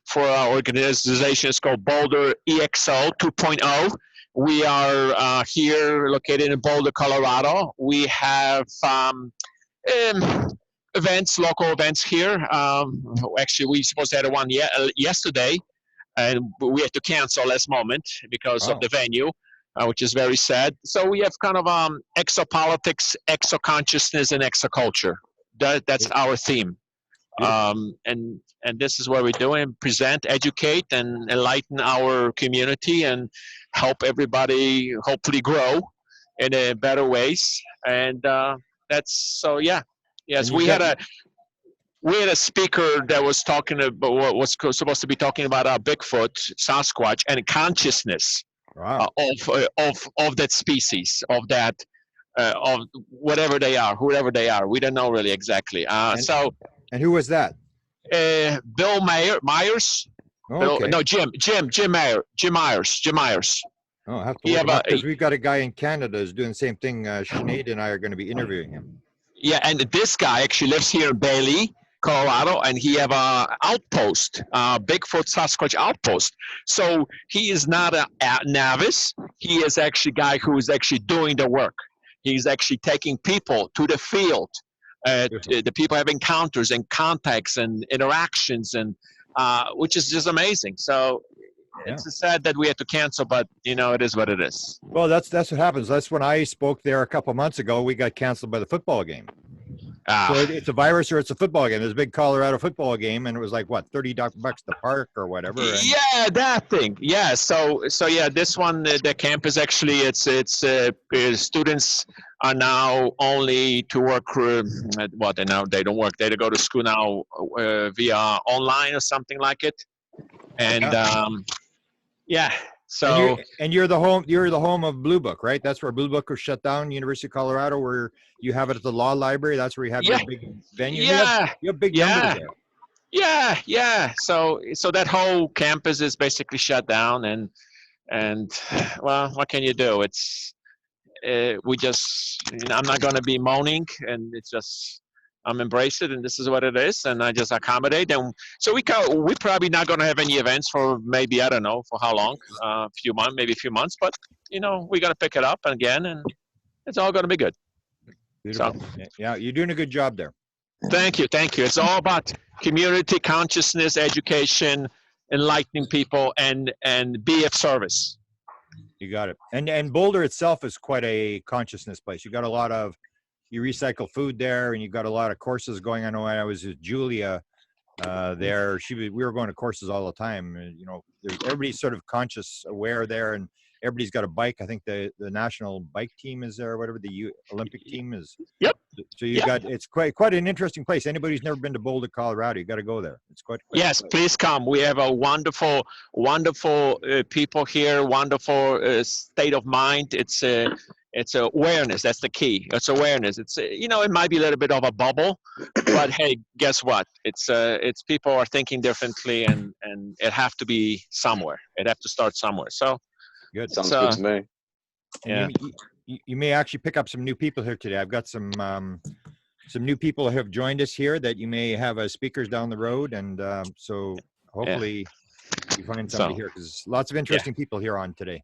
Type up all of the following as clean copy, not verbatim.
for our organization. It's called Boulder EXO 2.0. We are here located in Boulder, Colorado. We have events, local events here. Actually, we supposed to have one yesterday, and we had to cancel last moment because of Oh, the venue, which is very sad. So we have kind of exopolitics, exoconsciousness, and exoculture. That's our theme. beautiful. And this is what we're doing: present, educate, and enlighten our community, and help everybody hopefully grow in a better ways. And that's so yeah. Yes, And you've got, we had a speaker that was talking about what was supposed to be talking about Bigfoot, Sasquatch, and consciousness wow. of that species, of whatever they are, whoever they are. We don't know really exactly. And and who was that? Bill Myers. Oh, okay. No, Jim Myers. Oh, I have to He look have him a up because we've got a guy in Canada who's doing the same thing. Sinead and I are going to be interviewing him. yeah, and this guy actually lives here in Bailey, Colorado, and he have a outpost, Bigfoot Sasquatch outpost. So he is not a novice. He is actually a guy who is actually doing the work. He's actually taking people to the field. Beautiful. The people have encounters and contacts and interactions, and which is just amazing. So Yeah. it's sad that we had to cancel, but it is what it is. Well, that's what happens. That's when I spoke there a couple months ago. We got canceled by the football game. Ah. So it's a virus or it's a football game. There's a big Colorado football game, and it was like what, $30 to park or whatever. And Yeah, that thing. Yeah. So yeah, this one, the campus actually, it's students are now only to work. Well, they don't work. They go to school now via online or something like it. And yeah. yeah. And So you're the home of Blue Book, right? That's where Blue Book was shut down, University of Colorado, where you have it at the law library. That's where you have yeah, your big venue. yeah, You have big numbers yeah, there. yeah. So that whole campus is basically shut down, and well, what can you do? It's we just I'm not going to be moaning, and it's just I'm embrace it, and this is what it is, and I just accommodate. And so we're probably not going to have any events for maybe, I don't know for how long, maybe a few months, but we're going to pick it up again, and it's all going to be good. Beautiful. So Yeah, you're doing a good job there. thank you. It's all about community consciousness, education, enlightening people, and be of service. You got it. And Boulder itself is quite a consciousness place. You got a lot of, you recycle food there, and you've got a lot of courses going on. When I was with Julia there, we were going to courses all the time. And, everybody's sort of conscious, aware there, and everybody's got a bike. I think the national bike team is there, or whatever the Olympic team is. Yep. So you got, it's quite an interesting place. Anybody who's never been to Boulder, Colorado, you got to go there. It's quite Yes, please come. We have a wonderful people here. Wonderful state of mind. It's awareness. That's the key. It's awareness. It's it might be a little bit of a bubble, but hey, guess what? It's people are thinking differently, and it have to be somewhere. It have to start somewhere. So good. Sounds good to me. And yeah. you may actually pick up some new people here today. I've got some new people who have joined us here that you may have as speakers down the road, and so hopefully you find somebody here, because lots of interesting people here on today.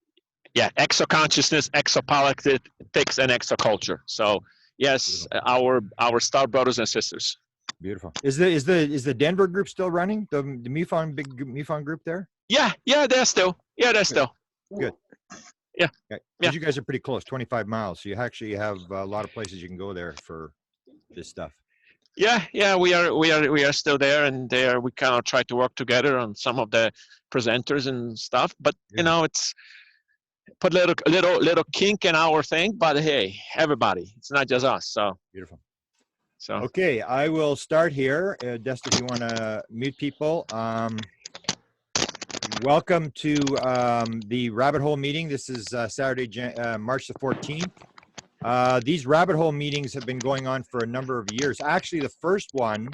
Yeah, exoconsciousness, exopolitics, and exoculture. So yes, our star brothers and sisters. Beautiful. Is the Denver group still running? The MUFON, big MUFON group there? Yeah, they're still. Yeah, they're still. Good. Yeah. Okay. You guys are pretty close, 25 miles. So you actually have a lot of places you can go there for this stuff. Yeah, we are still there, and there we kind of try to work together on some of the presenters and stuff. But it's put little kink in our thing. But hey, everybody, it's not just us. So beautiful. So okay, I will start here. Dest, if you want to mute people. Welcome to the Rabbit Hole meeting. This is Saturday, March the 14th. These Rabbit Hole meetings have been going on for a number of years. Actually, the first one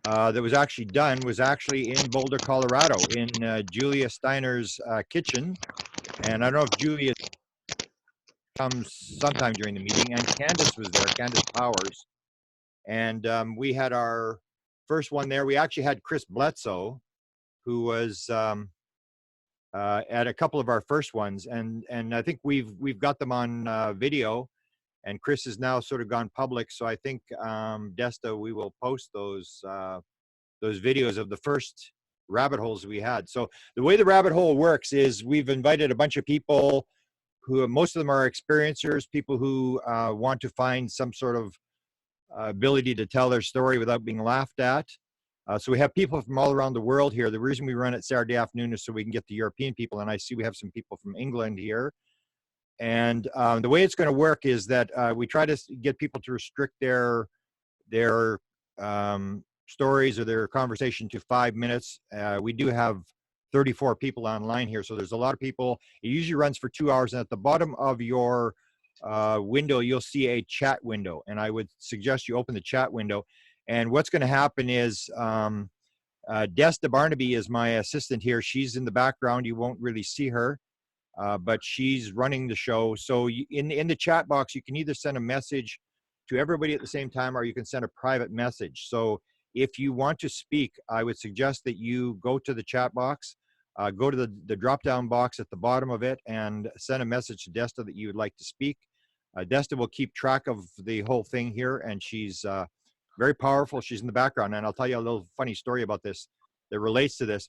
that was actually done was actually in Boulder, Colorado, in Julia Steiner's kitchen. And I don't know if Julia comes sometime during the meeting, and Candace was there, Candace Powers. And we had our first one there. We actually had Chris Bledsoe, who was at a couple of our first ones, and I think we've got them on video, and Chris has now sort of gone public. So I think Desta, we will post those videos of the first rabbit holes we had. So the way the rabbit hole works is we've invited a bunch of people who, most of them are experiencers, people who want to find some sort of ability to tell their story without being laughed at. So we have people from all around the world here. The reason we run it Saturday afternoon is so we can get the European people, and I see we have some people from England here. And the way it's going to work is that we try to get people to restrict their stories or their conversation to 5 minutes. We do have 34 people online here, so there's a lot of people. It usually runs for 2 hours, and at the bottom of your window, you'll see a chat window, and I would suggest you open the chat window. And what's going to happen is Desta Barnaby is my assistant here. She's in the background. You won't really see her, but she's running the show. So in the chat box, you can either send a message to everybody at the same time, or you can send a private message. So if you want to speak, I would suggest that you go to the chat box, go to the drop-down box at the bottom of it, and send a message to Desta that you would like to speak. Desta will keep track of the whole thing here, and she's very powerful. She's in the background, and I'll tell you a little funny story about this that relates to this.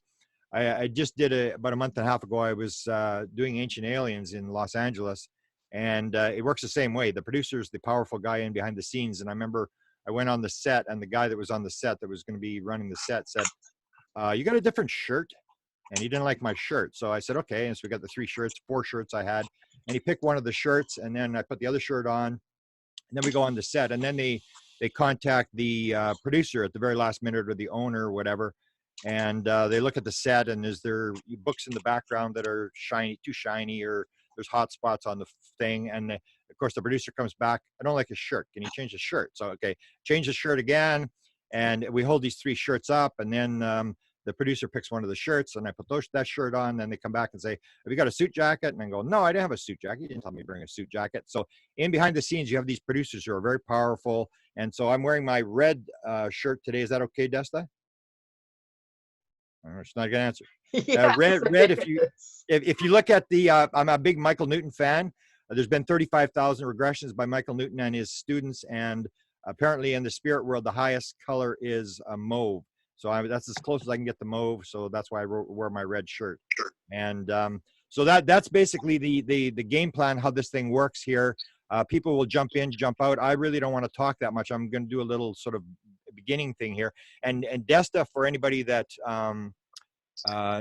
I just did about a month and a half ago, I was doing Ancient Aliens in Los Angeles, and it works the same way. The producer's the powerful guy in behind the scenes, and I remember I went on the set, and the guy that was on the set that was going to be running the set said, you got a different shirt? And he didn't like my shirt. So I said, okay. And so we got the 4 shirts I had, and he picked one of the shirts, and then I put the other shirt on, and then we go on the set, and then they contact the producer at the very last minute, or the owner or whatever, and they look at the set, and is there books in the background that are too shiny, or there's hot spots on the thing. And of course the producer comes back, I don't like his shirt, can you change the shirt? So okay, change the shirt again, and we hold these 3 shirts up, and then the producer picks one of the shirts, and I put that shirt on. Then they come back and say, have you got a suit jacket? And I go, no, I didn't have a suit jacket. You didn't tell me to bring a suit jacket. So in behind the scenes, you have these producers who are very powerful. And so I'm wearing my red shirt today. Is that okay, Desta? It's not gonna answer. Yes, red. If you look at the, I'm a big Michael Newton fan. There's been 35,000 regressions by Michael Newton and his students, and apparently in the spirit world, the highest color is mauve. So that's as close as I can get to mauve. So that's why I wear my red shirt. And so that's basically the game plan, how this thing works here. People will jump in, jump out. I really don't want to talk that much. I'm going to do a little sort of beginning thing here. And Desta, for anybody that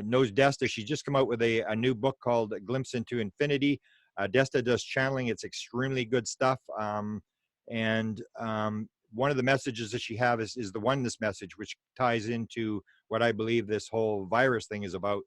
knows Desta, she's just come out with a new book called Glimpse into Infinity. Desta does channeling. It's extremely good stuff. One of the messages that she has is the oneness message, which ties into what I believe this whole virus thing is about.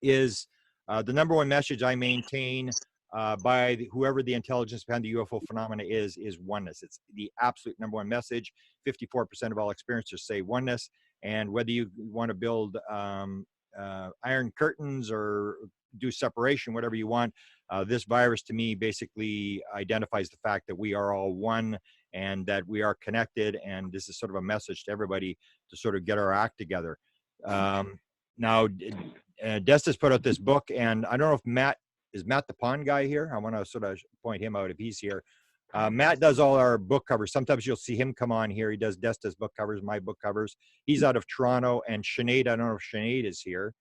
Is the number one message I maintain by whoever the intelligence behind the UFO phenomena is oneness. It's the absolute number one message. 54% of all experiencers say oneness. And whether you want to build iron curtains or do separation, whatever you want, this virus to me basically identifies the fact that we are all one, and that we are connected. And this is sort of a message to everybody to sort of get our act together. Now, Desta's put out this book, and I don't know if Matt the Pond guy here. I want to sort of point him out if he's here. Matt does all our book covers. Sometimes you'll see him come on here. He does Desta's book covers, my book covers. He's out of Toronto. And Sinead, I don't know if Sinead is here.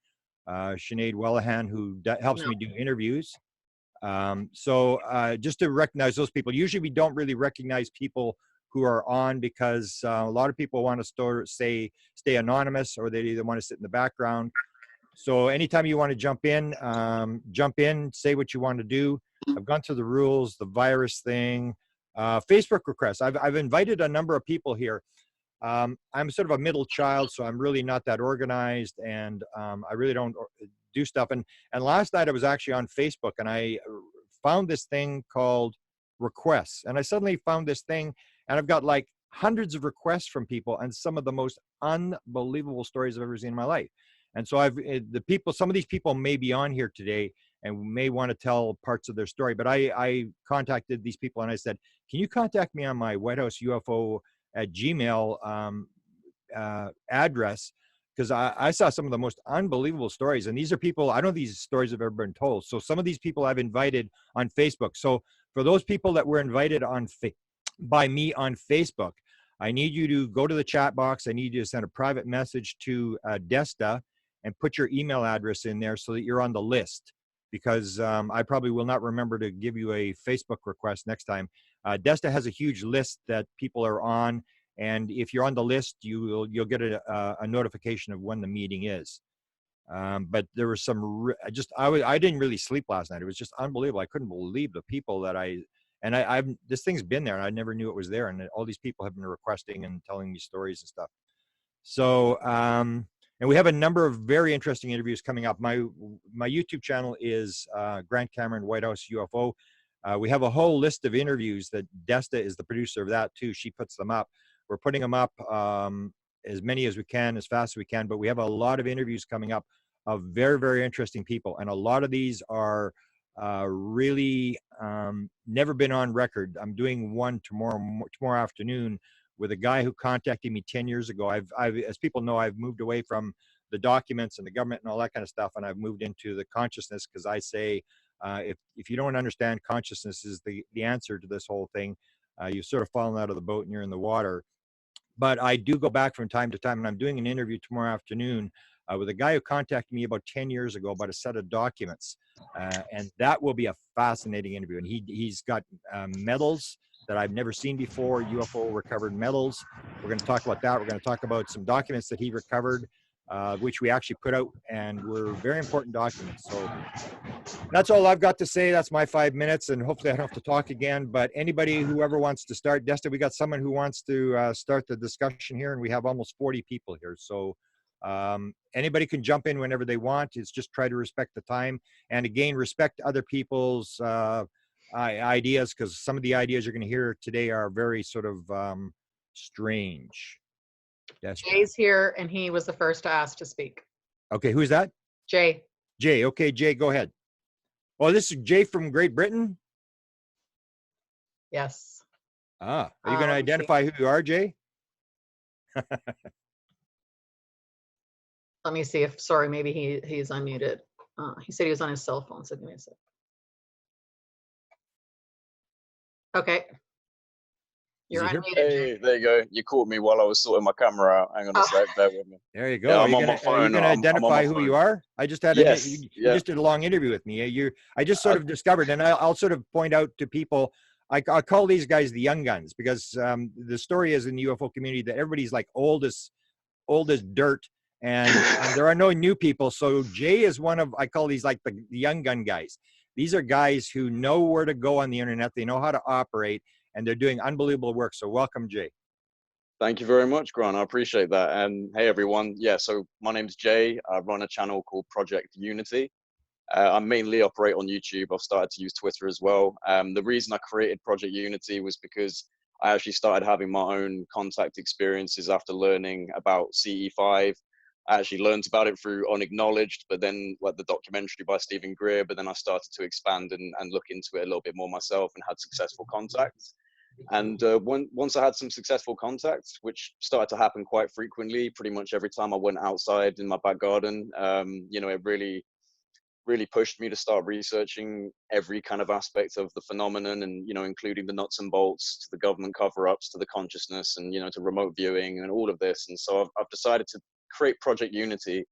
Sinead Wellahan, who helps me do interviews. Just to recognize those people. Usually we don't really recognize people who are on, because a lot of people want to stay anonymous, or they either want to sit in the background. So anytime you want to jump in, say what you want to do. I've gone through the rules, the virus thing, Facebook requests. I've invited a number of people here. I'm sort of a middle child, so I'm really not that organized, and I really don't do stuff. And last night I was actually on Facebook, and I found this thing called requests. And I suddenly found this thing, and I've got like hundreds of requests from people, and some of the most unbelievable stories I've ever seen in my life. And so some of these people may be on here today and may want to tell parts of their story, but I contacted these people, and I said, can you contact me on my White House UFO at Gmail address? because I saw some of the most unbelievable stories. And these are people, I don't know if these stories have ever been told. So some of these people I've invited on Facebook. So for those people that were invited on by me on Facebook, I need you to go to the chat box. I need you to send a private message to Desta and put your email address in there so that you're on the list, because I probably will not remember to give you a Facebook request next time. Desta has a huge list that people are on, and if you're on the list, you'll get a notification of when the meeting is. But there was some I didn't really sleep last night. It was just unbelievable. I couldn't believe the people that I've this thing's been there and I never knew it was there, and all these people have been requesting and telling me stories and stuff. So and we have a number of very interesting interviews coming up. My YouTube channel is Grant Cameron White House UFO. We have a whole list of interviews that Desta is the producer of that too. She puts them up. We're putting them up as many as we can, as fast as we can, but we have a lot of interviews coming up of very, very interesting people. And a lot of these are really never been on record. I'm doing one tomorrow afternoon with a guy who contacted me 10 years ago. I've, as people know, I've moved away from the documents and the government and all that kind of stuff, and I've moved into the consciousness, because I say, if you don't understand consciousness is the answer to this whole thing, you've sort of fallen out of the boat and you're in the water. But I do go back from time to time, and I'm doing an interview tomorrow afternoon with a guy who contacted me about 10 years ago about a set of documents. And that will be a fascinating interview. And he's got medals that I've never seen before, UFO recovered medals. We're going to talk about that. We're going to talk about some documents that he recovered, which we actually put out, and were very important documents. So that's all I've got to say. That's my 5 minutes, and hopefully I don't have to talk again. But anybody, whoever wants to start, Desta, we got someone who wants to start the discussion here, and we have almost 40 people here. So anybody can jump in whenever they want. It's just try to respect the time, and again, respect other people's ideas, because some of the ideas you're going to hear today are very sort of strange. Desta. Jay's here, and he was the first to ask to speak. Okay, who's that? Jay. Jay. Okay, Jay, go ahead. Oh, this is Jay from Great Britain? Yes. Ah, are you going to identify who you are, Jay? Let me see if, sorry, maybe he's unmuted. He said he was on his cell phone, so give me a sec. Okay. You're unmuted. Hey, there you go. You caught me while I was sorting my camera out. Hang on a sec, bear with me. There you go. Yeah, Are I'm you on gonna, my phone. Are you going to identify who you are? I just had Yes, you yeah. just did a long interview with me. I just sort of discovered, and I'll sort of point out to people, I call these guys the young guns, because the story is in the UFO community that everybody's like old as dirt, and there are no new people. So Jay is one of, I call these like the young gun guys. These are guys who know where to go on the internet. They know how to operate, and they're doing unbelievable work. So welcome, Jay. Thank you very much, Grant. I appreciate that. And hey, everyone. Yeah, so my name's Jay. I run a channel called Project Unity. I mainly operate on YouTube. I've started to use Twitter as well. The reason I created Project Unity was because I actually started having my own contact experiences after learning about CE5. I actually learned about it through Unacknowledged, but then like the documentary by Stephen Greer, but then I started to expand and look into it a little bit more myself and had successful contacts. And once I had some successful contacts, which started to happen quite frequently, pretty much every time I went outside in my back garden, you know, it really pushed me to start researching every kind of aspect of the phenomenon, and, you know, including the nuts and bolts, to the government cover-ups, to the consciousness, and, you know, to remote viewing and all of this. And so I've decided to create Project Unity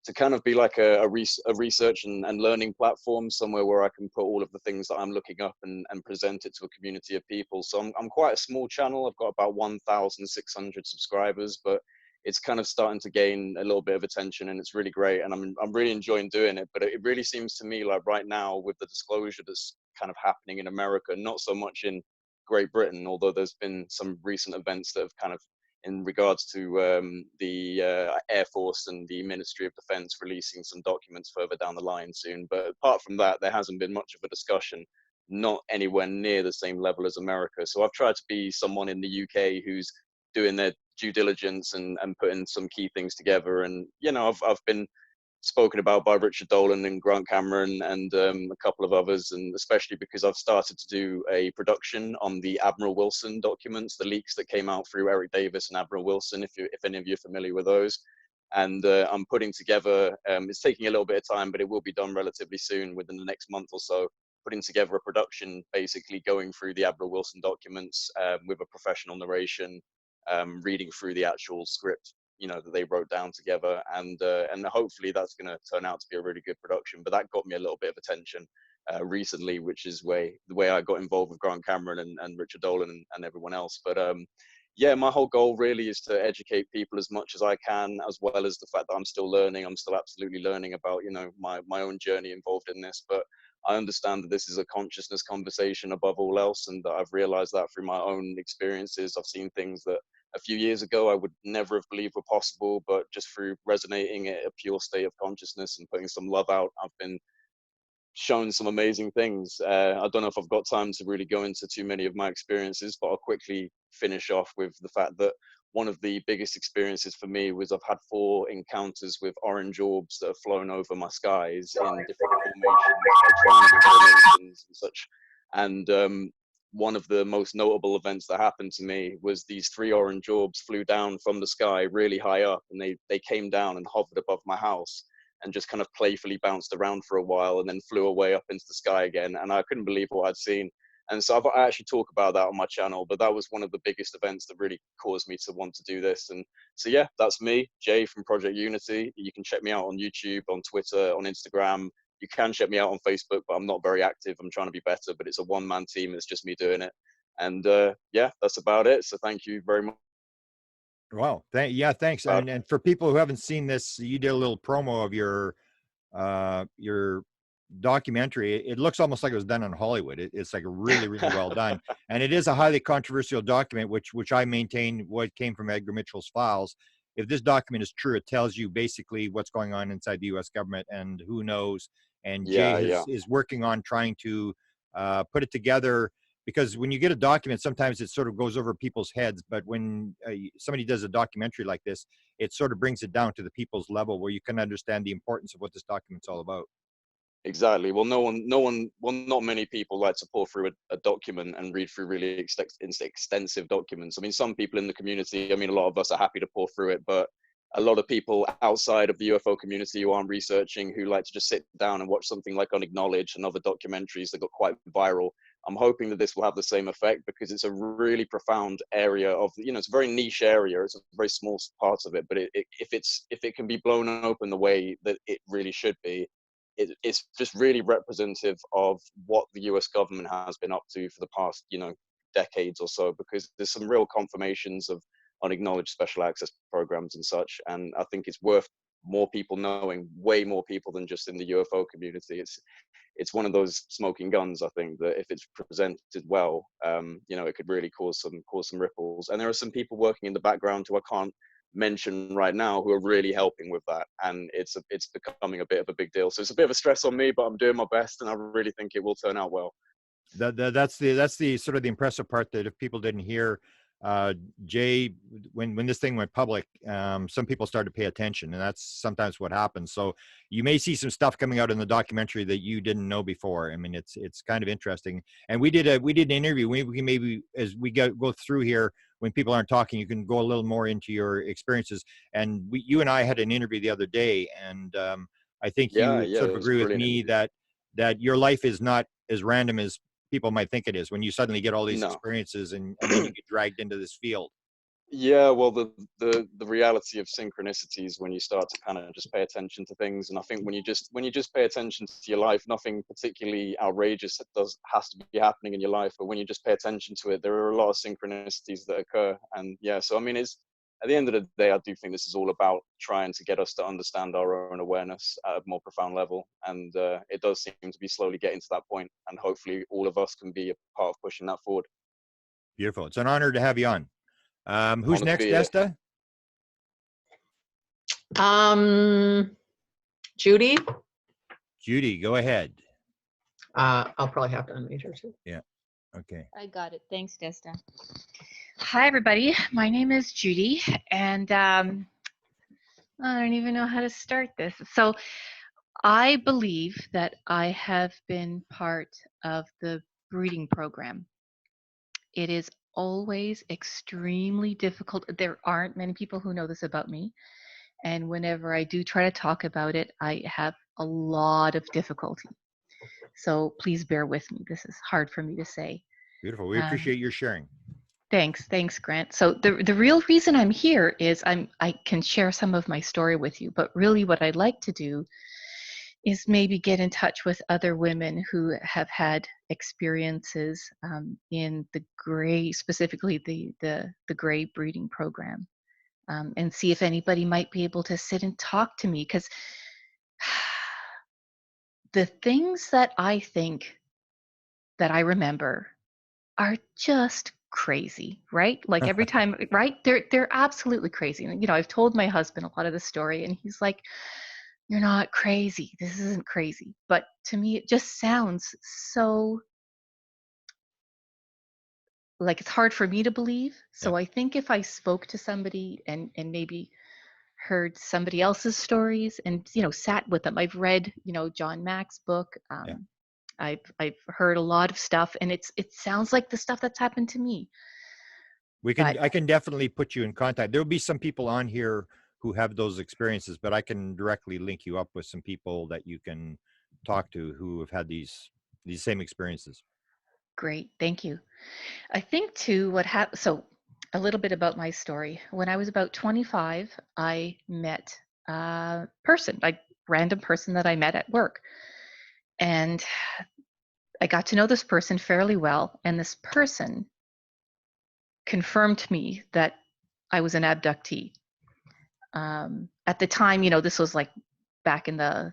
to kind of be like a research and learning platform, somewhere where I can put all of the things that I'm looking up and present it to a community of people. So I'm quite a small channel. I've got about 1,600 subscribers, but it's kind of starting to gain a little bit of attention, and it's really great. And I'm really enjoying doing it. But it really seems to me like right now, with the disclosure that's kind of happening in America, not so much in Great Britain, although there's been some recent events that have kind of, in regards to the Air Force and the Ministry of Defense releasing some documents further down the line soon. But apart from that, there hasn't been much of a discussion, not anywhere near the same level as America. So I've tried to be someone in the UK who's doing their due diligence and putting some key things together. And, you know, I've been spoken about by Richard Dolan and Grant Cameron and a couple of others, and especially because I've started to do a production on the Admiral Wilson documents, the leaks that came out through Eric Davis and Admiral Wilson, if any of you are familiar with those. And I'm putting together, it's taking a little bit of time, but it will be done relatively soon, within the next month or so, putting together a production, basically going through the Admiral Wilson documents with a professional narration, reading through the actual script, you know, that they wrote down together, and hopefully that's going to turn out to be a really good production. But that got me a little bit of attention recently, which is the way I got involved with Grant Cameron and Richard Dolan and everyone else. But yeah, my whole goal really is to educate people as much as I can, as well as the fact that I'm still learning. I'm still absolutely learning about, you know, my own journey involved in this. But I understand that this is a consciousness conversation above all else, and that I've realized that through my own experiences. I've seen things that a few years ago I would never have believed were possible, but just through resonating at a pure state of consciousness and putting some love out, I've been shown some amazing things. I don't know if I've got time to really go into too many of my experiences, but I'll quickly finish off with the fact that one of the biggest experiences for me was I've had 4 encounters with orange orbs that have flown over my skies in different formations, like triangle formations and such. And one of the most notable events that happened to me was these 3 orange orbs flew down from the sky really high up, and they came down and hovered above my house and just kind of playfully bounced around for a while and then flew away up into the sky again. And I couldn't believe what I'd seen. And so I actually talk about that on my channel, but that was one of the biggest events that really caused me to want to do this. And so, yeah, that's me, Jay from Project Unity. You can check me out on YouTube, on Twitter, on Instagram. You can check me out on Facebook, but I'm not very active. I'm trying to be better, but it's a one-man team. It's just me doing it. And yeah, that's about it. So thank you very much. Wow. Yeah, thanks. And for people who haven't seen this, you did a little promo of your documentary. It looks almost like it was done in Hollywood. It's like really, really well done. And it is a highly controversial document, which I maintain what came from Edgar Mitchell's files. If this document is true, it tells you basically what's going on inside the US government and who knows. And Yeah, Jay yeah. is working on trying to put it together, because when you get a document, sometimes it sort of goes over people's heads. But when somebody does a documentary like this, it sort of brings it down to the people's level where you can understand the importance of what this document's all about. Exactly. Well, not many people like to pour through a document and read through really extensive documents. I mean, some people in the community, I mean, a lot of us are happy to pour through it, but a lot of people outside of the UFO community who aren't researching, who like to just sit down and watch something like Unacknowledged and other documentaries that got quite viral. I'm hoping that this will have the same effect, because it's a really profound area of, you know, it's a very niche area. It's a very small part of it, but if it can be blown open the way that it really should be, it's just really representative of what the US government has been up to for the past, you know, decades or so, because there's some real confirmations of unacknowledged special access programs and such. And I think it's worth more people knowing, way more people than just in the UFO community. It's one of those smoking guns, I think, that if it's presented well, you know, it could really cause some ripples. And there are some people working in the background who I can't mention right now who are really helping with that, and it's becoming a bit of a big deal. So it's a bit of a stress on me, but I'm doing my best, and I really think it will turn out well. That's the sort of the impressive part, that if people didn't hear, Jay, when this thing went public, some people started to pay attention, and that's sometimes what happens. So you may see some stuff coming out in the documentary that you didn't know before. I mean, it's kind of interesting. And we did an interview. We can maybe, as we go through here, when people aren't talking, you can go a little more into your experiences. And you and I had an interview the other day, and I think Yeah, you yeah, sort it of was a agree with brilliant me interview. that your life is not as random as people might think it is, when you suddenly get all these No. experiences and then you get dragged into this field. Yeah, well, the reality of synchronicities, when you start to kind of just pay attention to things, and I think when you just pay attention to your life, nothing particularly outrageous has to be happening in your life, but when you just pay attention to it, there are a lot of synchronicities that occur. And yeah, so I mean, it's at the end of the day, I do think this is all about trying to get us to understand our own awareness at a more profound level, and it does seem to be slowly getting to that point, and hopefully all of us can be a part of pushing that forward. Beautiful. It's an honor to have you on. Who's Honor to next, be here. Esther? Judy, Judy, go ahead. I'll probably have to unmute her too. Yeah. Okay. I got it. Thanks, Desta. Hi, everybody. My name is Judy, and I don't even know how to start this. So I believe that I have been part of the breeding program. It is always extremely difficult. There aren't many people who know this about me, And whenever I do try to talk about it, I have a lot of difficulty. So please bear with me. This is hard for me to say. Beautiful. We appreciate your sharing. Thanks, Grant. So the real reason I'm here is I can share some of my story with you, but really what I'd like to do is maybe get in touch with other women who have had experiences in the gray, specifically the gray breeding program, and see if anybody might be able to sit and talk to me, because the things that I think that I remember are just crazy, right? Like every time, right? They're absolutely crazy. And, you know, I've told my husband a lot of the story, and he's like, "You're not crazy. This isn't crazy." But to me, it just sounds so like it's hard for me to believe. So Yeah. I think if I spoke to somebody and maybe heard somebody else's stories and, you know, sat with them. I've read, you know, John Mack's book. Yeah. I've heard a lot of stuff, and it sounds like the stuff that's happened to me. I can definitely put you in contact. There'll be some people on here who have those experiences, but I can directly link you up with some people that you can talk to who have had these same experiences. Great, thank you. I think too what happened. So a little bit about my story. When I was about 25, I met a random person that I met at work, and I got to know this person fairly well, and this person confirmed to me that I was an abductee. At the time, you know, this was like back in the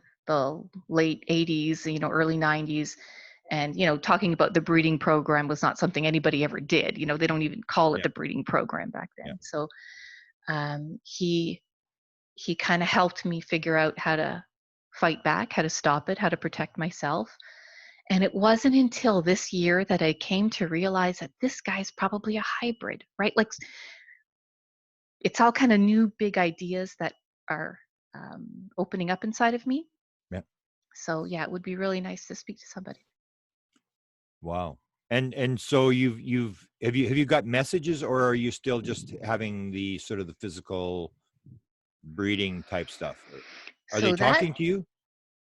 late 80s, you know, early 90s. And, you know, talking about the breeding program was not something anybody ever did. You know, they don't even call it Yeah. the breeding program back then. Yeah. So he kind of helped me figure out how to fight back, how to stop it, how to protect myself. And it wasn't until this year that I came to realize that this guy's probably a hybrid, right? Like it's all kind of new big ideas that are opening up inside of me. Yeah. So yeah, it would be really nice to speak to somebody. Wow. And so have you got messages, or are you still just having the sort of the physical breeding type stuff? Are they So that talking to you?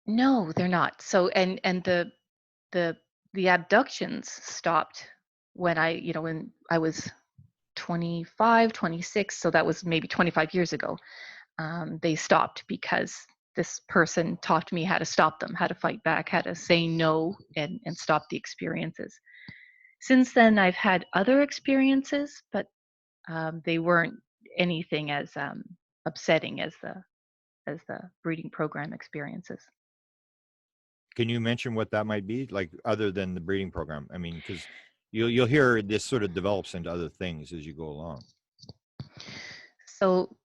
no, they're not. So and the abductions stopped when when I was 25, 26. So that was maybe 25 years ago. They stopped because this person taught me how to stop them, how to fight back, how to say no and stop the experiences. Since then, I've had other experiences, but they weren't anything as upsetting as the breeding program experiences. Can you mention what that might be, like other than the breeding program? I mean, because you'll hear this sort of develops into other things as you go along. So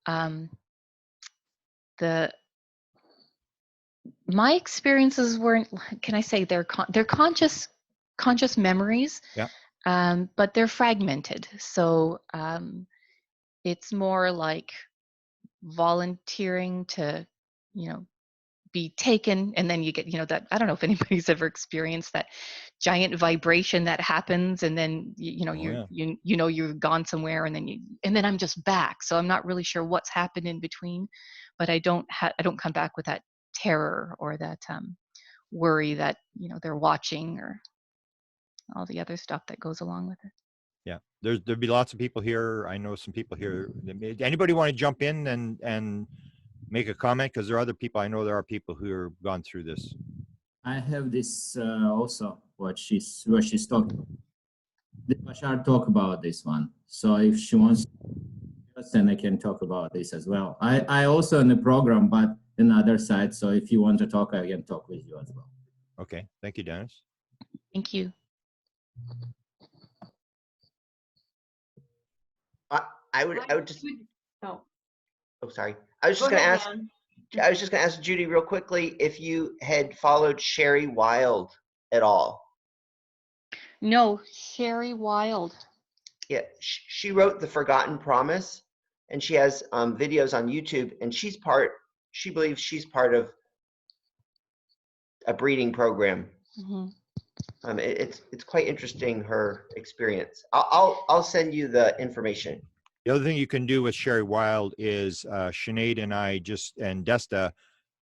my experiences weren't. Can I say they're conscious memories? Yeah. But they're fragmented. So it's more like volunteering to, be taken, and then you get, that, I don't know if anybody's ever experienced that giant vibration that happens, and then Yeah. you're gone somewhere, and then I'm just back. So I'm not really sure what's happened in between, but I don't come back with that terror or that worry that they're watching, or all the other stuff that goes along with it. Yeah, there'd be lots of people here. I know some people here. Anybody want to jump in and make a comment? Because there are other people. I know there are people who have gone through this. I have this also what she's talking. Bashar talk about this one. So if she wants, then I can talk about this as well. I also in the program, but in the other side. So if you want to talk, I can talk with you as well. Okay, thank you, Dennis. Thank you. I would just. Oh, Oh, sorry. I was just go going to ahead, ask. Dan. I was just going to ask Judy real quickly if you had followed Sherry Wild at all. No, Sherry Wild. Yeah, she wrote The Forgotten Promise, and she has videos on YouTube, and she believes she's part of a breeding program. Mm-hmm. It's quite interesting, her experience. I'll send you the information. The other thing you can do with Sherry Wild is Sinead and I and Desta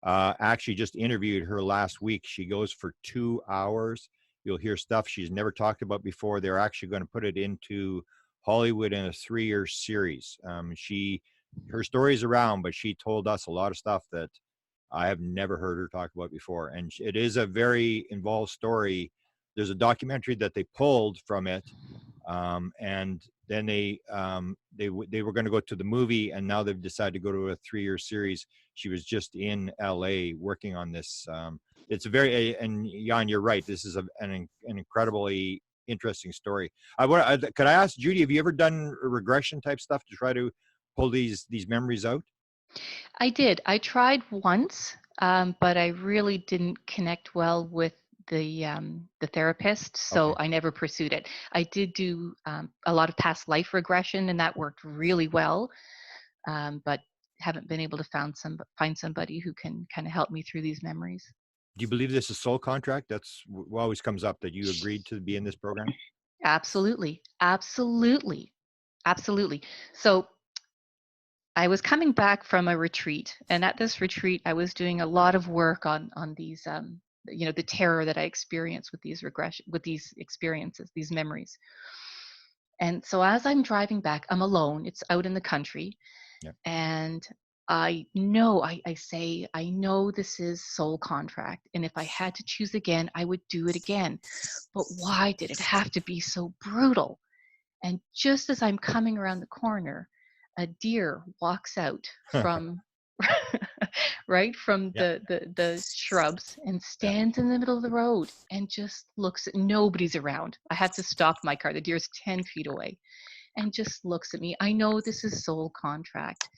actually just interviewed her last week. She goes for 2 hours. You'll hear stuff she's never talked about before. They're actually going to put it into Hollywood in a 3-year series. Her story's around, but she told us a lot of stuff that I have never heard her talk about before. And it is a very involved story. There's a documentary that they pulled from it. And then they were going to go to the movie, and now they've decided to go to a 3-year series. She was just in LA working on this. It's a very, and Jan, you're right. This is an incredibly interesting story. Could I ask Judy, have you ever done regression type stuff to try to pull these memories out? I did. I tried once, but I really didn't connect well with the therapist, so Okay. I never pursued it. I did do a lot of past life regression, and that worked really well, but haven't been able to find somebody who can kind of help me through these memories. Do you believe this is soul contract? That's what always comes up, that you agreed to be in this program. Absolutely, absolutely, absolutely. So I was coming back from a retreat, and at this retreat, I was doing a lot of work on these, the terror that I experienced with these experiences, these memories. And so as I'm driving back, I'm alone. It's out in the country, Yep. and I know I know this is soul contract, and if I had to choose again, I would do it again. But why did it have to be so brutal? And just as I'm coming around the corner, a deer walks out from right from Yeah. the shrubs and stands in the middle of the road and just looks at nobody's around. I had to stop my car. The deer's 10 feet away and just looks at me. I know this is soul contract,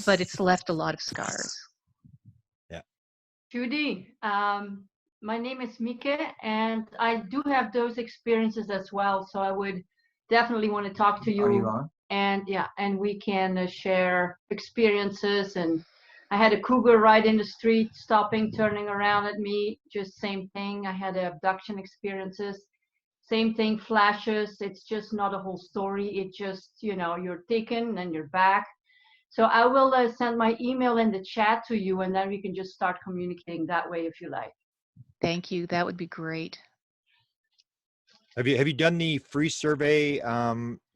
but it's left a lot of scars. Yeah. Judy, my name is Mike, and I do have those experiences as well. So I would definitely want to talk to you. Oh, you are? And yeah, and we can share experiences. And I had a cougar right in the street, stopping, turning around at me. Just same thing. I had abduction experiences. Same thing, flashes. It's just not a whole story. It just, you're taken and you're back. So I will send my email in the chat to you, and then we can just start communicating that way if you like. Thank you. That would be great. Have you done the free survey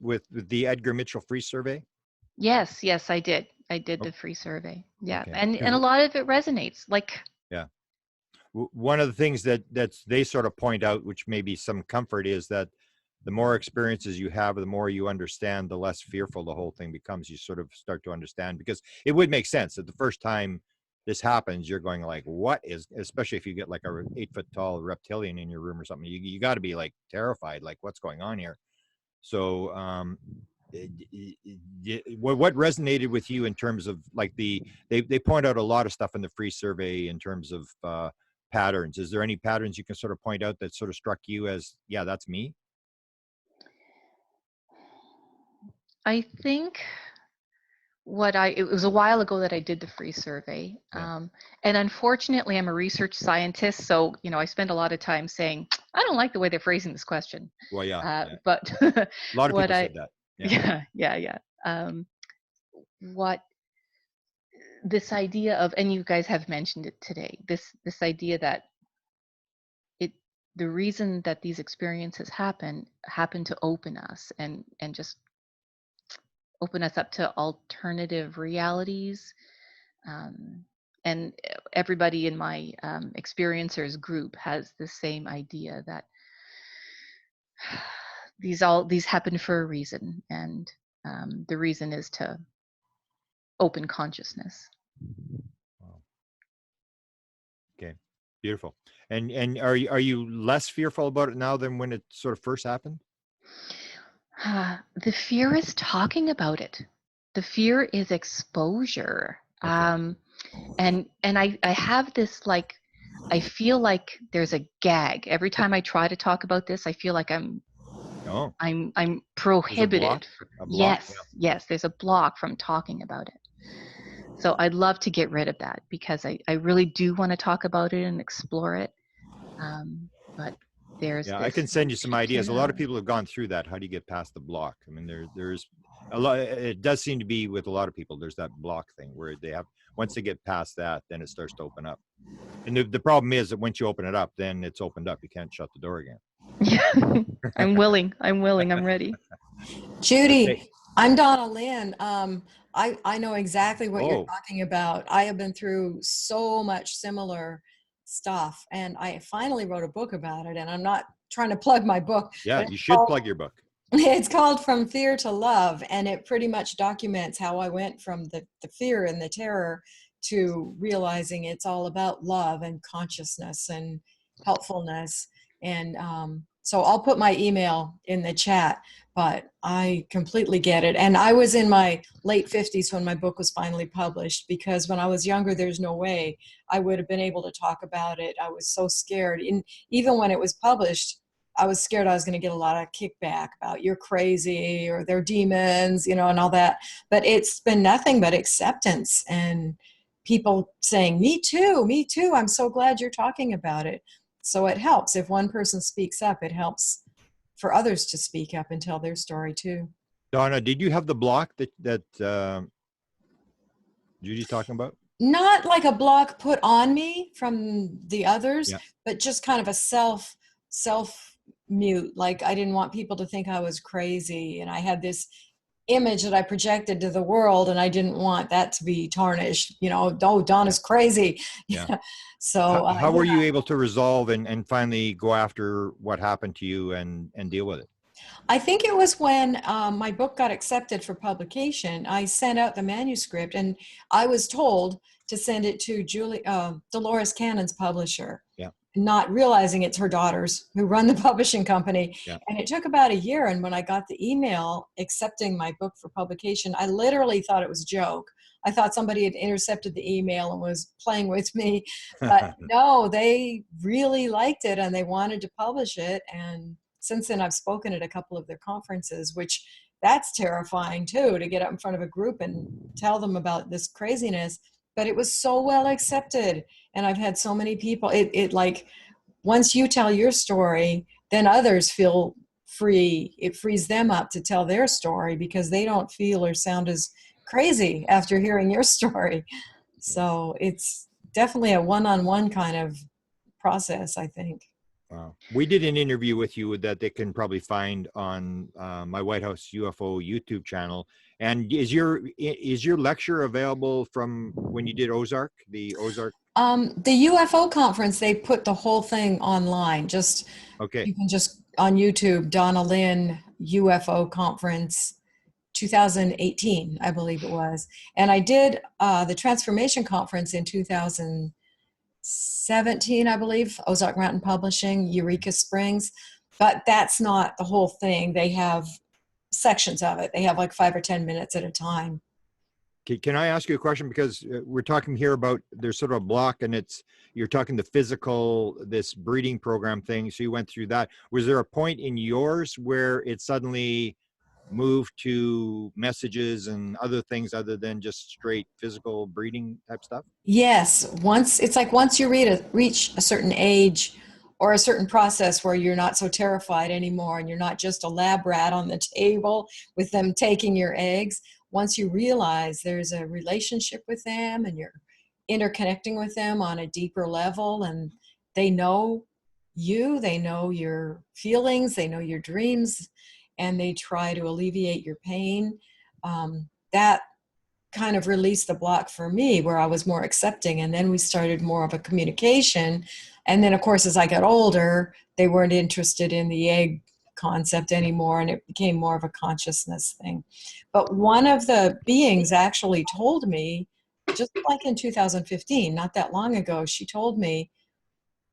with the Edgar Mitchell free survey? Yes, I did. I did the free survey. Yeah, Okay. and a lot of it resonates. Like, yeah, one of the things that they sort of point out, which may be some comfort, is that the more experiences you have, the more you understand, the less fearful the whole thing becomes. You sort of start to understand, because it would make sense that the first time this happens, you're going like, what is, especially if you get like a 8-foot tall reptilian in your room or something, you got to be like terrified, like what's going on here. So what resonated with you in terms of like they point out a lot of stuff in the free survey in terms of patterns. Is there any patterns you can sort of point out that sort of struck you as, yeah, that's me? I think it was a while ago that I did the free survey. Yeah. And unfortunately, I'm a research scientist. So, I spend a lot of time saying, I don't like the way they're phrasing this question. Well, yeah. But A lot of people said that. Yeah. What this idea of, and you guys have mentioned it today, this idea that the reason that these experiences happen to open us and just open us up to alternative realities. And everybody in my experiencers group has the same idea that these happen for a reason, and the reason is to open consciousness. Wow. Okay, beautiful. And are you less fearful about it now than when it sort of first happened? The fear is talking about it. The fear is exposure. Okay. And I have this, like, I feel like there's a gag every time I try to talk about this. I feel like I'm prohibited. A block? Yes, there's a block from talking about it. So I'd love to get rid of that, because I really do want to talk about it and explore it. But there's I can send you some ideas. A lot of people have gone through that. How do you get past the block? I mean, there's a lot, it does seem to be with a lot of people, there's that block thing where they have, once they get past that, then it starts to open up. And the problem is that once you open it up, then it's opened up. You can't shut the door again. Yeah. I'm willing. I'm ready. Judy, Okay. I'm Donna Lynn. I know exactly what you're Oh. talking about. I have been through so much similar stuff, and I finally wrote a book about it. And I'm not trying to plug my book. Yeah, but you should plug your book. It's called From Fear to Love, and it pretty much documents how I went from the fear and the terror to realizing it's all about love and consciousness and helpfulness. And so I'll put my email in the chat, but I completely get it. And I was in my late 50s when my book was finally published, because when I was younger, there's no way I would have been able to talk about it. I was so scared. And even when it was published, I was scared I was going to get a lot of kickback about you're crazy or they're demons, you know, and all that. But it's been nothing but acceptance and people saying, me too. I'm so glad you're talking about it. So it helps. If one person speaks up, it helps for others to speak up and tell their story too. Donna, did you have the block that Judy's talking about? Not like a block put on me from the others, Yeah. but just kind of a self mute. Like I didn't want people to think I was crazy, and I had this image that I projected to the world, and I didn't want that to be tarnished. You know, oh, Donna's crazy. Yeah. So how were you able to resolve and finally go after what happened to you and deal with it? I think it was when my book got accepted for publication. I sent out the manuscript, and I was told to send it to Dolores Cannon's publisher. Yeah. Not realizing it's her daughters who run the publishing company. Yeah. And it took about a year. And when I got the email accepting my book for publication, I literally thought it was a joke. I thought somebody had intercepted the email and was playing with me. But no, they really liked it and they wanted to publish it. And since then, I've spoken at a couple of their conferences, which that's terrifying too, to get up in front of a group and tell them about this craziness. But it was so well accepted. And I've had so many people, it like, once you tell your story, then others feel free. It frees them up to tell their story because they don't feel or sound as crazy after hearing your story. So it's definitely a one-on-one kind of process, I think. Wow. We did an interview with you that they can probably find on my White House UFO YouTube channel. And is your lecture available from when you did Ozark, the Ozark? The UFO conference, they put the whole thing online. Just okay. You can just on YouTube, Donna Lynn UFO conference 2018, I believe it was. And I did the transformation conference in 2017, I believe, Ozark Mountain Publishing, Eureka Springs. But that's not the whole thing. They have sections of it. They have like 5 or 10 minutes at a time. Can I ask you a question? Because we're talking here about there's sort of a block and you're talking the physical, this breeding program thing. So you went through that. Was there a point in yours where it suddenly moved to messages and other things other than just straight physical breeding type stuff? Yes. Once you reach a certain age or a certain process where you're not so terrified anymore and you're not just a lab rat on the table with them taking your eggs. Once you realize there's a relationship with them and you're interconnecting with them on a deeper level and they know you, they know your feelings, they know your dreams, and they try to alleviate your pain, that kind of released the block for me where I was more accepting. And then we started more of a communication. And then, of course, as I got older, they weren't interested in the egg concept anymore, and it became more of a consciousness thing. But one of the beings actually told me, just like in 2015, not that long ago, she told me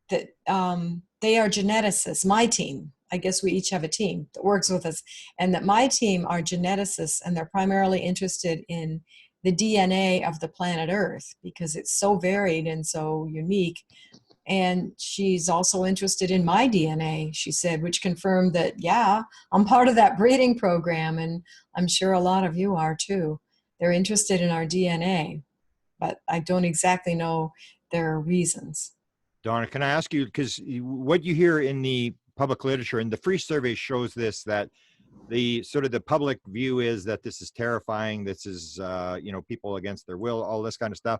that they are geneticists, my team. I guess we each have a team that works with us, and that my team are geneticists, and they're primarily interested in the DNA of the planet Earth because it's so varied and so unique. And she's also interested in my DNA, she said, which confirmed that, yeah, I'm part of that breeding program. And I'm sure a lot of you are too. They're interested in our DNA, but I don't exactly know their reasons. Donna, can I ask you, because what you hear in the public literature and the free survey shows this, that the sort of the public view is that this is terrifying. This is, you know, people against their will, all this kind of stuff.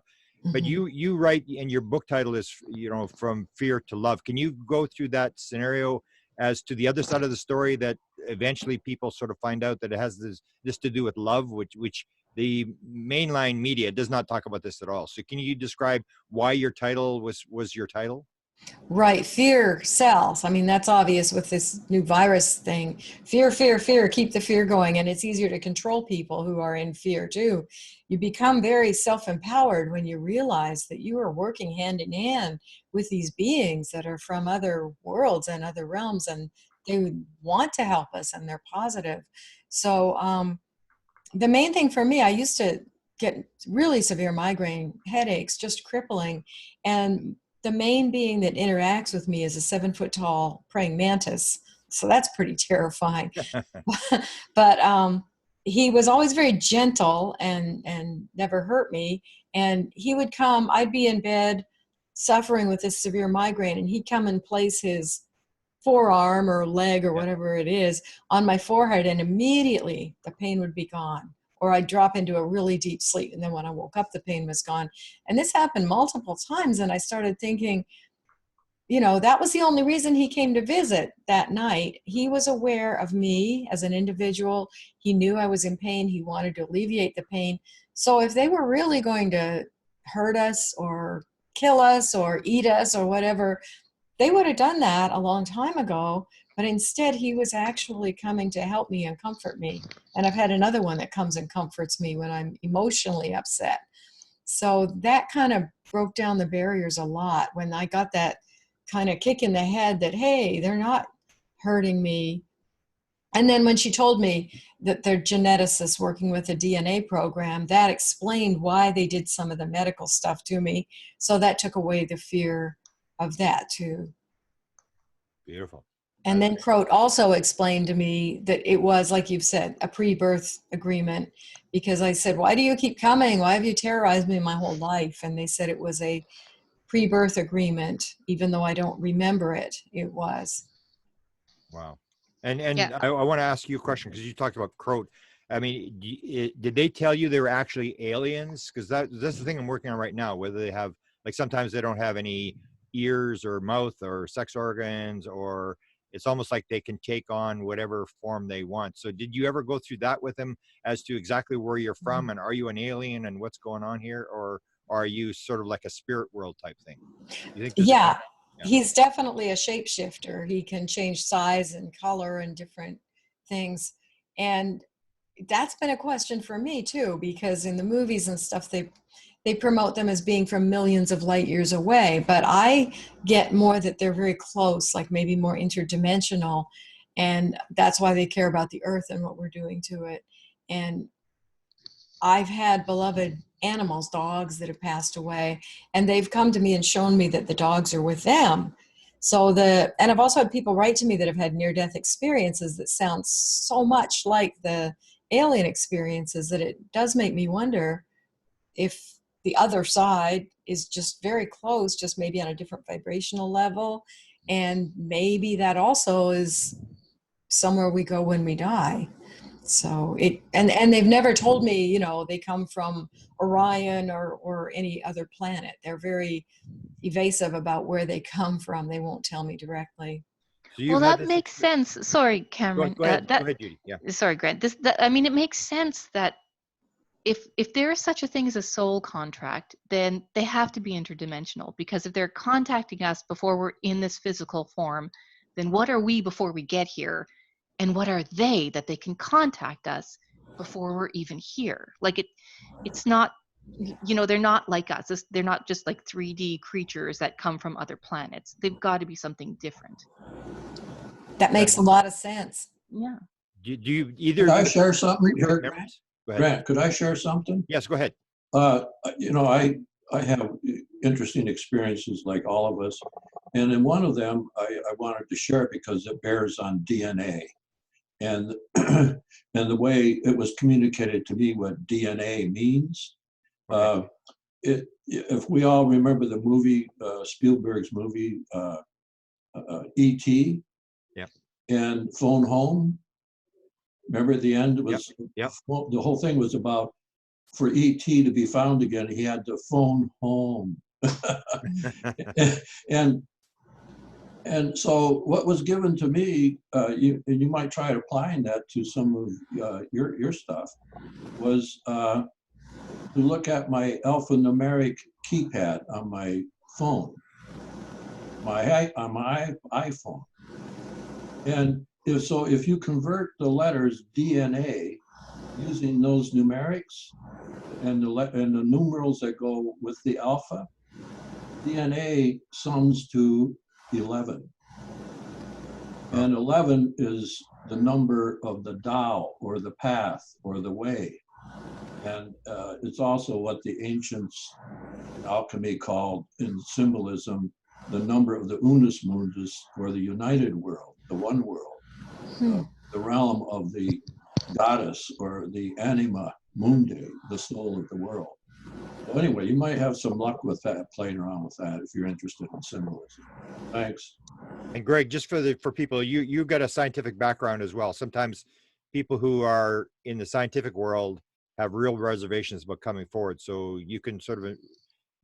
But Mhm. you write, and your book title is, you know, From Fear to Love. Can you go through that scenario as to the other side of the story, that eventually people sort of find out that it has this to do with love, which the mainline media does not talk about this at all. So can you describe why your title was your title? Right. Fear sells. I mean, that's obvious with this new virus thing. Fear, fear, fear, keep the fear going. And it's easier to control people who are in fear too. You become very self-empowered when you realize that you are working hand in hand with these beings that are from other worlds and other realms, and they want to help us and they're positive. So, the main thing for me, I used to get really severe migraine headaches, just crippling. And the main being that interacts with me is a 7-foot tall praying mantis. So that's pretty terrifying. But he was always very gentle and never hurt me. And he would come, I'd be in bed suffering with this severe migraine, and he'd come and place his forearm or leg or whatever it is on my forehead, and immediately the pain would be gone, or I'd drop into a really deep sleep, and then when I woke up the pain was gone. And this happened multiple times, and I started thinking, you know, that was the only reason he came to visit that night. He was aware of me as an individual. He knew I was in pain. He wanted to alleviate the pain. So if they were really going to hurt us or kill us or eat us or whatever, they would have done that a long time ago, but instead he was actually coming to help me and comfort me. And I've had another one that comes and comforts me when I'm emotionally upset. So that kind of broke down the barriers a lot when I got that kind of kick in the head that, hey, they're not hurting me. And then when she told me that they're geneticists working with a DNA program, that explained why they did some of the medical stuff to me. So that took away the fear of that too. Beautiful. And then Croat also explained to me that it was, like you've said, a pre-birth agreement, because I said, why do you keep coming? Why have you terrorized me my whole life? And they said it was a pre-birth agreement, even though I don't remember it. It was. Wow. And Yeah. I want to ask you a question, because you talked about Croat. I mean, did they tell you they were actually aliens? Because that's the thing I'm working on right now, whether they have, like, sometimes they don't have any ears or mouth or sex organs, or it's almost like they can take on whatever form they want. So did you ever go through that with them as to exactly where you're from, and are you an alien and what's going on here, or are you sort of like a spirit world type thing? You think there's Yeah, Yeah. he's definitely a shapeshifter. He can change size and color and different things. And that's been a question for me too, because in the movies and stuff, they promote them as being from millions of light years away, but I get more that they're very close, like maybe more interdimensional, and that's why they care about the earth and what we're doing to it. And I've had beloved animals, dogs that have passed away, and they've come to me and shown me that the dogs are with them. And I've also had people write to me that have had near-death experiences that sound so much like the alien experiences that it does make me wonder if the other side is just very close, just maybe on a different vibrational level. And maybe that also is somewhere we go when we die. So and they've never told me, you know, they come from Orion or any other planet. They're very evasive about where they come from. They won't tell me directly. So Well, you've had that this makes sense. Sorry, Cameron. Go ahead, Judy. Yeah. Sorry, Grant. I mean, it makes sense that if there is such a thing as a soul contract, then they have to be interdimensional, because if they're contacting us before we're in this physical form, then what are we before we get here? And what are they that they can contact us before we're even here? Like it's not, you know, they're not like us. They're not just like 3D creatures that come from other planets. They've got to be something different. That makes a lot of sense. Yeah. Do you either Could of I you share something here, memories? Go ahead. Grant? Could I share something? Yes, go ahead. You know, I have interesting experiences like all of us, and in one of them, I wanted to share because it bears on DNA, and and the way it was communicated to me what DNA means. If we all remember the movie, Spielberg's movie, E.T. Yeah. And Phone Home, Remember at the end, it was Yep. the whole thing was about for ET to be found again, he had to phone home. and so what was given to me, you might try applying that to some of your stuff, was to look at my alphanumeric keypad on my phone, on my iPhone. And if you convert the letters DNA using those numerics and the numerals that go with the alpha, DNA sums to 11. And 11 is the number of the Tao, or the path, or the way. And it's also what the ancients in alchemy called, in symbolism, the number of the unus mundus, or the united world, the one world, the realm of the goddess, or the anima mundi, the soul of the world. So anyway, you might have some luck with that, playing around with that, if you're interested in symbolism. Thanks. And Greg, just for people, you've got a scientific background as well. Sometimes people who are in the scientific world have real reservations about coming forward. So you can sort of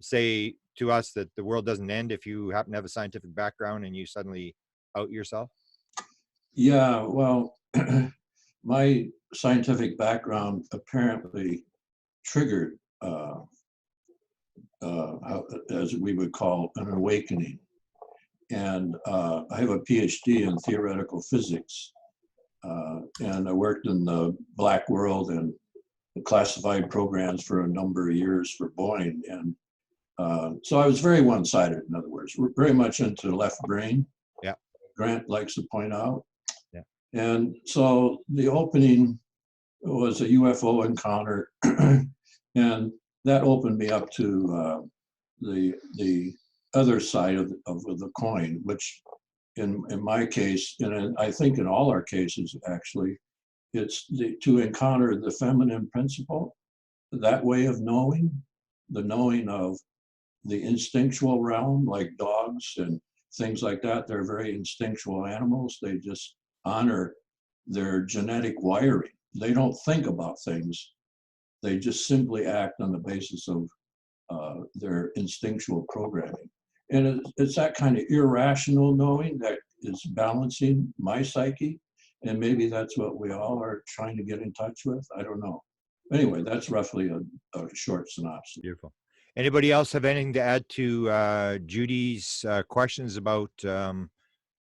say to us that the world doesn't end if you happen to have a scientific background and you suddenly out yourself. Yeah, well, my scientific background apparently triggered, as we would call, an awakening. And I have a PhD in theoretical physics, and I worked in the black world and the classified programs for a number of years for Boeing. And so I was very one-sided, in other words, very much into the left brain. Yeah. Grant likes to point out. Yeah. And so the opening was a UFO encounter, and that opened me up to the other side of the coin, which in my case, and I think in all our cases actually, it's to encounter the feminine principle, that way of knowing, the knowing of the instinctual realm, like dogs and things like that. They're very instinctual animals. They just honor their genetic wiring. They don't think about things. They just simply act on the basis of their instinctual programming. And it's that kind of irrational knowing that is balancing my psyche. And maybe that's what we all are trying to get in touch with. I don't know. Anyway, that's roughly a short synopsis. Beautiful. Anybody else have anything to add to Judy's questions about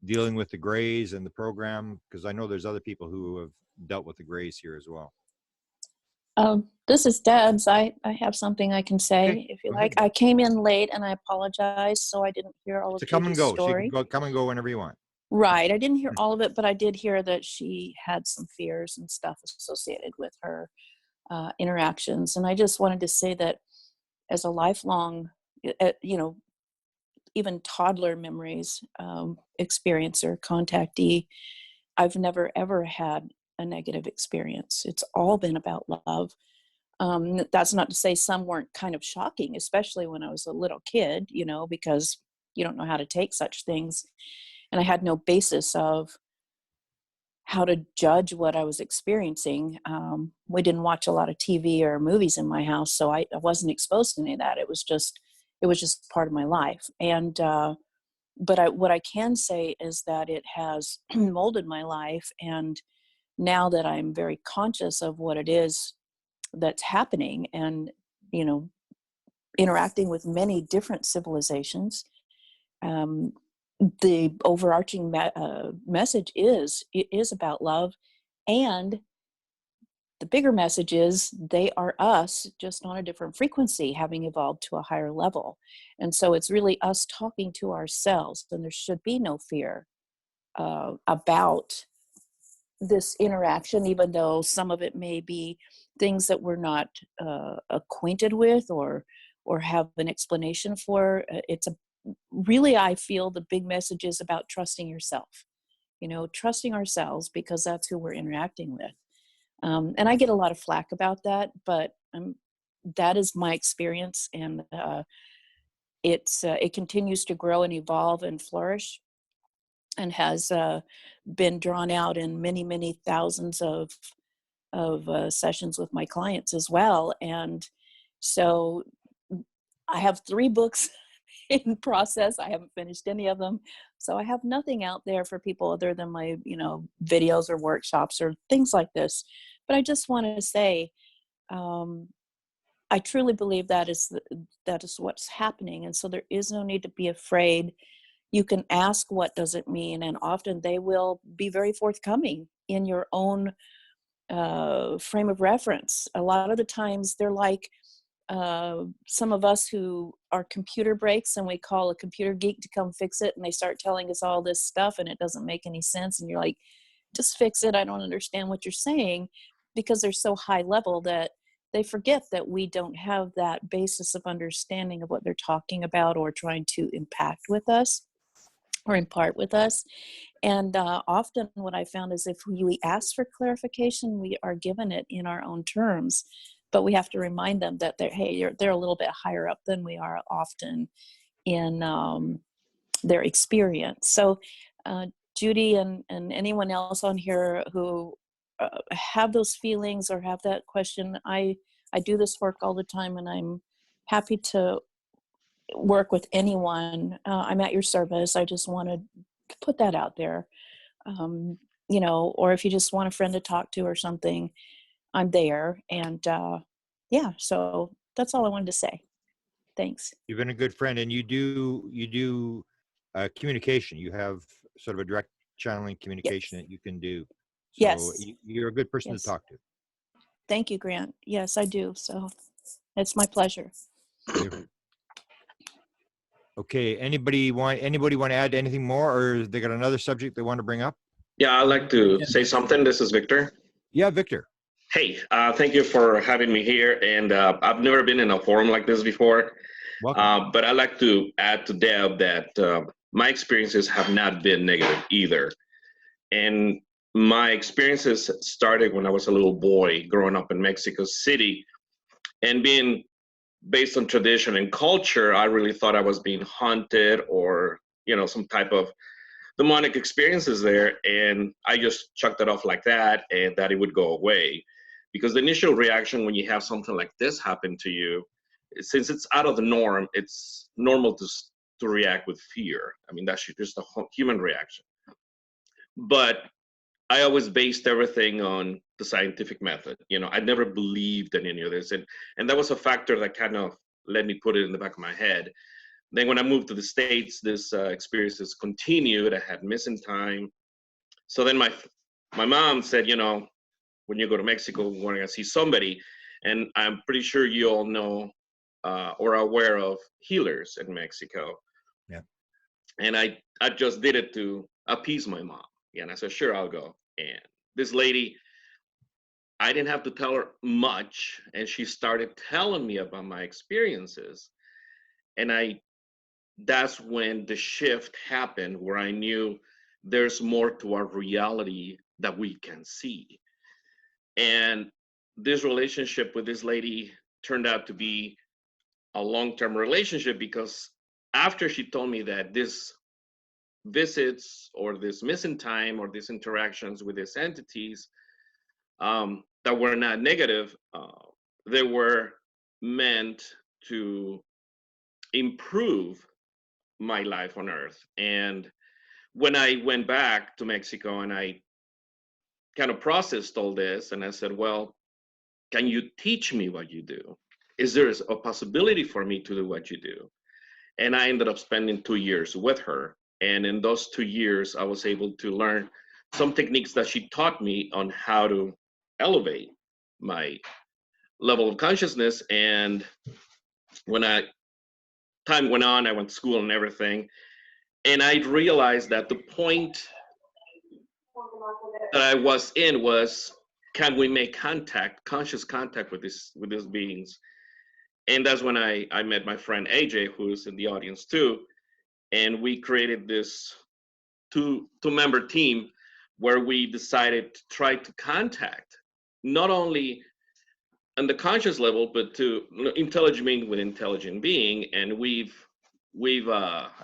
dealing with the grays and the program? Because I know there's other people who have dealt with the grays here as well. This is Debs. I have something I can say, Okay, if you go like. ahead. I came in late and I apologize, so I didn't hear all of So come and Judy's go. So you story. can come and go whenever you want. Right. I didn't hear all of it, but I did hear that she had some fears and stuff associated with her interactions. And I just wanted to say that as a lifelong, even toddler memories experiencer, contactee, I've never, ever had a negative experience. It's all been about love. That's not to say some weren't kind of shocking, especially when I was a little kid, because you don't know how to take such things. And I had no basis of how to judge what I was experiencing. We didn't watch a lot of TV or movies in my house, so I wasn't exposed to any of that. It was just part of my life. And but what I can say is that it has molded my life. And now that I'm very conscious of what it is that's happening, and interacting with many different civilizations, the overarching message is about love, and the bigger message is they are us, just on a different frequency, having evolved to a higher level. And so it's really us talking to ourselves, and there should be no fear about this interaction, even though some of it may be things that we're not acquainted with or have an explanation for. Really, I feel the big message is about trusting yourself, trusting ourselves, because that's who we're interacting with. And I get a lot of flack about that, but that is my experience, and it continues to grow and evolve and flourish. and has been drawn out in many, many thousands of sessions with my clients as well. And so I have 3 books in process. I haven't finished any of them. So I have nothing out there for people other than my, videos or workshops or things like this. But I just want to say, I truly believe that is what's happening. And so there is no need to be afraid. You can ask, what does it mean? And often they will be very forthcoming in your own frame of reference. A lot of the times they're like some of us who are computer breaks, and we call a computer geek to come fix it, and they start telling us all this stuff and it doesn't make any sense, and you're like, just fix it, I don't understand what you're saying, because they're so high level that they forget that we don't have that basis of understanding of what they're talking about or trying to impact with us or impart with us. And often what I found is if we ask for clarification, we are given it in our own terms, but we have to remind them that they're a little bit higher up than we are often in their experience. So Judy and anyone else on here who have those feelings or have that question, I do this work all the time, and I'm happy to work with anyone. I'm at your service. I just want to put that out there. Or if you just want a friend to talk to or something, I'm there. And so that's all I wanted to say. Thanks. You've been a good friend, and you do communication. You have sort of a direct channeling communication that you can do. So yes. You're a good person Yes. to talk to. Thank you, Grant. Yes, I do. So it's my pleasure. Okay. Anybody want to add anything more, or they got another subject they want to bring up? Yeah, I'd like to say something. This is Victor. Yeah, Victor. Hey, thank you for having me here. And I've never been in a forum like this before. But I'd like to add to Deb that my experiences have not been negative either. And my experiences started when I was a little boy growing up in Mexico City. And being based on tradition and culture, I really thought I was being haunted or, some type of demonic experiences there. And I just chucked it off like that, and that it would go away. Because the initial reaction when you have something like this happen to you, since it's out of the norm, it's normal to react with fear. I mean, that's just a human reaction. But I always based everything on the scientific method. I never believed in any of this. And that was a factor that kind of let me put it in the back of my head. Then when I moved to the States, this experiences continued. I had missing time. So then my mom said, when you go to Mexico, we're going to see somebody. And I'm pretty sure you all know or are aware of healers in Mexico. Yeah. And I just did it to appease my mom. And I said, sure, I'll go. And this lady, I didn't have to tell her much. And she started telling me about my experiences. And that's when the shift happened, where I knew there's more to our reality that we can see. And this relationship with this lady turned out to be a long-term relationship, because after she told me that this visits or this missing time or these interactions with these entities that were not negative, they were meant to improve my life on earth. And when I went back to Mexico and I kind of processed all this, and I said, well, can you teach me what you do? Is there a possibility for me to do what you do? And I ended up spending 2 years with her. And in those 2 years, I was able to learn some techniques that she taught me on how to elevate my level of consciousness. And when time went on, I went to school and everything. And I realized that the point that I was in was, can we make contact, conscious contact with these beings? And that's when I met my friend AJ, who's in the audience too. And we created this two-member team where we decided to try to contact not only on the conscious level, but to intelligent being with intelligent being. And we've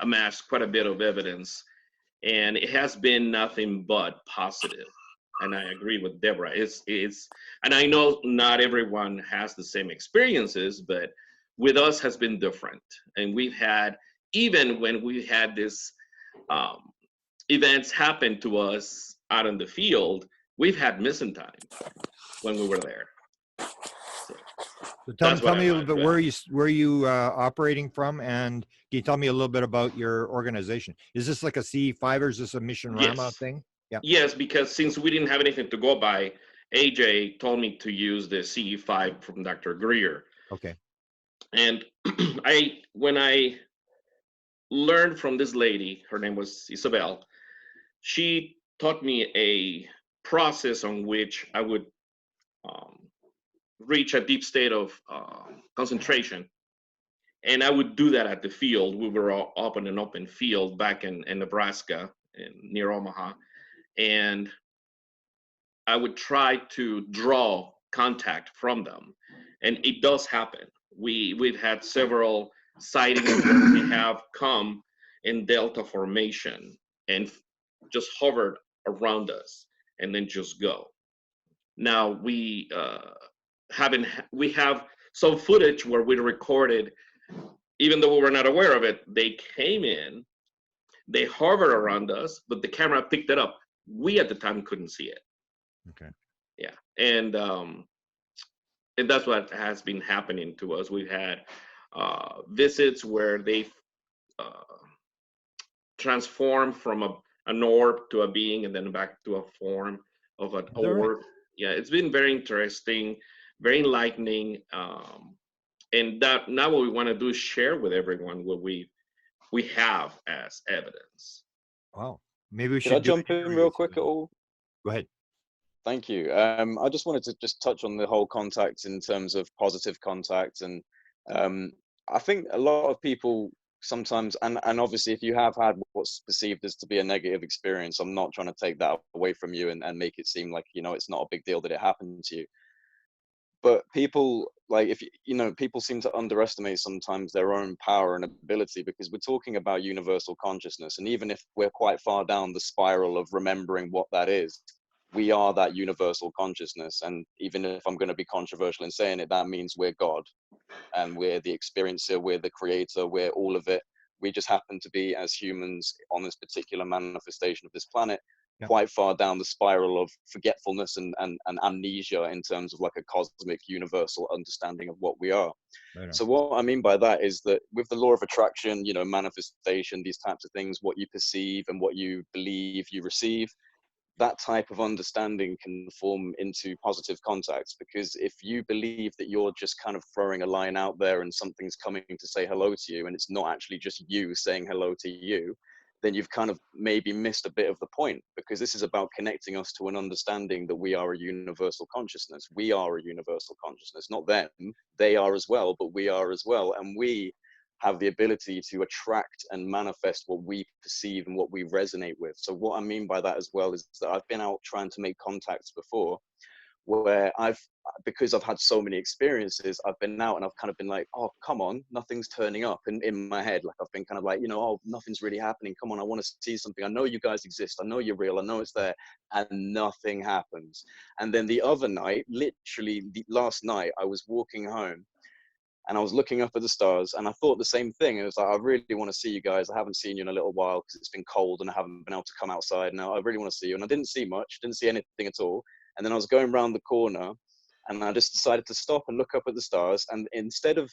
amassed quite a bit of evidence and it has been nothing but positive. And I agree with Deborah. And I know not everyone has the same experiences, but with us has been different. And we've had, even when we had this events happen to us out in the field, we've had missing time when we were there. So That's tell what I me a little wanted bit to where you operating from, and can you tell me a little bit about your organization? Is this like a CE5 or is this a Mission Rama Yes. thing? Yeah. Yes, because since we didn't have anything to go by, AJ told me to use the CE5 from Dr. Greer. Okay. And when I learned from this lady, her name was Isabel, she taught me a process on which I would reach a deep state of concentration. And I would do that at the field. We were all up in an open field back in Nebraska, near Omaha. And I would try to draw contact from them. And it does happen. We've had several sightings where we have come in delta formation and just hovered around us and then just go. Now we have some footage where we recorded, even though we were not aware of it, they came in, they hovered around us, but the camera picked it up. We at the time couldn't see it. Okay. Yeah, and that's what has been happening to us. We've had visits where they've transformed from an orb to a being and then back to a form of an orb. Right? Yeah, it's been very interesting, very enlightening. And that now what we want to do is share with everyone what we have as evidence. Wow. Maybe we should. Could I jump in real quick at all? Go ahead. Thank you. I just wanted to just touch on the whole contact in terms of positive contact. And I think a lot of people sometimes, and obviously if you have had what's perceived as to be a negative experience, I'm not trying to take that away from you and make it seem like, you know, it's not a big deal that it happened to you. But people, like, if you know, people seem to underestimate sometimes their own power and ability, because we're talking about universal consciousness. And even if we're quite far down the spiral of remembering what that is, we are that universal consciousness. And even if I'm going to be controversial in saying it, that means we're God, and we're the experiencer, we're the creator, we're all of it. We just happen to be, as humans on this particular manifestation of this planet, quite far down the spiral of forgetfulness and amnesia in terms of like a cosmic universal understanding of what we are. Right. So what I mean by that is that with the law of attraction, you know, manifestation, these types of things, what you perceive and what you believe you receive, that type of understanding can form into positive contacts. Because if you believe that you're just kind of throwing a line out there and something's coming to say hello to you, and it's not actually just you saying hello to you, then you've kind of maybe missed a bit of the point, because this is about connecting us to an understanding that we are a universal consciousness. We are a universal consciousness, not them. They are as well, but we are as well. And we have the ability to attract and manifest what we perceive and what we resonate with. So what I mean by that as well is that I've been out trying to make contacts before, where because I've had so many experiences, I've been out and I've kind of been like, oh, come on, nothing's turning up in my head. Like I've been kind of like, you know, oh, nothing's really happening. Come on, I want to see something. I know you guys exist. I know you're real. I know it's there. And nothing happens. And then the other night, literally last night, I was walking home and I was looking up at the stars and I thought the same thing. It was like, I really want to see you guys. I haven't seen you in a little while because it's been cold and I haven't been able to come outside. Now I really want to see you. And I didn't see much, didn't see anything at all. And then I was going around the corner and I just decided to stop and look up at the stars. And instead of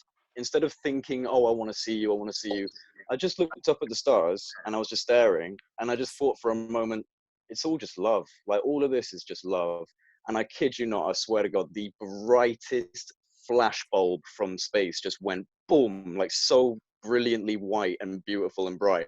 thinking, oh, I want to see you, I want to see you, I just looked up at the stars and I was just staring. And I just thought for a moment, it's all just love. Like all of this is just love. And I kid you not, I swear to God, the brightest flash bulb from space just went boom, like so brilliantly white and beautiful and bright.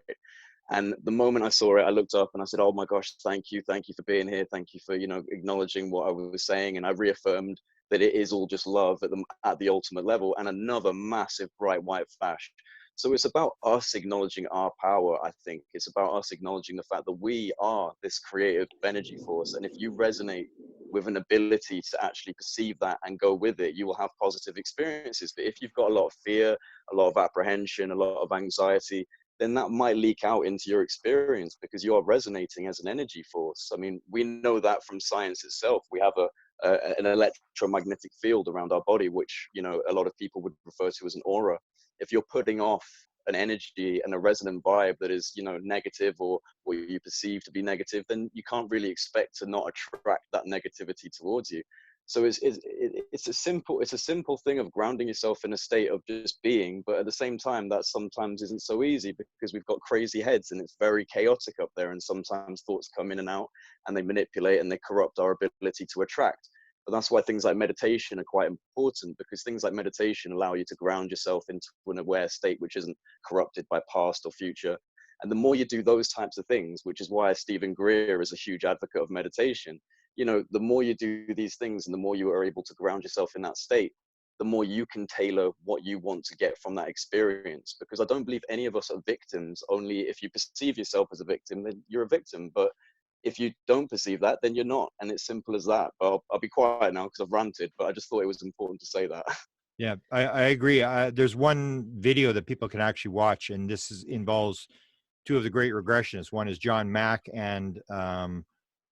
And the moment I saw it, I looked up and I said, oh my gosh, thank you for being here. Thank you for, you know, acknowledging what I was saying. And I reaffirmed that it is all just love at the ultimate level. And another massive bright white flash. So it's about us acknowledging our power, I think. It's about us acknowledging the fact that we are this creative energy force. And if you resonate with an ability to actually perceive that and go with it, you will have positive experiences. But if you've got a lot of fear, a lot of apprehension, a lot of anxiety, then that might leak out into your experience because you are resonating as an energy force. I mean, we know that from science itself. We have an electromagnetic field around our body, which, you know, a lot of people would refer to as an aura. If you're putting off an energy and a resonant vibe that is, you know, negative, or what you perceive to be negative, then you can't really expect to not attract that negativity towards you. So it's a simple thing of grounding yourself in a state of just being, but at the same time, that sometimes isn't so easy because we've got crazy heads and it's very chaotic up there, and sometimes thoughts come in and out and they manipulate and they corrupt our ability to attract. But that's why things like meditation are quite important, because things like meditation allow you to ground yourself into an aware state which isn't corrupted by past or future. And the more you do those types of things, which is why Stephen Greer is a huge advocate of meditation, you know, the more you do these things and the more you are able to ground yourself in that state, the more you can tailor what you want to get from that experience. Because I don't believe any of us are victims. Only if you perceive yourself as a victim, then you're a victim. But if you don't perceive that, then you're not. And it's simple as that. But I'll be quiet now because I've ranted, but I just thought it was important to say that. Yeah, I agree. There's one video that people can actually watch, and involves two of the great regressionists. One is John Mack and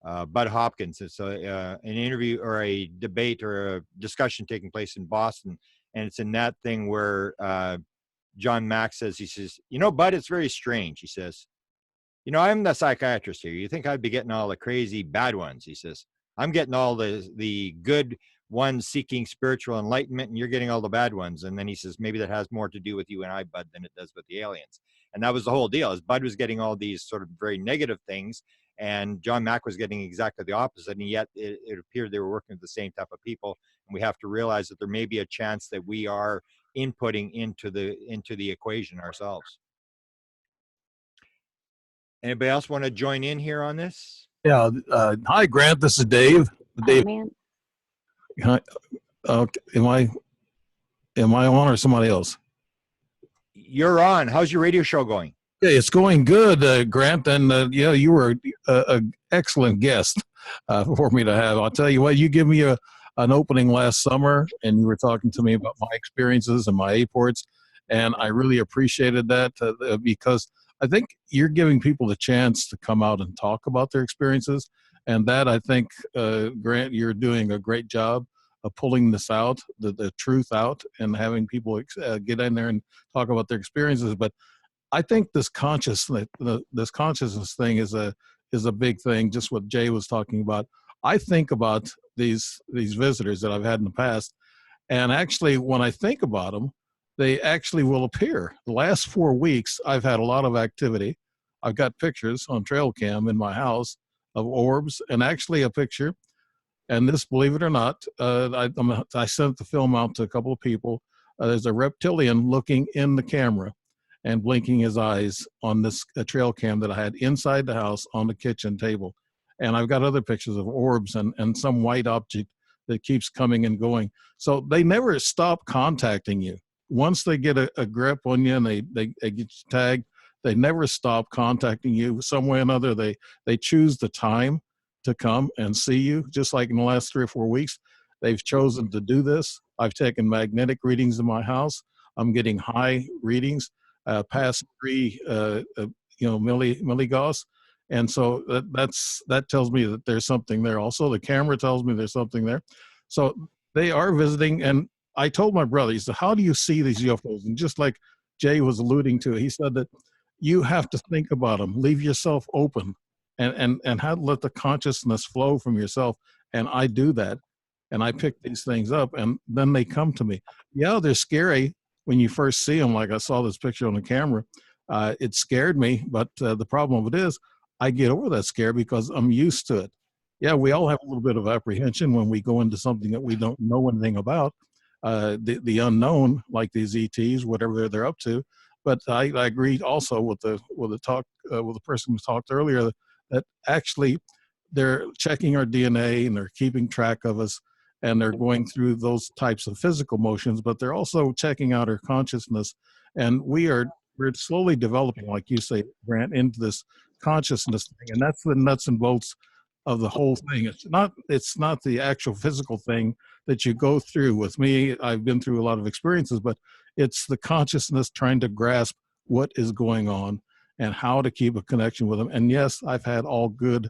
Bud Hopkins. It's an interview or a debate or a discussion taking place in Boston. And it's in that thing where John Mack says, you know, Bud, it's very strange. He says, you know, I'm the psychiatrist here. You think I'd be getting all the crazy bad ones? He says, I'm getting all the good ones seeking spiritual enlightenment, and you're getting all the bad ones. And then he says, maybe that has more to do with you and I, Bud, than it does with the aliens. And that was the whole deal, is Bud was getting all these sort of very negative things, and John Mack was getting exactly the opposite. And yet it appeared they were working with the same type of people. And we have to realize that there may be a chance that we are inputting into the equation ourselves. Anybody else want to join in here on this? Yeah. Hi, Grant. This is Dave. Dave. Man. Hi, am I on or somebody else? You're on. How's your radio show going? Yeah, it's going good, Grant. And yeah, you were an excellent guest for me to have. I'll tell you what, you give me an opening last summer, and you were talking to me about my experiences and my apports, and I really appreciated that because I think you're giving people the chance to come out and talk about their experiences. And that, I think, Grant, you're doing a great job of pulling this out, the truth out, and having people get in there and talk about their experiences. But I think this consciousness thing is a big thing. Just what Jay was talking about. I think about these visitors that I've had in the past, and actually, when I think about them, they actually will appear. The last 4 weeks, I've had a lot of activity. I've got pictures on trail cam in my house of orbs, and actually a picture. And this, believe it or not, I sent the film out to a couple of people. There's a reptilian looking in the camera and blinking his eyes on this trail cam that I had inside the house on the kitchen table. And I've got other pictures of orbs and some white object that keeps coming and going. So they never stop contacting you. Once they get a grip on you and they get you tagged, they never stop contacting you. Some way or another, they choose the time to come and see you. Just like in the last 3 or 4 weeks, they've chosen to do this. I've taken magnetic readings in my house. I'm getting high readings, past 3 milligauss. And so that tells me that there's something there. Also, the camera tells me there's something there. So they are visiting. And I told my brother, he said, how do you see these UFOs? And just like Jay was alluding to, he said that you have to think about them, leave yourself open, and let the consciousness flow from yourself. And I do that, and I pick these things up, and then they come to me. Yeah, they're scary when you first see them. Like I saw this picture on the camera, it scared me. But the problem of it is, I get over that scare because I'm used to it. Yeah, we all have a little bit of apprehension when we go into something that we don't know anything about, the unknown, like these ETs, whatever they're up to. But I agree also with the person who talked earlier that actually they're checking our DNA and they're keeping track of us, and they're going through those types of physical motions, but they're also checking out our consciousness. And we're slowly developing, like you say, Grant, into this consciousness thing. And that's the nuts and bolts of the whole thing. It's not the actual physical thing that you go through. With me, I've been through a lot of experiences, but it's the consciousness trying to grasp what is going on and how to keep a connection with them. And yes, I've had all good,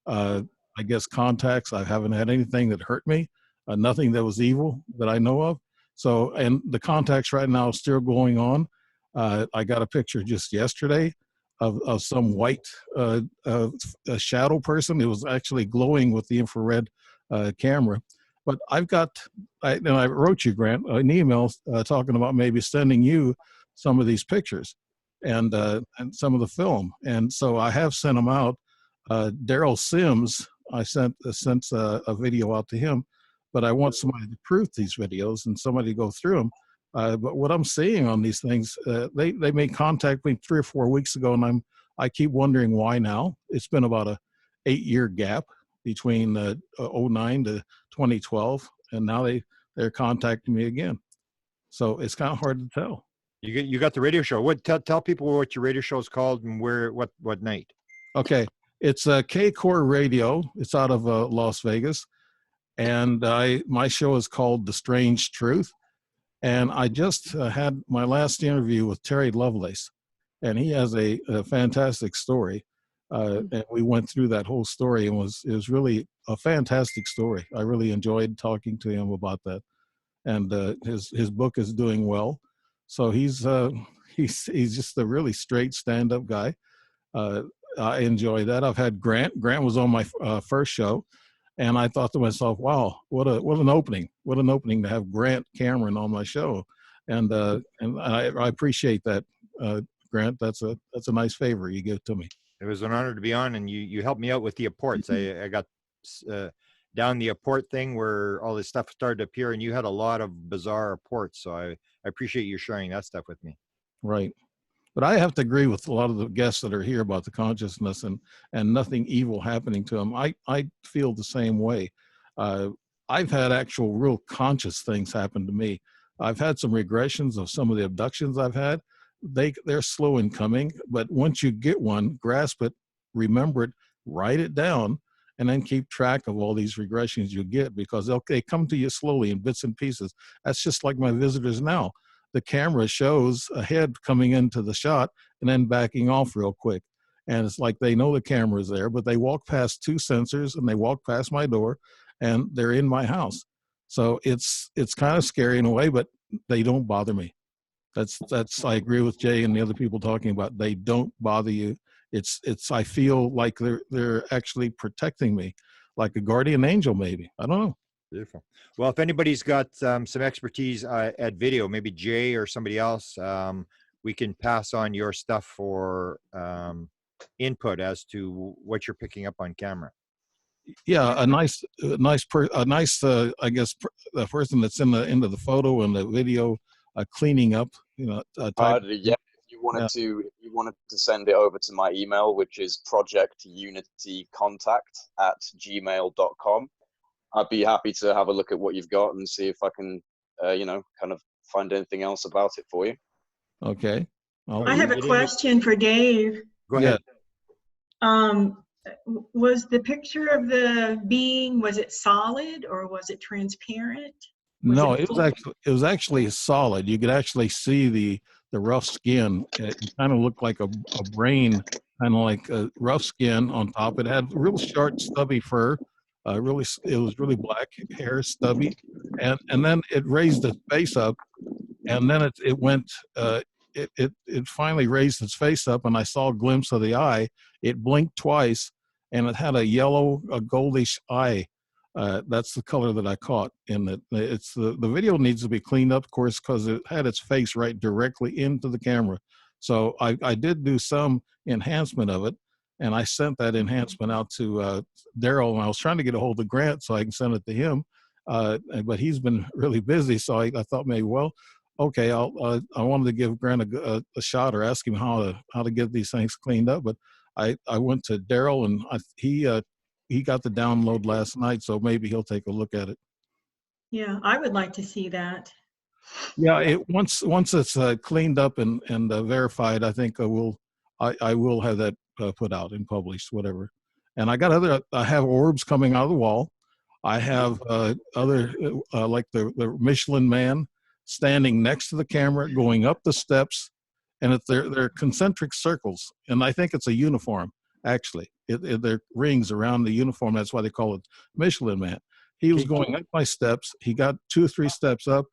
I guess, contacts. I haven't had anything that hurt me, nothing that was evil that I know of. So, and the contacts right now are still going on. I got a picture just yesterday of some white a shadow person. It was actually glowing with the infrared camera. But I've got, and I wrote you, Grant, an email talking about maybe sending you some of these pictures and some of the film. And so I have sent them out. Daryl Sims, I sent a video out to him, but I want somebody to proof these videos and somebody to go through them. But what I'm seeing on these things, they made contact me 3 or 4 weeks ago, and I keep wondering why now. It's been about a 8-year gap between 09 to 2012, and now they're contacting me again. So it's kind of hard to tell. You got the radio show. What tell people what your radio show is called and where what night? Okay, it's K-Core Radio. It's out of Las Vegas, and my show is called The Strange Truth. And I just had my last interview with Terry Lovelace, and he has a fantastic story. And we went through that whole story, and it was really a fantastic story. I really enjoyed talking to him about that. And his book is doing well. So he's just a really straight stand-up guy. I enjoy that. I've had Grant. Grant was on my first show, and I thought to myself, "Wow, what an opening! What an opening to have Grant Cameron on my show." And I appreciate that, Grant. That's a nice favor you give to me. It was an honor to be on, and you helped me out with the apports. I got down the apport thing where all this stuff started to appear, and you had a lot of bizarre apports. So I appreciate you sharing that stuff with me. Right. But I have to agree with a lot of the guests that are here about the consciousness and nothing evil happening to them. I feel the same way. I've had actual real conscious things happen to me. I've had some regressions of some of the abductions I've had. They're slow in coming, but once you get one, grasp it, remember it, write it down, and then keep track of all these regressions you get, because they come to you slowly in bits and pieces. That's just like my visitors now. The camera shows a head coming into the shot and then backing off real quick. And it's like they know the camera's there, but they walk past 2 sensors and they walk past my door and they're in my house. So it's kind of scary in a way, but they don't bother me. That's I agree with Jay and the other people talking about, they don't bother you. I feel like they're actually protecting me, like a guardian angel maybe. I don't know. Beautiful. Well, if anybody's got some expertise at video, maybe Jay or somebody else, we can pass on your stuff for input as to what you're picking up on camera. Yeah, a nice I guess the person that's into the photo and the video cleaning up, yeah, if you wanted to send it over to my email, which is projectunitycontact@gmail.com. I'd be happy to have a look at what you've got and see if I can, kind of find anything else about it for you. Okay. I have a question for Dave. Go ahead. Was the picture of the being, was it solid or was it transparent? No, it was actually solid. You could actually see the rough skin. It kind of looked like a brain, kind of like a rough skin on top. It had real short, stubby fur. It was really black hair, stubby, and then it raised its face up, and then it went. It finally raised its face up, and I saw a glimpse of the eye. It blinked twice, and it had a goldish eye. That's the color that I caught in it. The video needs to be cleaned up, of course, because it had its face right directly into the camera. So I did do some enhancement of it. And I sent that enhancement out to Daryl, and I was trying to get a hold of Grant so I can send it to him, but he's been really busy. So I thought maybe, well, okay, I wanted to give Grant a shot or ask him how to get these things cleaned up. But I went to Daryl, and he got the download last night, so maybe he'll take a look at it. Yeah, I would like to see that. Yeah, once it's cleaned up and verified, I think I will have that put out and published, whatever. And I have orbs coming out of the wall. I have other like the Michelin man standing next to the camera, going up the steps and they're concentric circles, and I think it's a uniform. Actually, they're rings around the uniform. That's why they call it Michelin Man. He was going up my steps. He got 2 or 3 steps up,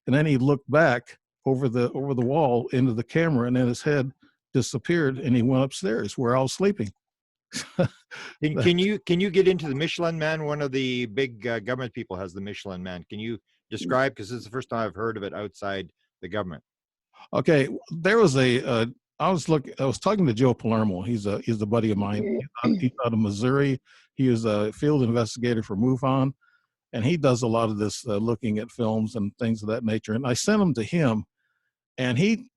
and then he looked back over the wall into the camera, and then his head disappeared, and he went upstairs where I was sleeping. Can you get into the Michelin Man? One of the big government people has the Michelin Man. Can you describe? Because this is the first time I've heard of it outside the government. Okay, there was I was talking to Joe Palermo. He's a buddy of mine. He's out of Missouri. He was a field investigator for MUFON, and he does a lot of this looking at films and things of that nature. And I sent him to him, and he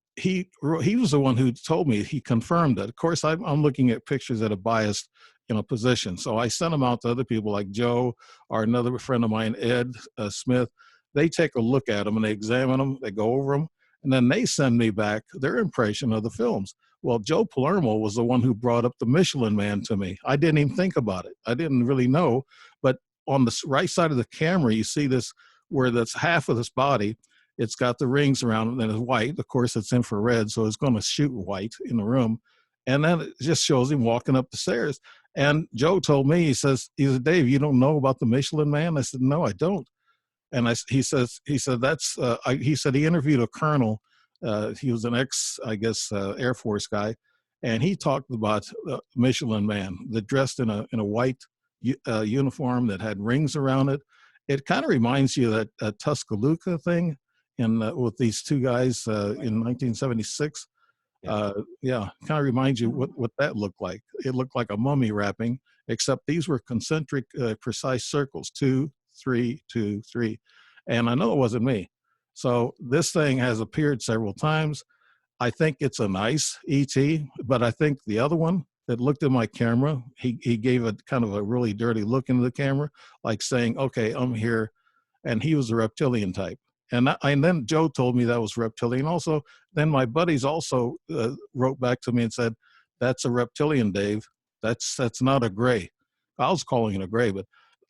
was the one who told me. He confirmed that. Of course, I'm looking at pictures that are biased in a position, so I sent them out to other people like Joe or another friend of mine, Ed Smith. They take a look at them and they examine them. They go over them. And then they send me back their impression of the films. Well, Joe Palermo was the one who brought up the Michelin Man to me. I didn't even think about it. I didn't really know. But on the right side of the camera, you see this where that's half of this body. It's got the rings around it and it's white. Of course, it's infrared, so it's going to shoot white in the room. And then it just shows him walking up the stairs. And Joe told me, he said, Dave, you don't know about the Michelin Man? I said, no, I don't. And he said he interviewed a colonel. He was an I guess, Air Force guy, and he talked about Michelin Man that dressed in a white uniform that had rings around it. It kind of reminds you of that Tuscaloosa thing with these 2 guys in 1976. Yeah, kind of reminds you what that looked like. It looked like a mummy wrapping, except these were concentric, precise circles, 2, 3, 2, 3. And I know it wasn't me. So this thing has appeared several times. I think it's a nice ET, but I think the other one that looked at my camera, he gave a kind of a really dirty look into the camera, like saying, okay, I'm here. And he was a reptilian type. And then Joe told me that was reptilian also. Then my buddies also wrote back to me and said, that's a reptilian, Dave. That's not a gray. I was calling it a gray, but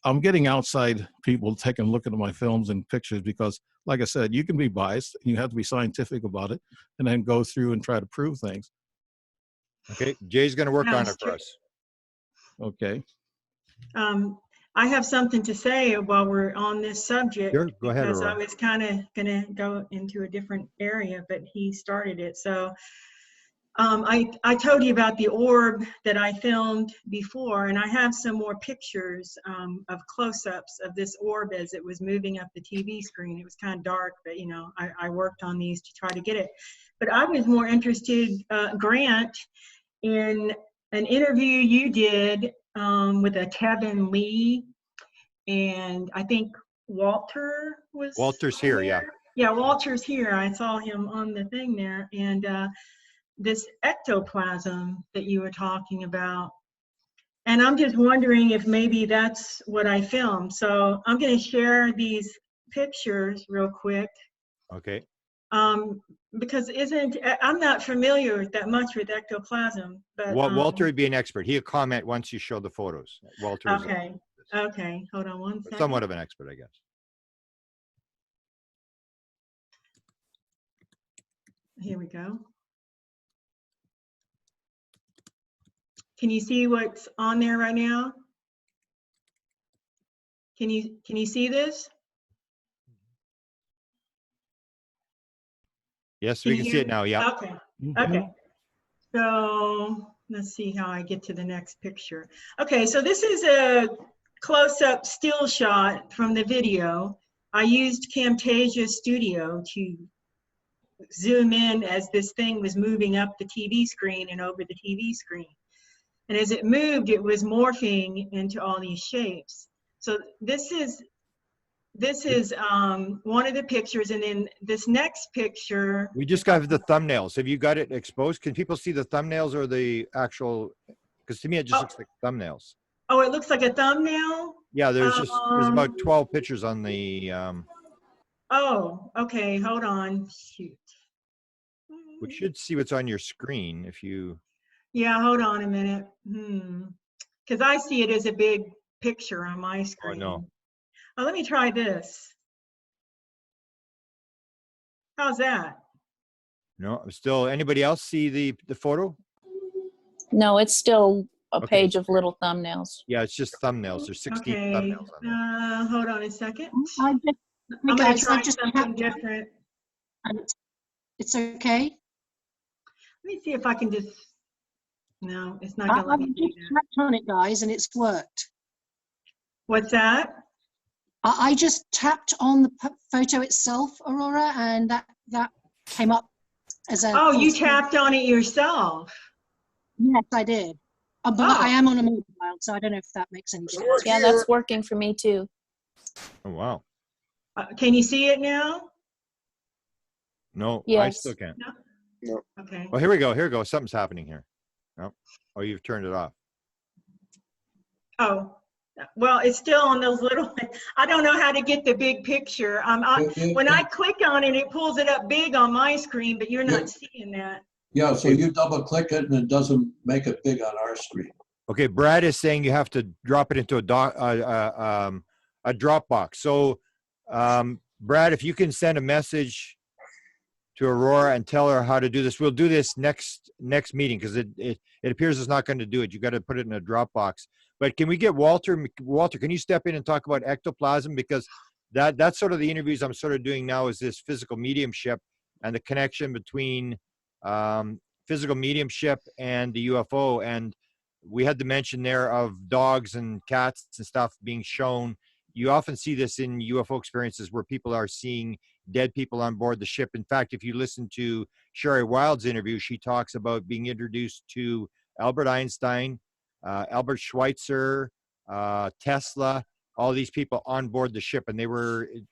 I'm getting outside people taking a look at my films and pictures because, like I said, you can be biased and you have to be scientific about it and then go through and try to prove things. Okay, Jay's going to work on it for us. Okay. I have something to say while we're on this subject. Sure, go ahead, because I Aurora. was kind of going to go into a different area, but he started it. So I told you about the orb that I filmed before, and I have some more pictures of close-ups of this orb as it was moving up the TV screen. It was kind of dark, but you know, I worked on these to try to get it. But I was more interested, Grant, in an interview you did with a Kevin Lee, and I think Walter's here, yeah. Yeah, Walter's here. I saw him on the thing there, and this ectoplasm that you were talking about. And I'm just wondering if maybe that's what I filmed. So I'm going to share these pictures real quick. Okay. Because I'm not familiar that much with ectoplasm, but Walter would be an expert. He'll comment once you show the photos. Walter is okay, hold on one second. somewhat of an expert, I guess. Here we go. Can you see what's on there right now? Can you see this? Yes, we can see it now. Yeah. Okay. Okay. So let's see how I get to the next picture. Okay, so this is a close-up still shot from the video. I used Camtasia Studio to zoom in as this thing was moving up the TV screen and over the TV screen. And as it moved, it was morphing into all these shapes. So this is one of the pictures, and then this next picture. We just got the thumbnails. Have you got it exposed? Can people see the thumbnails or the actual? Because to me, it just looks like thumbnails. Oh, it looks like a thumbnail? Yeah, there's about 12 pictures on the. Oh, okay. Hold on. Shoot. We should see what's on your screen if you. Yeah, hold on a minute. Because I see it as a big picture on my screen. Oh, no. Oh, let me try this. How's that? No, I'm still, anybody else see the photo? No, it's still a Okay. page of little thumbnails. Yeah, it's just thumbnails. There's 16 Okay, thumbnails on there. hold on a second. I just, I'm gonna guys, try I just something different. and it's okay. Let me see if I can just, no, it's not gonna let I've me do just that. tapped on it, guys, and it's worked. What's that? I just tapped on the photo itself, Aurora, and that came up as a. Oh, you tapped on it yourself. Yes, I did. But I am on a mobile, so I don't know if that makes any difference. Yeah, that's working for me too. Oh, wow. Can you see it now? No, I Yes. still can't. No. Okay. Well, here we go. Here we go. Something's happening here. No. Oh, you've turned it off. Oh, well, it's still on those little, I don't know how to get the big picture. When I click on it, it pulls it up big on my screen, but you're not seeing that. Yeah, so you double click it and it doesn't make it big on our screen. Okay, Brad is saying you have to drop it into a Dropbox. So, Brad, if you can send a message to Aurora and tell her how to do this, we'll do this next meeting because it appears it's not going to do it. You got to put it in a Dropbox. But can we get Walter? Walter, can you step in and talk about ectoplasm, because that's sort of the interviews I'm sort of doing now, is this physical mediumship and the connection between physical mediumship and the UFO. And we had the mention there of dogs and cats and stuff being shown. You often see this in UFO experiences where people are seeing dead people on board the ship. In fact, if you listen to Sherry Wild's interview, she talks about being introduced to Albert Einstein, Albert Schweitzer, Tesla, all these people on board the ship. And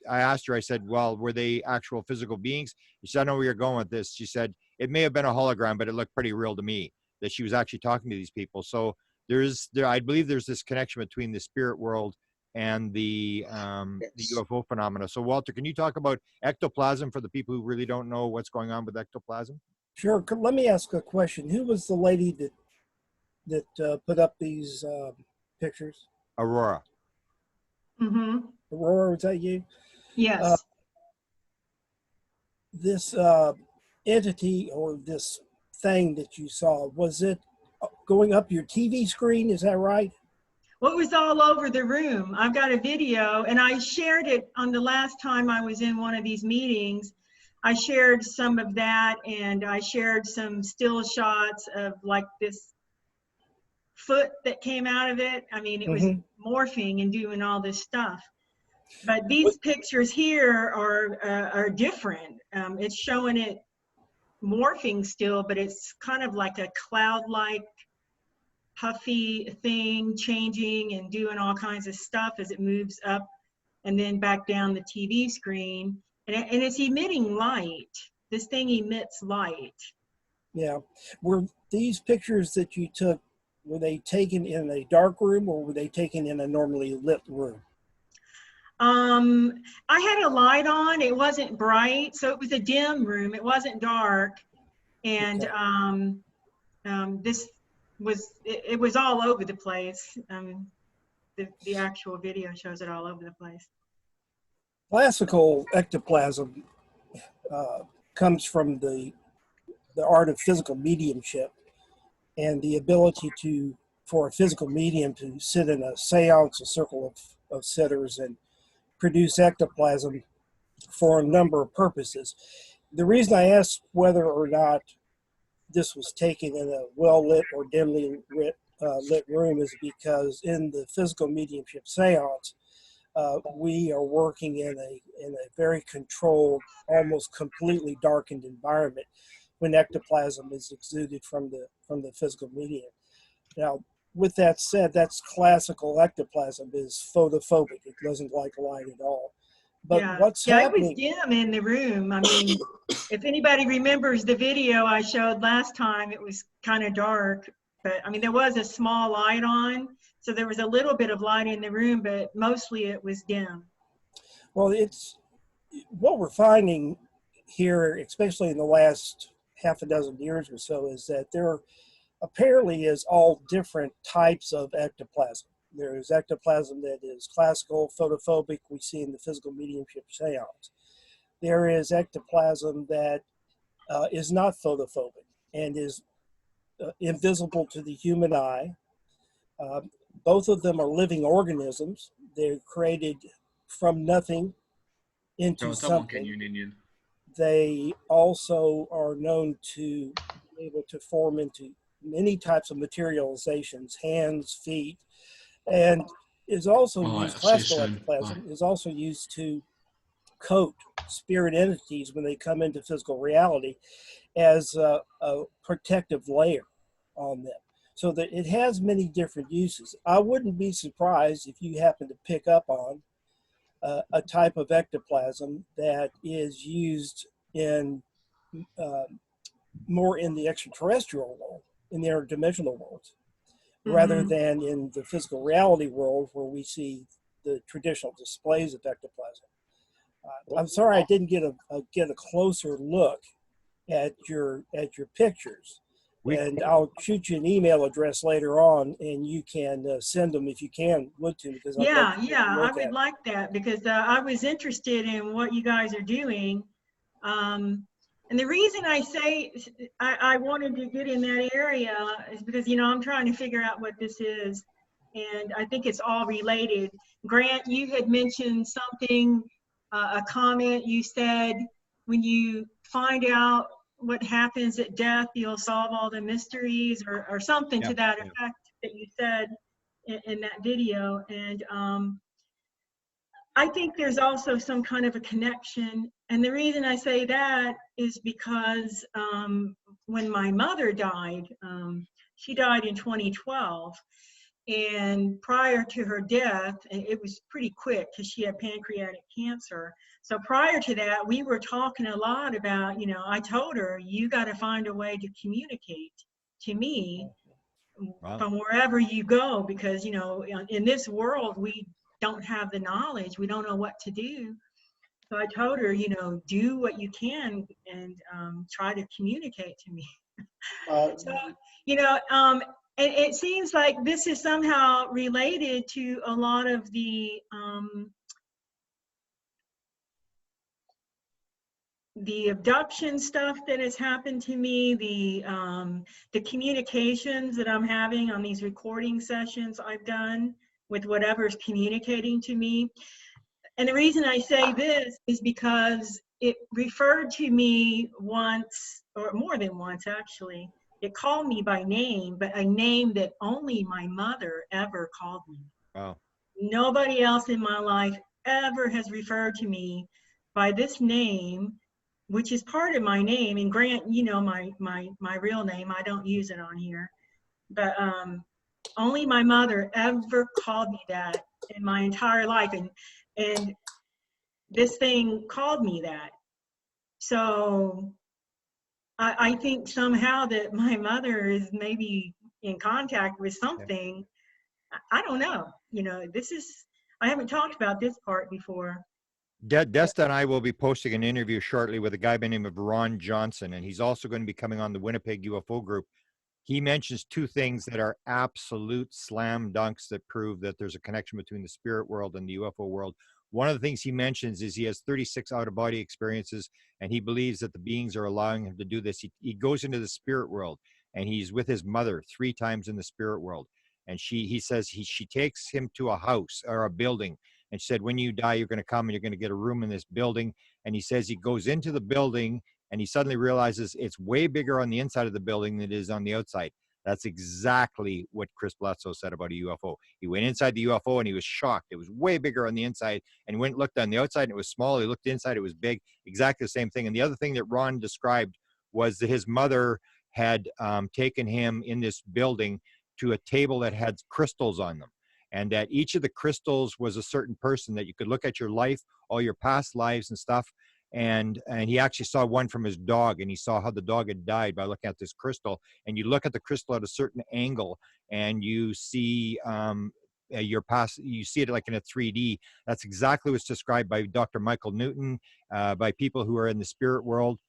I asked her, I said, well, were they actual physical beings? She said, I know where you're going with this. She said, it may have been a hologram, but it looked pretty real to me that she was actually talking to these people. So I believe there's this connection between the spirit world and the UFO phenomena. So Walter, can you talk about ectoplasm for the people who really don't know what's going on with ectoplasm? Sure. Let me ask a question. Who was the lady that put up these pictures? Aurora. Mm-hmm. Aurora, was that you? Yes. This entity or this thing that you saw, was it going up your TV screen? Is that right? Well, it was all over the room. I've got a video, and I shared it on the last time I was in one of these meetings. I shared some of that, and I shared some still shots of like this foot that came out of it. I mean, it was morphing and doing all this stuff. But these pictures here are different. It's showing it morphing still, but it's kind of like a cloud-like puffy thing, changing and doing all kinds of stuff as it moves up and then back down the TV screen. And it's emitting light. This thing emits light. Yeah. Were these pictures that you took, were they taken in a dark room or were they taken in a normally lit room? I had a light on. It wasn't bright, so it was a dim room. It wasn't dark. And it was all over the place. The actual video shows it all over the place. Classical ectoplasm comes from the art of physical mediumship and the ability for a physical medium to sit in a seance, a circle of sitters, and produce ectoplasm for a number of purposes. The reason I asked whether or not this was taken in a well-lit or dimly lit room is because in the physical mediumship seance, we are working in a very controlled, almost completely darkened environment when ectoplasm is exuded from the physical medium. Now, with that said, that's classical ectoplasm is photophobic. It doesn't like light at all. But what's happening? It was dim in the room. I mean, if anybody remembers the video I showed last time, it was kind of dark. But I mean, there was a small light on, so there was a little bit of light in the room, but mostly it was dim. Well, it's what we're finding here, especially in the last half a dozen years or so, is that there apparently is all different types of ectoplasm. There is ectoplasm that is classical, photophobic, we see in the physical mediumship seance. There is ectoplasm that is not photophobic and is invisible to the human eye. Both of them are living organisms. They're created from nothing into something. They also are known to be able to form into many types of materializations, hands, feet, and is also used, classical ectoplasm is also used to coat spirit entities when they come into physical reality as a protective layer on them. So that it has many different uses. I wouldn't be surprised if you happen to pick up on a type of ectoplasm that is used in more in the extraterrestrial world, in the interdimensional worlds, rather than in the physical reality world where we see the traditional displays of ectoplasm. I'm sorry I didn't get a closer look at your pictures. And I'll shoot you an email address later on, and you can send them if you can, because I'd Yeah, like to yeah, I look would at like that because I was interested in what you guys are doing. And the reason I say I wanted to get in that area is because, you know, I'm trying to figure out what this is. And I think it's all related. Grant, you had mentioned something, a comment you said, when you find out what happens at death, you'll solve all the mysteries or something to that effect that you said in that video. And I think there's also some kind of a connection. And the reason I say that is because when my mother died, she died in 2012. And prior to her death, it was pretty quick because she had pancreatic cancer. So prior to that, we were talking a lot about, you know, I told her, you got to find a way to communicate to me from wherever you go, because, you know, in this world, we don't have the knowledge. We don't know what to do. So I told her, you know, do what you can and try to communicate to me. So, you know, it seems like this is somehow related to a lot of the abduction stuff that has happened to me, the communications that I'm having on these recording sessions I've done with whatever's communicating to me. And the reason I say this is because it referred to me once, or more than once actually. It called me by name, but a name that only my mother ever called me. Wow. Nobody else in my life ever has referred to me by this name, which is part of my name. And Grant, you know my real name. I don't use it on here. But only my mother ever called me that in my entire life. And this thing called me that. So I think somehow that my mother is maybe in contact with something. I don't know. You know, I haven't talked about this part before. Desta and I will be posting an interview shortly with a guy by the name of Ron Johnson, and he's also going to be coming on the Winnipeg UFO group. He mentions two things that are absolute slam dunks that prove that there's a connection between the spirit world and the UFO world. One of the things he mentions is he has 36 out-of-body experiences, and he believes that the beings are allowing him to do this. He goes into the spirit world, and he's with his mother 3 times in the spirit world. And he says she takes him to a house or a building, and she said, when you die, you're going to come and you're going to get a room in this building. And he says he goes into the building, and he suddenly realizes it's way bigger on the inside of the building than it is on the outside. That's exactly what Chris Bledsoe said about a UFO. He went inside the UFO and he was shocked. It was way bigger on the inside, and he went and looked on the outside and it was small. He looked inside, it was big, exactly the same thing. And the other thing that Ron described was that his mother had taken him in this building to a table that had crystals on them, and that each of the crystals was a certain person that you could look at your life, all your past lives and stuff. And he actually saw one from his dog, and he saw how the dog had died by looking at this crystal. And you look at the crystal at a certain angle, and you see your past, you see it like in a 3D. That's exactly what's described by Dr. Michael Newton, by people who are in the spirit world.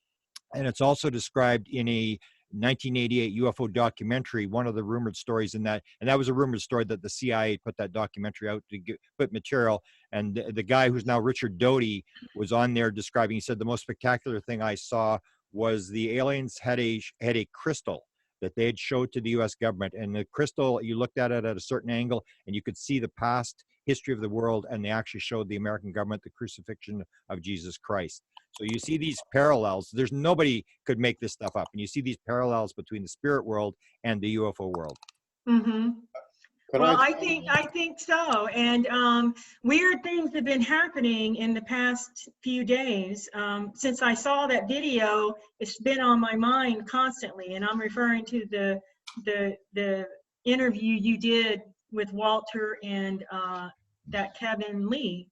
And it's also described in a 1988 UFO documentary, one of the rumored stories in that, and that was a rumored story that the CIA put that documentary out to put material. And the guy who's now Richard Doty was on there describing, he said, the most spectacular thing I saw was the aliens had a crystal that they had showed to the U.S. government, and the crystal, you looked at it at a certain angle, and you could see the past history of the world, and they actually showed the American government the crucifixion of Jesus Christ. So you see these parallels. There's nobody could make this stuff up, and you see these parallels between the spirit world and the UFO world. Mm-hmm. Well, I think so. And weird things have been happening in the past few days. Since I saw that video, it's been on my mind constantly. And I'm referring to the interview you did with Walter and that Kevin Lee.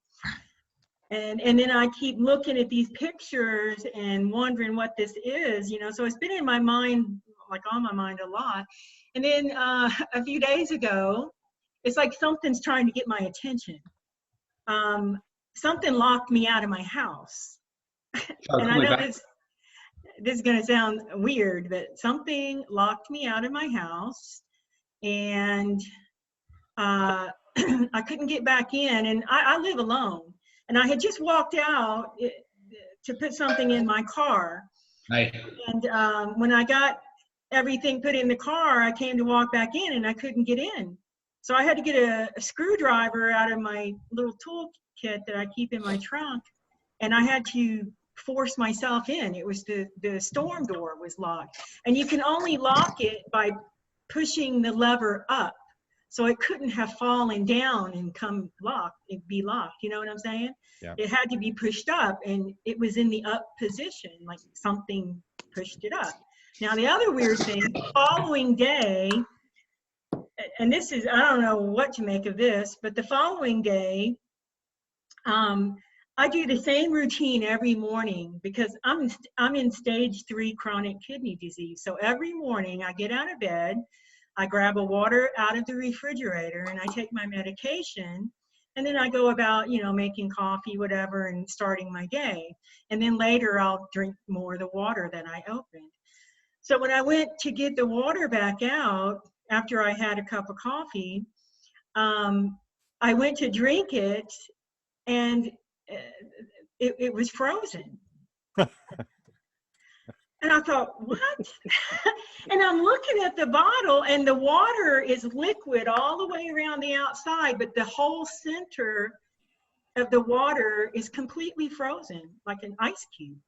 And then I keep looking at these pictures and wondering what this is, you know. So it's been in my mind, like on my mind a lot. And then a few days ago, it's like something's trying to get my attention. Something locked me out of my house. And I know this is going to sound weird, but something locked me out of my house, and I couldn't get back in. And I live alone, and I had just walked out to put something in my car. Right. And when I got everything put in the car, I came to walk back in, and I couldn't get in. So I had to get a screwdriver out of my little toolkit that I keep in my trunk, and I had to force myself in. It was the storm door was locked, and you can only lock it by pushing the lever up. So it couldn't have fallen down and be locked. You know what I'm saying? Yeah. It had to be pushed up, and it was in the up position, like something pushed it up. Now, the other weird thing, the following day, and this is, I don't know what to make of this, but the following day, I do the same routine every morning because I'm in stage 3 chronic kidney disease. So every morning I get out of bed, I grab a water out of the refrigerator, and I take my medication, and then I go about, you know, making coffee, whatever, and starting my day. And then later I'll drink more of the water that I opened. So when I went to get the water back out after I had a cup of coffee, I went to drink it, and it was frozen. And I thought, what? And I'm looking at the bottle, and the water is liquid all the way around the outside, but the whole center of the water is completely frozen, like an ice cube.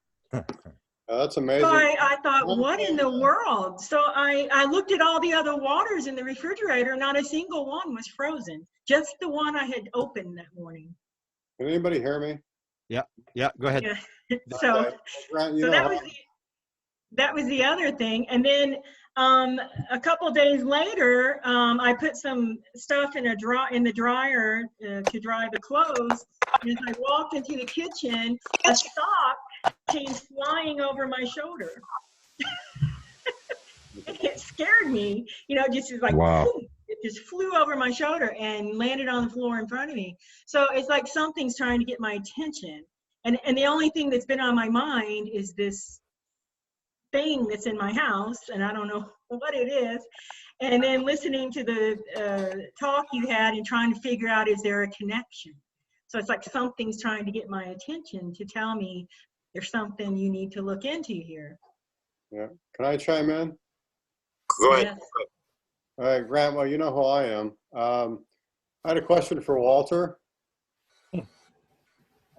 That's amazing. So I thought, what in the world? So I looked at all the other waters in the refrigerator. Not a single one was frozen. Just the one I had opened that morning. Can anybody hear me? Yeah, go ahead. Yeah. So that was the other thing. And then a couple of days later, I put some stuff in the dryer to dry the clothes. And as I walked into the kitchen, a sock came flying over my shoulder. It scared me, you know, just like, wow. Boom, it just flew over my shoulder and landed on the floor in front of me. So it's like something's trying to get my attention. And the only thing that's been on my mind is this thing that's in my house, and I don't know what it is. And then listening to the talk you had and trying to figure out, is there a connection? So it's like something's trying to get my attention to tell me there's something you need to look into here. Yeah. Can I chime in? Go ahead. Yes. All right, Grant, well, you know who I am. I had a question for Walter.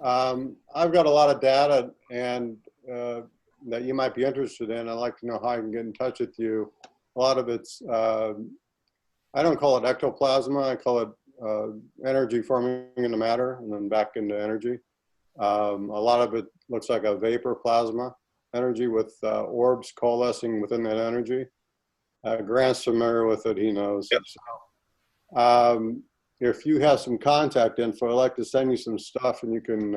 I've got a lot of data and that you might be interested in. I'd like to know how I can get in touch with you. A lot of it's, I don't call it ectoplasm, I call it energy forming into matter and then back into energy. A lot of it looks like a vapor plasma energy with orbs coalescing within that energy. Grant's familiar with it, he knows. Yep. So, if you have some contact info, I'd like to send you some stuff, and you can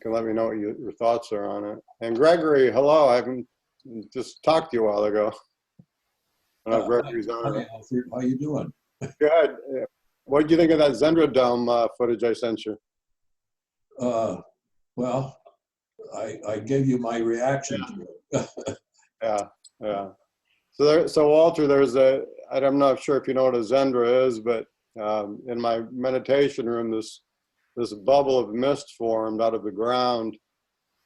let me know what your thoughts are on it. And Gregory, hello, I haven't just talked to you a while ago. Gregory's on. Hi, how you doing? Good. What did you think of that Zendra Dome footage I sent you? Well, I gave you my reaction to it. Yeah. So Walter, there's I'm not sure if you know what a Zendra is, but in my meditation room, this bubble of mist formed out of the ground,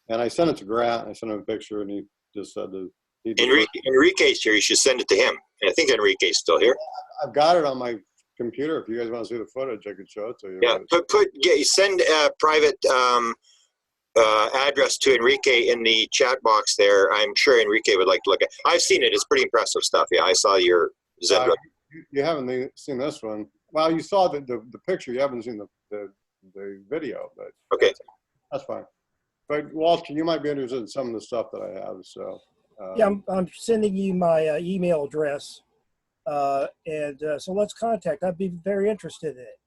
And I sent it to Grant. I sent him a picture, and he just said that he did. Enrique's here. You should send it to him. I think Enrique's still here. I've got it on my computer. If you guys want to see the footage, I could show it to you. Yeah, send a private address to Enrique in the chat box there. I'm sure Enrique would like to look at. I've seen it. It's pretty impressive stuff. Yeah, I saw your Zen. You haven't seen this one. Well, you saw the picture. You haven't seen the video, but okay, that's fine. But Walter, you might be interested in some of the stuff that I have. So yeah, I'm sending you my email address, so let's contact. I'd be very interested in it.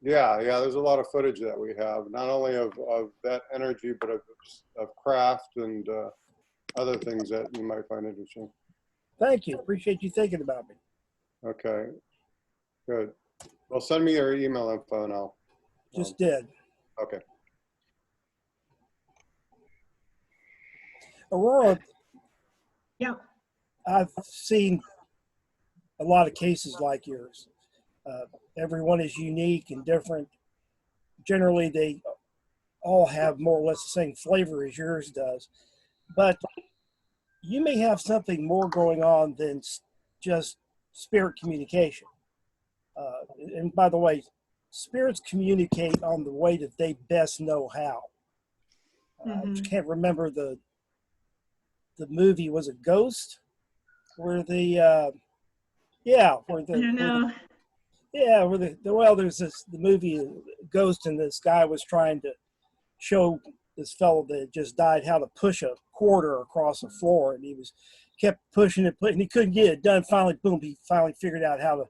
Yeah, there's a lot of footage that we have, not only of that energy, but of craft and other things that you might find interesting. Thank you. Appreciate you thinking about me. Okay, good. Well, send me your email info and I'll. Just did. Okay. Aurora. Yeah. I've seen a lot of cases like yours. Everyone is unique and different. Generally, they all have more or less the same flavor as yours does. But you may have something more going on than just spirit communication. And by the way, spirits communicate on the way that they best know how. I just can't remember the movie. Was it Ghost? Where the there's the movie Ghost, and this guy was trying to show this fellow that had just died how to push a quarter across the floor, and he kept pushing it, and he couldn't get it done. Finally, boom, he finally figured out how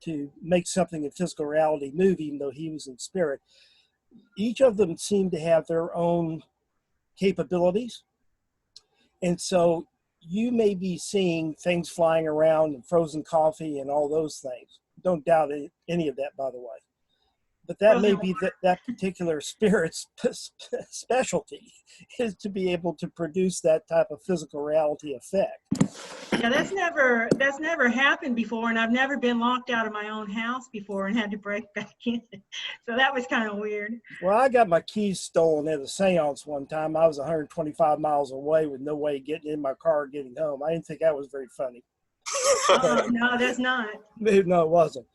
to make something in physical reality move, even though he was in spirit. Each of them seemed to have their own capabilities, and so you may be seeing things flying around and frozen coffee and all those things. Don't doubt any of that, by the way. But that may be that particular spirit's specialty, is to be able to produce that type of physical reality effect. Yeah, that's never happened before, and I've never been locked out of my own house before and had to break back in. So that was kind of weird. Well, I got my keys stolen at a seance one time. I was 125 miles away with no way getting in my car or getting home. I didn't think that was very funny. No, that's not. No, it wasn't.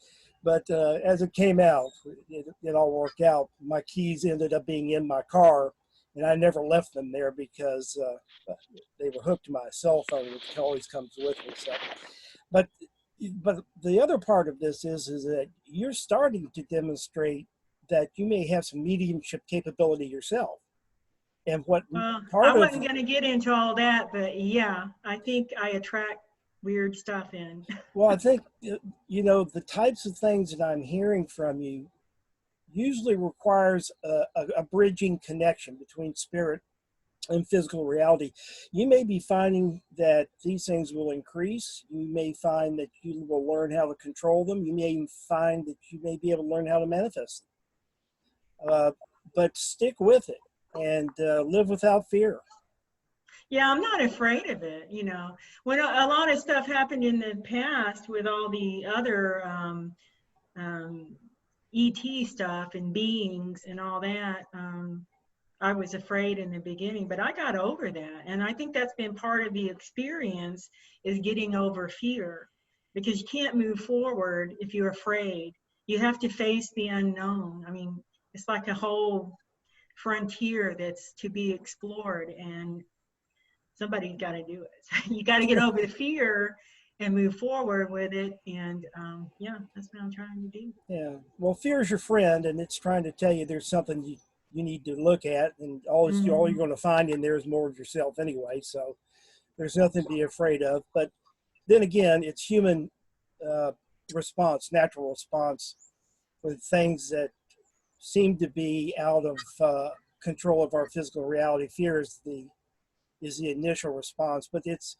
But as it came out, it all worked out. My keys ended up being in my car, and I never left them there because they were hooked to my cell phone, which always comes with me. So, but the other part of this is that you're starting to demonstrate that you may have some mediumship capability yourself. And what part I wasn't going to get into all that, but yeah, I think I attract weird stuff in. Well, I think, the types of things that I'm hearing from you usually requires a bridging connection between spirit and physical reality. You may be finding that these things will increase. You may find that you will learn how to control them. You may even find that you may be able to learn how to manifest them. But stick with it and live without fear. Yeah, I'm not afraid of it. When a lot of stuff happened in the past with all the other ET stuff and beings and all that, I was afraid in the beginning, but I got over that. And I think that's been part of the experience, is getting over fear, because you can't move forward if you're afraid. You have to face the unknown. I mean, it's like a whole frontier that's to be explored, and somebody's got to do it. You got to get over the fear and move forward with it. And yeah, that's what I'm trying to do. Yeah. Well, fear is your friend, and it's trying to tell you there's something you need to look at, and all you're going to find in there is more of yourself anyway. So there's nothing to be afraid of. But then again, it's human response, natural response, with things that seem to be out of control of our physical reality. Fear is the initial response, but it's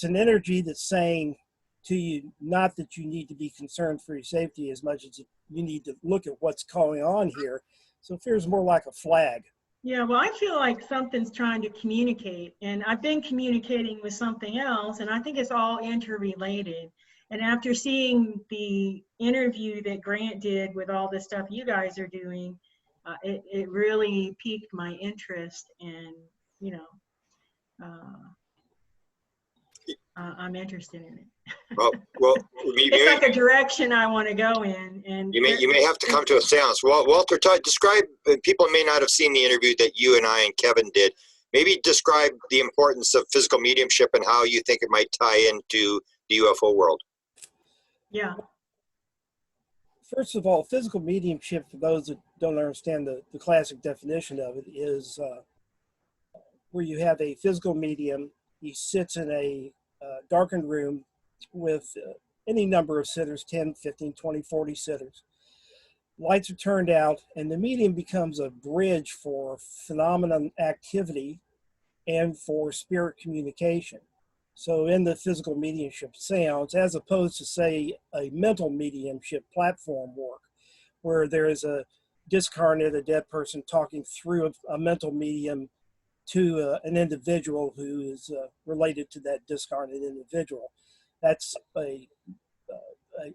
an energy that's saying to you, not that you need to be concerned for your safety as much as you need to look at what's going on here. So fear is more like a flag. Yeah, well, I feel like something's trying to communicate, and I've been communicating with something else, and I think it's all interrelated. And after seeing the interview that Grant did with all the stuff you guys are doing, it really piqued my interest, and you know, I'm interested in it. Well, It's like a direction I want to go in, and you may have to come to a seance. Walter, describe. People may not have seen the interview that you and I and Kevin did. Maybe describe the importance of physical mediumship and how you think it might tie into the UFO world. Yeah. First of all, physical mediumship, for those that don't understand the classic definition of it, is where you have a physical medium. He sits in a darkened room with any number of sitters, 10, 15, 20, 40 sitters. Lights are turned out, and the medium becomes a bridge for phenomenon activity and for spirit communication. So in the physical mediumship seance, as opposed to, say, a mental mediumship platform work, where there is a discarnate, a dead person talking through a mental medium to an individual who is related to that discarnate individual. That's a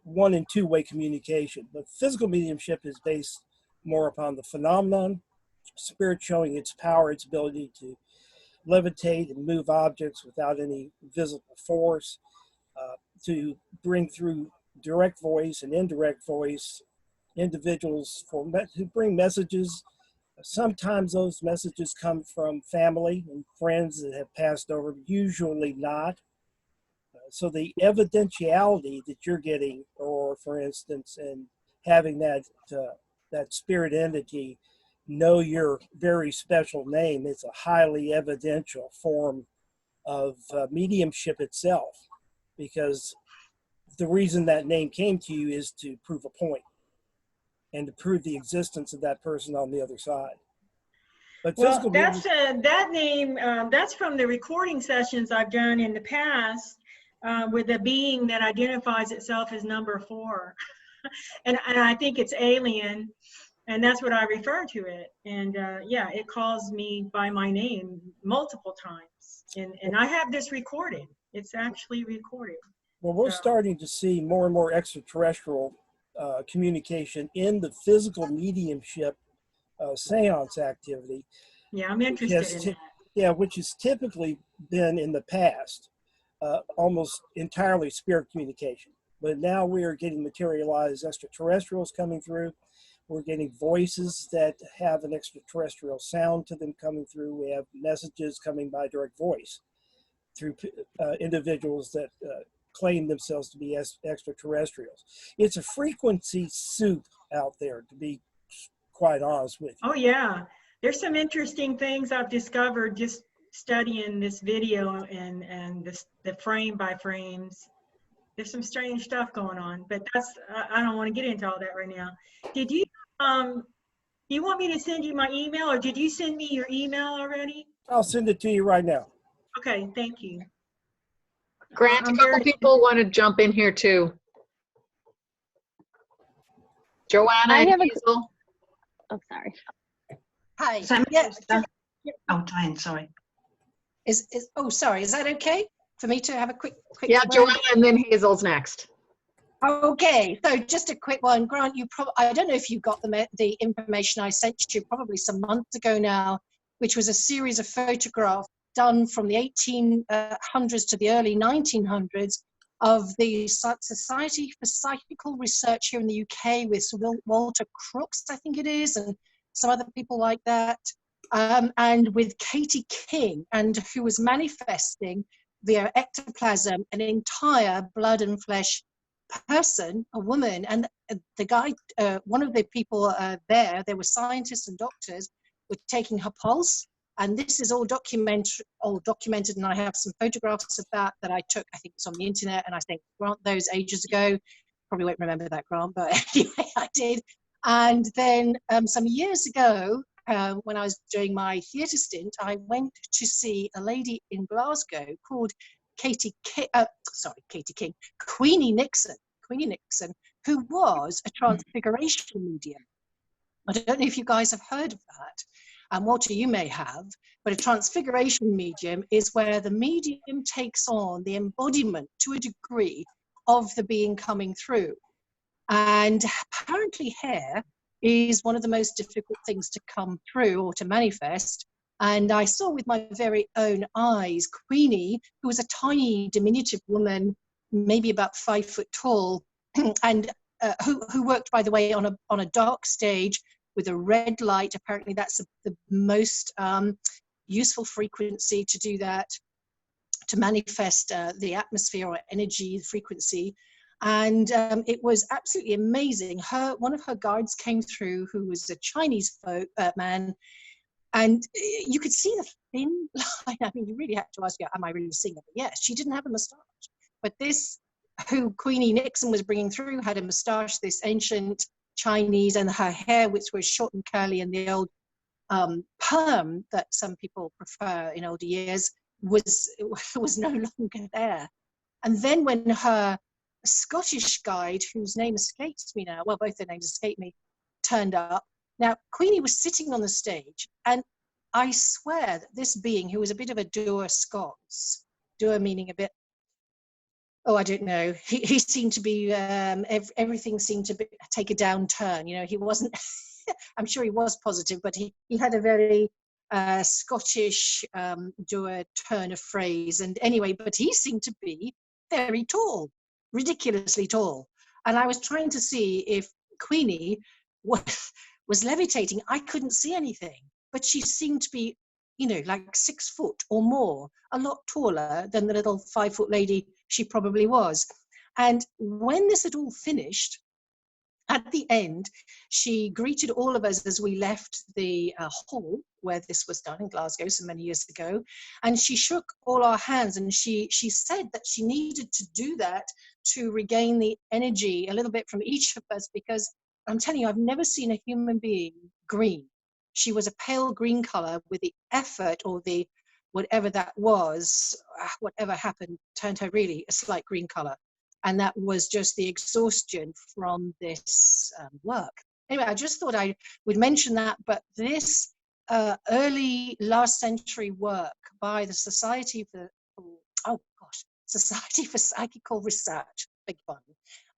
one- and two-way communication. But physical mediumship is based more upon the phenomenon, spirit showing its power, its ability to levitate and move objects without any visible force, to bring through direct voice and indirect voice individuals who bring messages. Sometimes those messages come from family and friends that have passed over, usually not. So the evidentiality that you're getting, or for instance, and having that spirit entity know your very special name, is a highly evidential form of mediumship itself, because the reason that name came to you is to prove a point and to prove the existence of that person on the other side. But well, that's that name. That's from the recording sessions I've done in the past with a being that identifies itself as number 4, and I think it's alien, and that's what I refer to it. And yeah, it calls me by my name multiple times, and I have this recorded. It's actually recorded. Well, we're starting to see more and more extraterrestrial communication in the physical mediumship seance activity. Yeah, I'm interested in that. Yeah, which has typically been in the past almost entirely spirit communication. But now we are getting materialized extraterrestrials coming through. We're getting voices that have an extraterrestrial sound to them coming through. We have messages coming by direct voice through individuals that claim themselves to be extraterrestrials. It's a frequency soup out there, to be quite honest with you. Oh yeah, there's some interesting things I've discovered just studying this video and the frame by frames. There's some strange stuff going on, but that's I don't want to get into all that right now. Did you you want me to send you my email, or did you send me your email already? I'll send it to you right now. Okay, thank you. Grant, a couple people want to jump in here too. Joanna and Hazel. Oh, sorry. Hi. Oh, Diane, sorry. Oh, sorry. Is that okay for me to have a quick? Yeah, Joanna, and then Hazel's next. Okay, so just a quick one. Grant, I don't know if you got the information I sent you probably some months ago now, which was a series of photographs done from the 1800s to the early 1900s of the Society for Psychical Research here in the UK with Sir Walter Crooks, I think it is, and some other people like that, and with Katie King, and who was manifesting via ectoplasm an entire blood and flesh person, a woman. And the guy, one of the people there were scientists and doctors, were taking her pulse. And this is all documented, and I have some photographs of that I took. I think it's on the internet, and I think, Grant, those ages ago. Probably won't remember that, Grant, but anyway, I did. And then some years ago, when I was doing my theatre stint, I went to see a lady in Glasgow called Queenie Nixon, who was a transfiguration medium. I don't know if you guys have heard of that. And Walter, you may have, but a transfiguration medium is where the medium takes on the embodiment to a degree of the being coming through. And apparently here, is one of the most difficult things to come through or to manifest. And I saw with my very own eyes Queenie, who was a tiny, diminutive woman, maybe about 5 foot tall, and who worked, by the way, on a dark stage with a red light. Apparently, that's the most useful frequency to do that, to manifest the atmosphere or energy frequency. And it was absolutely amazing. One of her guards came through, who was a Chinese man, and you could see the thin line. I mean, you really had to ask her, am I really seeing it? But yes, she didn't have a moustache. But this, who Queenie Nixon was bringing through, had a moustache, this ancient Chinese, and her hair, which was short and curly, and the old perm that some people prefer in older years, was no longer there. And then when her Scottish guide, whose name escapes me now, well, both their names escape me, turned up. Now, Queenie was sitting on the stage, and I swear that this being, who was a bit of a doer Scots, doer meaning a bit, oh, I don't know, he seemed to be, everything seemed to take a downturn. You know, he wasn't, I'm sure he was positive, but he had a very Scottish doer turn of phrase. And anyway, but he seemed to be very tall, ridiculously tall. And I was trying to see if Queenie was levitating. I couldn't see anything, but she seemed to be, you know, like 6 foot or more, a lot taller than the little 5 foot lady she probably was. And when this had all finished, at the end, she greeted all of us as we left the hall where this was done in Glasgow so many years ago. And she shook all our hands, and she said that she needed to do that to regain the energy a little bit from each of us, because I'm telling you, I've never seen a human being green. She was a pale green color with the effort, or the whatever that was, whatever happened, turned her really a slight green color. And that was just the exhaustion from this work. Anyway, I just thought I would mention that, but this early last century work by the Society for Psychical Research, beg your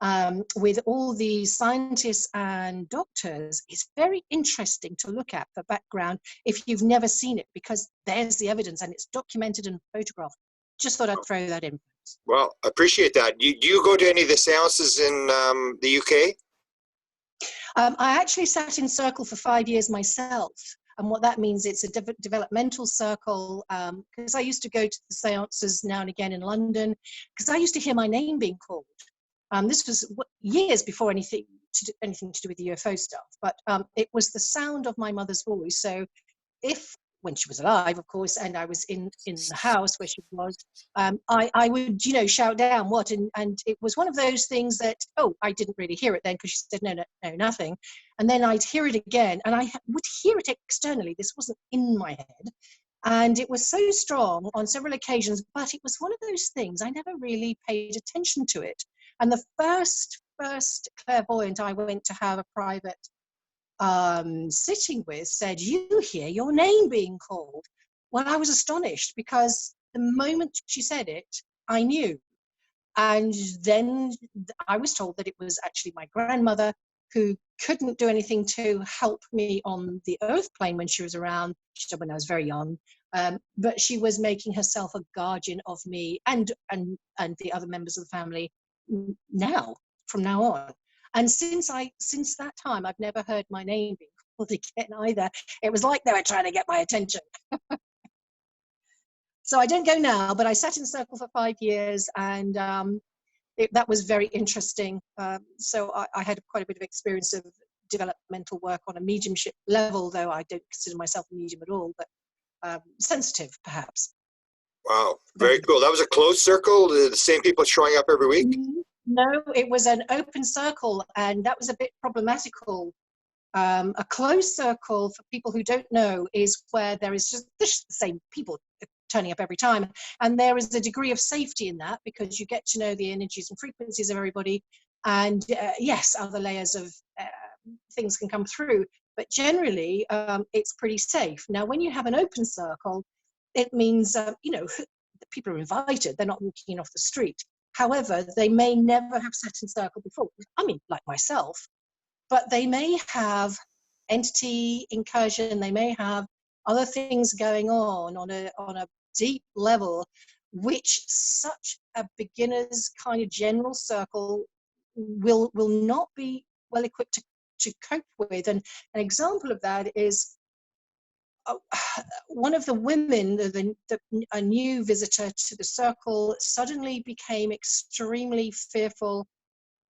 pardon, with all the scientists and doctors, is very interesting to look at for background if you've never seen it, because there's the evidence and it's documented and photographed. Just thought I'd throw that in. Well, I appreciate that. Do you go to any of the seances in the UK? I actually sat in circle for 5 years myself. And what that means, it's a developmental circle, because I used to go to the seances now and again in London, because I used to hear my name being called. This was years before anything to do with the UFO stuff, but it was the sound of my mother's voice. So when she was alive, of course, and I was in the house where she was, I would, you know, shout down what, and it was one of those things that, oh, I didn't really hear it then, because she said, no, nothing. And then I'd hear it again, and I would hear it externally. This wasn't in my head. And it was so strong on several occasions, but it was one of those things, I never really paid attention to it. And the first clairvoyant I went to have a private sitting with said, you hear your name being called. Well, I was astonished, because the moment she said it, I knew. And then I was told that it was actually my grandmother, who couldn't do anything to help me on the earth plane when she was around. She died when I was very young, but she was making herself a guardian of me and the other members of the family from now on. And since that time, I've never heard my name being called again either. It was like they were trying to get my attention. So I don't go now, but I sat in circle for 5 years, and that was very interesting. So I had quite a bit of experience of developmental work on a mediumship level, though I don't consider myself a medium at all, but sensitive, perhaps. Wow, very cool. That was a closed circle, the same people showing up every week? No, it was an open circle, and that was a bit problematical. A closed circle, for people who don't know, is where there is just the same people turning up every time, and there is a degree of safety in that, because you get to know the energies and frequencies of everybody, and yes, other layers of things can come through, but generally it's pretty safe. Now, when you have an open circle, it means you know, people are invited, they're not walking in off the street. However, they may never have sat in circle before. I mean, like myself, but they may have entity incursion, they may have other things going on a deep level, which such a beginner's kind of general circle will not be well equipped to cope with. And an example of that is one of the women, a new visitor to the circle, suddenly became extremely fearful.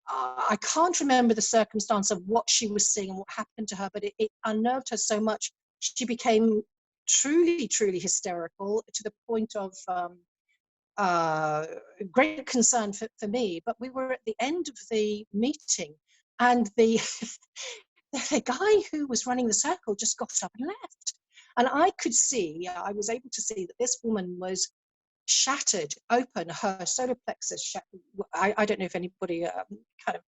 I can't remember the circumstance of what she was seeing and what happened to her, but it unnerved her so much. She became truly, truly hysterical to the point of great concern for me. But we were at the end of the meeting, and the guy who was running the circle just got up and left. And I was able to see that this woman was shattered open, her solar plexus. I don't know if anybody kind of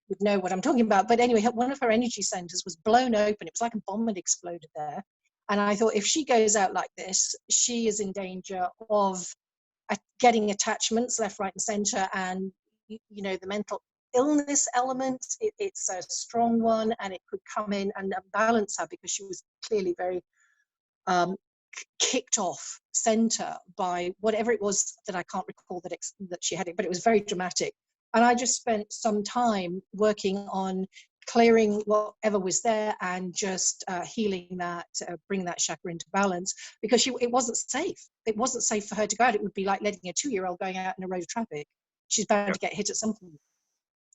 would know what I'm talking about, but anyway, one of her energy centers was blown open. It was like a bomb had exploded there. And I thought, if she goes out like this, she is in danger of getting attachments left, right, and center. And the mental illness element, it's a strong one, and it could come in and balance her, because she was clearly very kicked off center by whatever it was that I can't recall that she had it, but it was very dramatic. And I just spent some time working on clearing whatever was there and just healing that, bringing that chakra into balance, because it wasn't safe. It wasn't safe for her to go out. It would be like letting a 2-year-old going out in a road of traffic. She's bound to get hit at some point.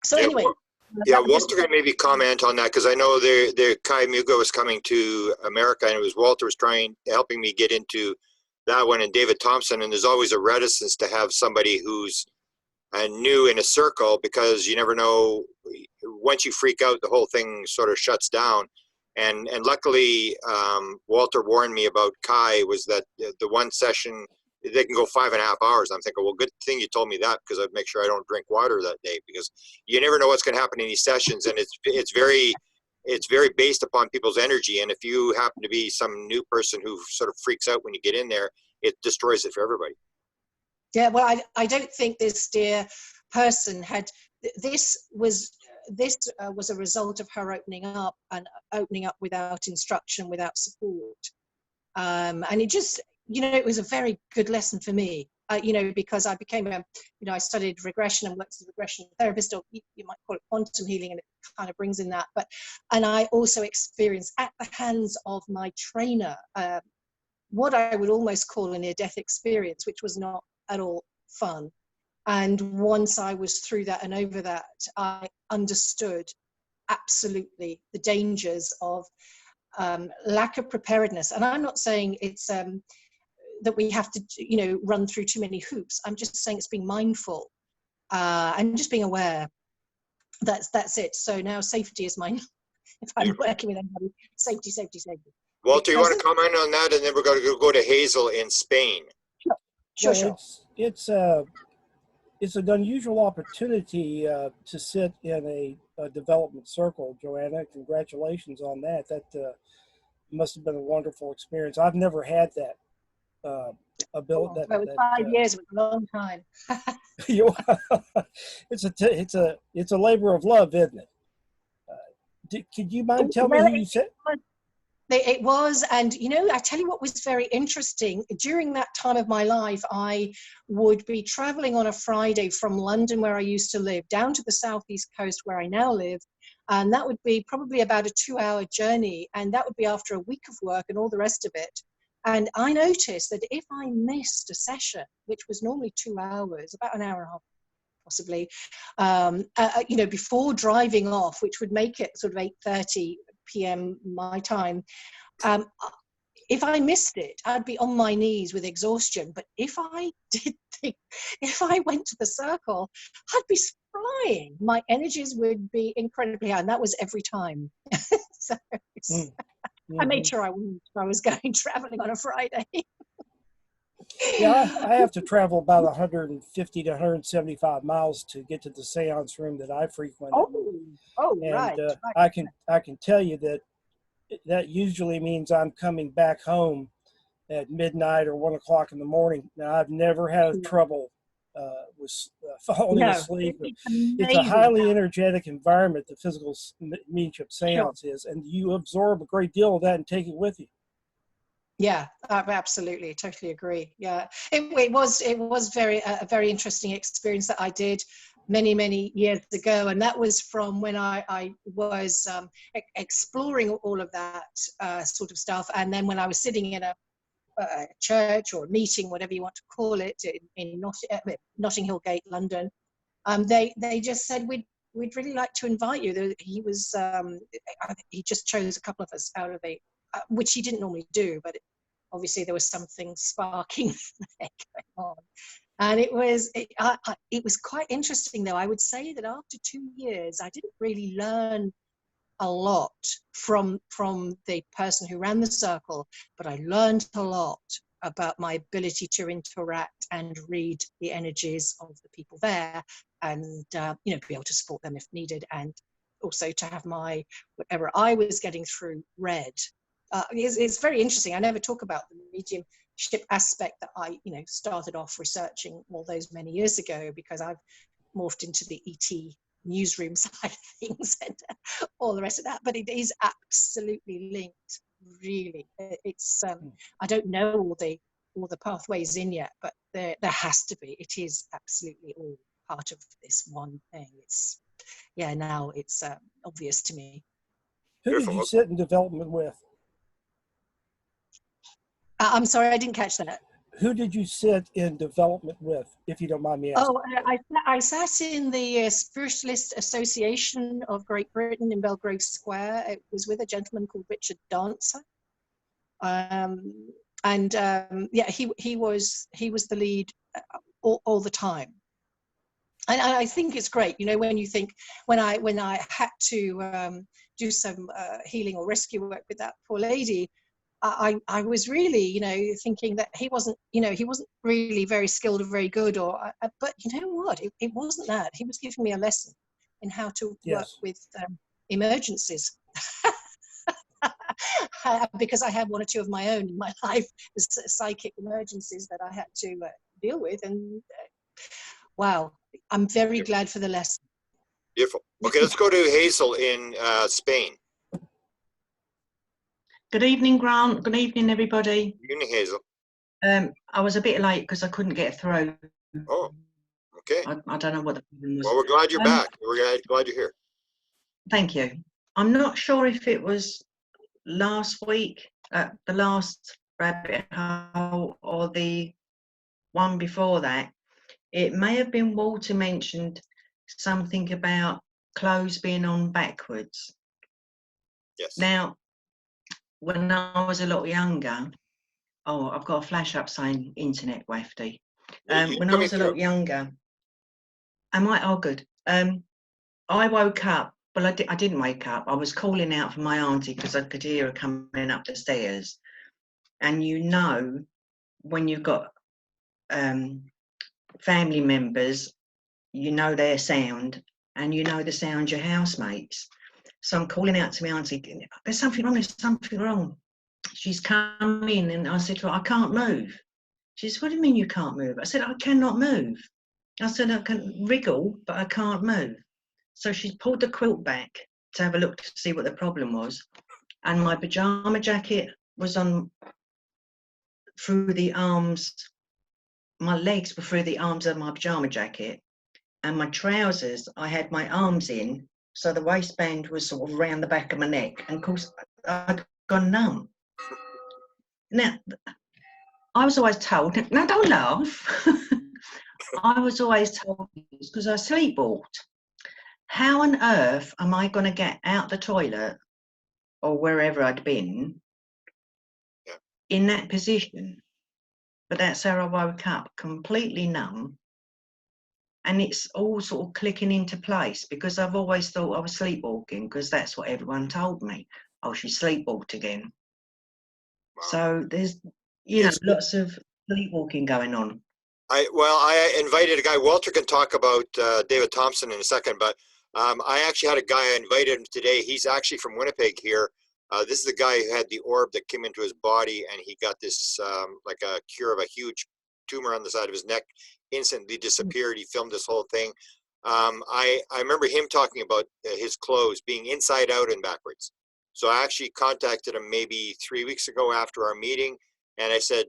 So anyway. Yeah, Walter can maybe comment on that, because I know the Kai Muga was coming to America, and it was Walter was helping me get into that one, and David Thompson, and there's always a reticence to have somebody who's new in a circle, because you never know, once you freak out, the whole thing sort of shuts down. And luckily, Walter warned me about Kai, was that the one session, they can go 5.5 hours. I'm thinking, well, good thing you told me that, because I'd make sure I don't drink water that day, because you never know what's going to happen in these sessions, and it's very based upon people's energy. And if you happen to be some new person who sort of freaks out when you get in there, it destroys it for everybody. Yeah, well, I don't think this dear person had. This was a result of her opening up without instruction, without support, and it just. It was a very good lesson for me, because I became I studied regression and worked as a regression therapist, or you might call it quantum healing, and it kind of brings in that. And I also experienced at the hands of my trainer what I would almost call a near-death experience, which was not at all fun. And once I was through that and over that, I understood absolutely the dangers of lack of preparedness. And I'm not saying it's that we have to, run through too many hoops. I'm just saying it's being mindful and just being aware. That's it. So now safety is mine. If I'm working with anybody, safety. Walter, you want to comment on that, and then we're going to go to Hazel in Spain. Sure. It's an unusual opportunity to sit in a development circle, Joanna. Congratulations on that. That must have been a wonderful experience. I've never had that ability. Well, 5 years was a long time. It's a labor of love, isn't it? Could you mind telling me who you said? It was, and I tell you what was very interesting. During that time of my life, I would be traveling on a Friday from London, where I used to live, down to the southeast coast where I now live, and that would be probably about a 2-hour journey, and that would be after a week of work and all the rest of it. And I noticed that if I missed a session, which was normally 2 hours, about an hour and a half possibly, before driving off, which would make it sort of 8:30 p.m. my time, if I missed it, I'd be on my knees with exhaustion. But if I went to the circle, I'd be flying. My energies would be incredibly high, and that was every time. So I made sure I was going traveling on a Friday. Yeah, I have to travel about 150 to 175 miles to get to the seance room that I frequent. And right. I can tell you that usually means I'm coming back home at midnight or 1 o'clock in the morning. Now, I've never had trouble was falling No, asleep. it's It's a amazing. highly energetic environment, the physical mediumship Sure. seance is, and you absorb a great deal of that and take it with you. Yeah, absolutely, totally agree. Yeah, it was very a very interesting experience that I did many years ago, and that was from when I was exploring all of that sort of stuff, and then when I was sitting in a church or a meeting, whatever you want to call it, in Notting Hill Gate, London, they just said we'd really like to invite you. He was he just chose a couple of us out of the which he didn't normally do, but obviously there was something sparking there going on. And it was quite interesting, though. I would say that after 2 years, I didn't really learn a lot from the person who ran the circle, but I learned a lot about my ability to interact and read the energies of the people there, and you know, be able to support them if needed, and also to have my whatever I was getting through read. It's very interesting. I never talk about the mediumship aspect that I, you know, started off researching all those many years ago, because I've morphed into the ET newsroom side of things and all the rest of that. But it is absolutely linked, really. It's I don't know all the pathways in yet, but there has to be. It is absolutely all part of this one thing. It's now it's obvious to me. Who did you sit in development with? I'm sorry, I didn't catch that. Who did you sit in development with, if you don't mind me asking? Oh, I sat in the Spiritualist Association of Great Britain in Belgrave Square. It was with a gentleman called Richard Dancer. Yeah, he was the lead all the time. And I think it's great, you know, when you think, when I had to do some healing or rescue work with that poor lady, I was really, you know, thinking that he wasn't really very skilled or very good, but you know what, it wasn't that. He was giving me a lesson in how to work with emergencies. Because I had one or two of my own in my life, psychic emergencies that I had to deal with, and wow, I'm very glad for the lesson. Beautiful. Okay, let's go to Hazel in Spain. Good evening, Grant. Good evening, everybody. Good evening, Hazel. I was a bit late because I couldn't get through. Oh, okay. I don't know what the problem was. Well, we're glad you're back. We're glad you're here. Thank you. I'm not sure if it was last week at the last rabbit hole or the one before that. It may have been Walter mentioned something about clothes being on backwards. Yes. Now, when I was a lot younger, oh, I've got a flash up saying internet wafty. When I was a lot younger, oh good. I woke up, well, I didn't wake up. I was calling out for my auntie because I could hear her coming up the stairs. And you know, when you've got family members, you know their sound, and you know the sound your housemates. So I'm calling out to my auntie, there's something wrong, there's something wrong. She's come in, and I said to her, I can't move. She said, what do you mean you can't move? I said, I cannot move. I said, I can wriggle, but I can't move. So she pulled the quilt back to have a look to see what the problem was. And my pajama jacket was on through the arms, my legs were through the arms of my pajama jacket. And my trousers, I had my arms in, so the waistband was sort of around the back of my neck. And of course, I'd gone numb. Now, I was always told, now don't laugh. I was always told because I sleepwalked. How on earth am I going to get out the toilet or wherever I'd been in that position? But that's how I woke up, completely numb. And it's all sort of clicking into place because I've always thought I was sleepwalking because that's what everyone told me. Oh, she sleepwalked again. Wow. So there's, lots of sleepwalking going on. I invited a guy. Walter can talk about David Thompson in a second, but I actually had a guy, I invited him today. He's actually from Winnipeg here. This is the guy who had the orb that came into his body, and he got this like a cure of a huge tumor on the side of his neck. instantly disappeared. He filmed this whole thing. I remember him talking about his clothes being inside out and backwards. So I actually contacted him maybe 3 weeks ago after our meeting, and I said,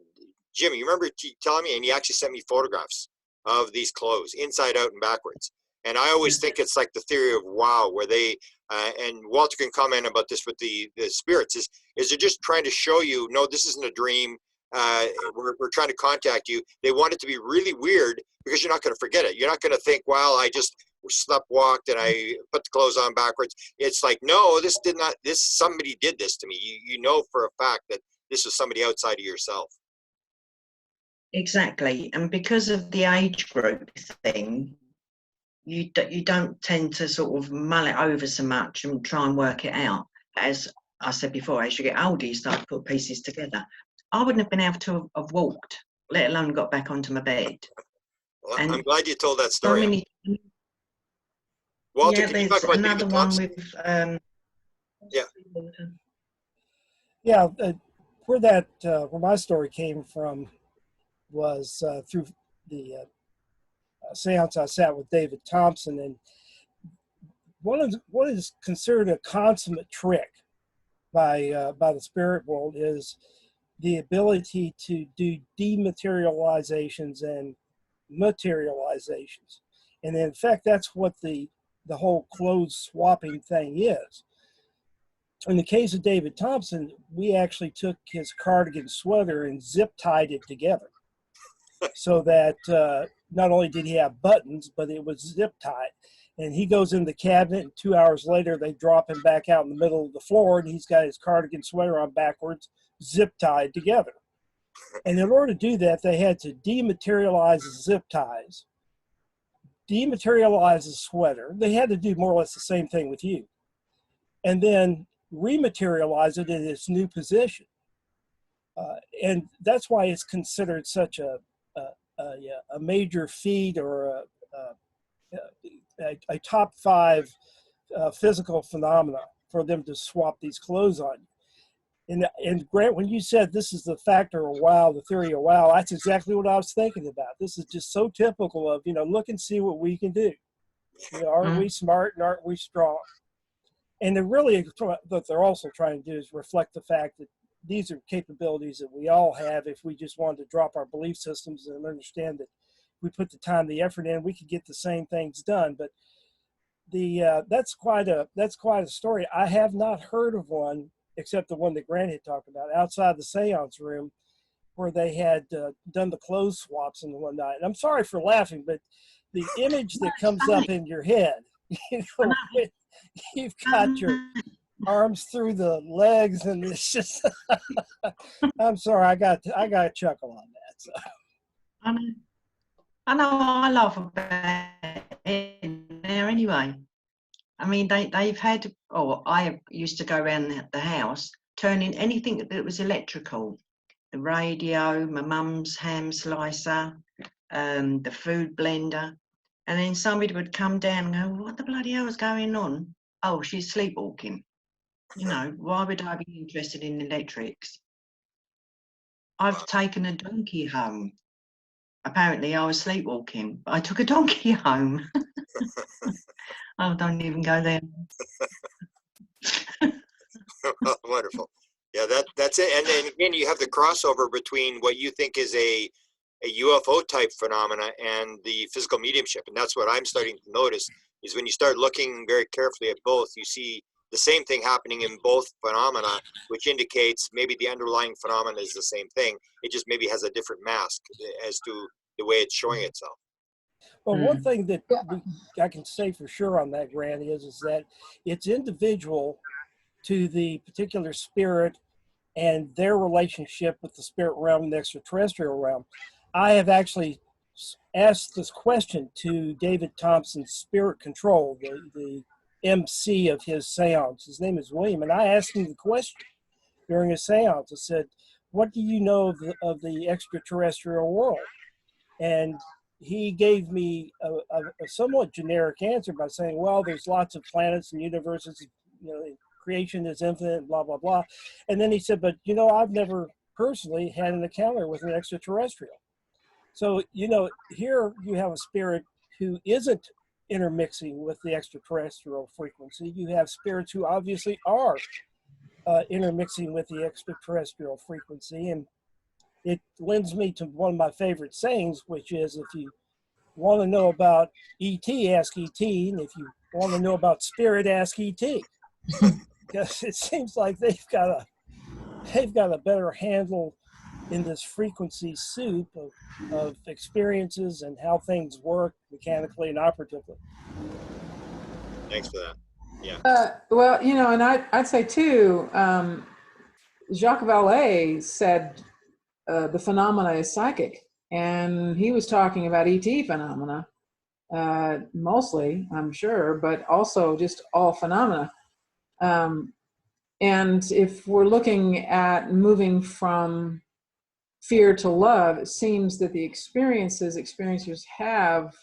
Jimmy, you remember telling me? And he actually sent me photographs of these clothes inside out and backwards. And I always think it's like the theory of wow, where they and Walter can comment about this with the spirits is they're just trying to show you, no, this isn't a dream. We're trying to contact you. They want it to be really weird because you're not going to forget it. You're not going to think, well, I just sleptwalked and I put the clothes on backwards. It's like, no, somebody did this to me. You know for a fact that this is somebody outside of yourself. Exactly. And because of the age group thing, you don't tend to sort of mull it over so much and try and work it out. As I said before, as you get older, you start to put pieces together. I wouldn't have been able to have walked, let alone got back onto my bed. Well, And I'm glad you told that story. so many, Walter, yeah, can you there's talk about another David one Thompson? with Yeah, where my story came from was through the seance I sat with David Thompson, and what is considered a consummate trick by the spirit world is the ability to do dematerializations and materializations, and in fact, that's what the whole clothes swapping thing is. In the case of David Thompson, we actually took his cardigan sweater and zip tied it together so that not only did he have buttons, but it was zip tied. And he goes in the cabinet, and 2 hours later, they drop him back out in the middle of the floor, and he's got his cardigan sweater on backwards, zip tied together. And in order to do that, they had to dematerialize the zip ties, dematerialize the sweater. They had to do more or less the same thing with you. And then rematerialize it in its new position. And that's why it's considered such a major feat or a top 5 physical phenomena for them to swap these clothes on you. And Grant, when you said this is the factor of wow, the theory of wow, that's exactly what I was thinking about. This is just so typical of, look and see what we can do. Aren't we smart and aren't we strong? And what they're also trying to do is reflect the fact that these are capabilities that we all have if we just wanted to drop our belief systems and understand that if we put the time, the effort in, we could get the same things done. But that's quite a story. I have not heard of one except the one that Grant had talked about outside the seance room where they had done the clothes swaps in one night. And I'm sorry for laughing, but the image that comes up in your head, you've got your arms through the legs, and it's just I'm sorry, I got a chuckle on that. So. I know I laugh about it now anyway. I mean, they've had, I used to go around the house turning anything that was electrical, the radio, my mum's ham slicer, the food blender, and then somebody would come down and go, what the bloody hell is going on? Oh, she's sleepwalking. Why would I be interested in electrics? I've taken a donkey home. Apparently I was sleepwalking, but I took a donkey home. Oh, don't even go there. Wonderful. Yeah, that's it. And then again, you have the crossover between what you think is a UFO type phenomena and the physical mediumship. And that's what I'm starting to notice is when you start looking very carefully at both, you see the same thing happening in both phenomena, which indicates maybe the underlying phenomena is the same thing. It just maybe has a different mask as to the way it's showing itself. Well, one thing that I can say for sure on that, Grant, is that it's individual to the particular spirit and their relationship with the spirit realm and the extraterrestrial realm. I have actually asked this question to David Thompson's spirit control, the MC of his seance. His name is William, and I asked him the question during a seance. I said, what do you know of the extraterrestrial world? And he gave me a somewhat generic answer by saying, well, there's lots of planets and universes, creation is infinite, blah, blah, blah. And then he said, but, I've never personally had an encounter with an extraterrestrial. So, you know, here you have a spirit who isn't intermixing with the extraterrestrial frequency. You have spirits who obviously are intermixing with the extraterrestrial frequency. And it lends me to one of my favorite sayings, which is, if you want to know about ET, ask ET. And if you want to know about spirit, ask ET. Because it seems like they've got a better handle in this frequency soup of experiences and how things work mechanically and operatively. Thanks for that. Yeah. Well, you know, and I'd say too, Jacques Vallée said the phenomena is psychic, and he was talking about ET phenomena, mostly, I'm sure, but also just all phenomena. And if we're looking at moving from fear to love, it seems that the experiencers have,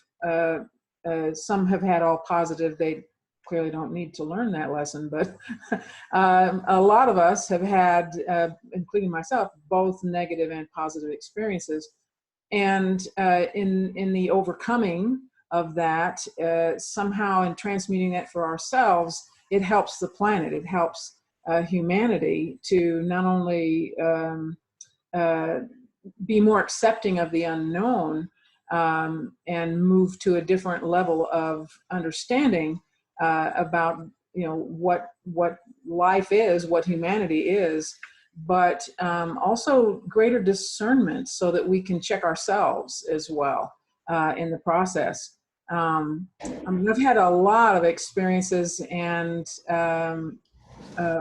some have had all positive. They clearly don't need to learn that lesson, but a lot of us have had, including myself, both negative and positive experiences. And in the overcoming of that, somehow in transmuting that for ourselves, it helps the planet. It helps humanity to not only be more accepting of the unknown and move to a different level of understanding about, you know, what life is, what humanity is, but also greater discernment so that we can check ourselves as well in the process. I mean, I've had a lot of experiences and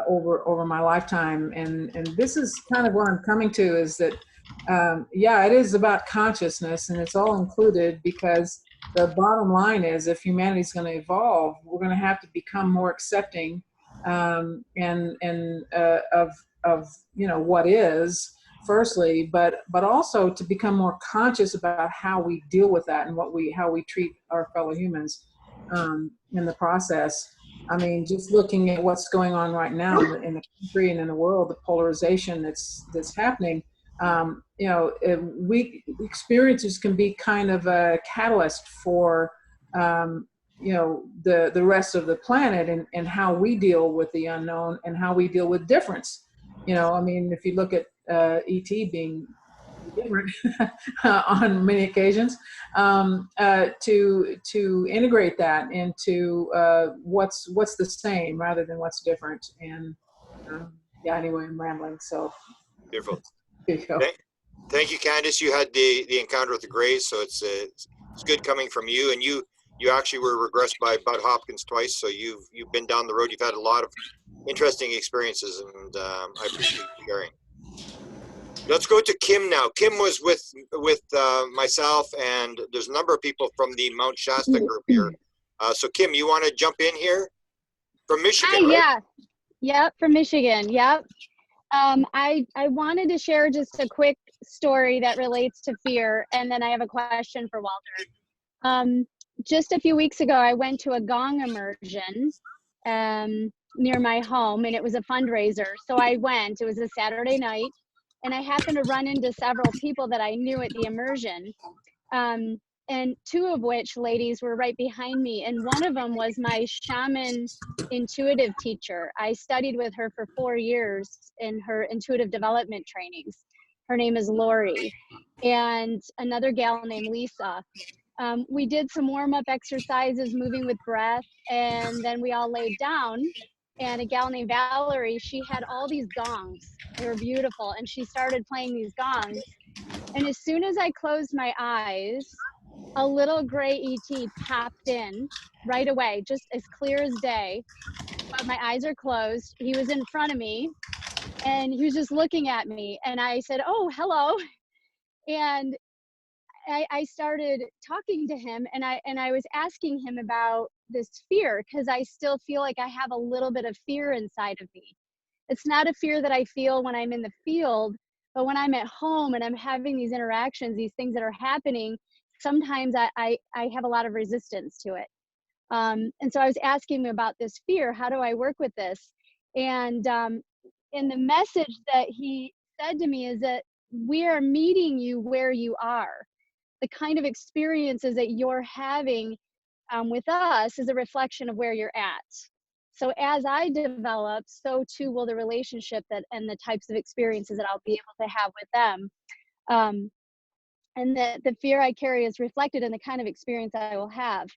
over my lifetime, and this is kind of what I'm coming to, is that yeah, it is about consciousness, and it's all included, because the bottom line is, if humanity is going to evolve, we're going to have to become more accepting and of you know what is, firstly, but also to become more conscious about how we deal with that and how we treat our fellow humans in the process. I mean, just looking at what's going on right now in the country and in the world, the polarization that's happening. You know, we experiences can be kind of a catalyst for you know, the rest of the planet, and how we deal with the unknown and how we deal with difference. You know, I mean, if you look at ET being different on many occasions, to integrate that into what's the same rather than what's different. And yeah, anyway, I'm rambling. So Beautiful. there you go. Thank you, Candace. You had the encounter with the Greys, so it's good coming from you. And you actually were regressed by Bud Hopkins twice, so you've been down the road. You've had a lot of interesting experiences, and I appreciate you sharing. Let's go to Kim now. Kim was with myself, and there's a number of people from the Mount Shasta group here. So Kim, you want to jump in here from Michigan? Hi, right? yeah, yep, from Michigan. Yep. I wanted to share just a quick story that relates to fear, and then I have a question for Walter. Just a few weeks ago, I went to a gong immersion near my home, and it was a fundraiser. So I went. It was a Saturday night, and I happened to run into several people that I knew at the immersion. And two of which ladies were right behind me, and one of them was my shaman intuitive teacher. I studied with her for 4 years in her intuitive development trainings. Her name is Lori, and another gal named Lisa. We did some warm-up exercises, moving with breath, and then we all laid down, and a gal named Valerie, she had all these gongs. They were beautiful, and she started playing these gongs. And as soon as I closed my eyes, a little gray ET popped in right away, just as clear as day. But my eyes are closed. He was in front of me, and he was just looking at me. And I said, "Oh, hello." And I started talking to him, and I was asking him about this fear, because I still feel like I have a little bit of fear inside of me. It's not a fear that I feel when I'm in the field, but when I'm at home and I'm having these interactions, these things that are happening, sometimes I have a lot of resistance to it. And so I was asking him about this fear. How do I work with this? And in the message that he said to me is that we are meeting you where you are. the kind of experiences that you're having with us is a reflection of where you're at. So as I develop, so too will the relationship that and the types of experiences that I'll be able to have with them. And that the fear I carry is reflected in the kind of experience I will have.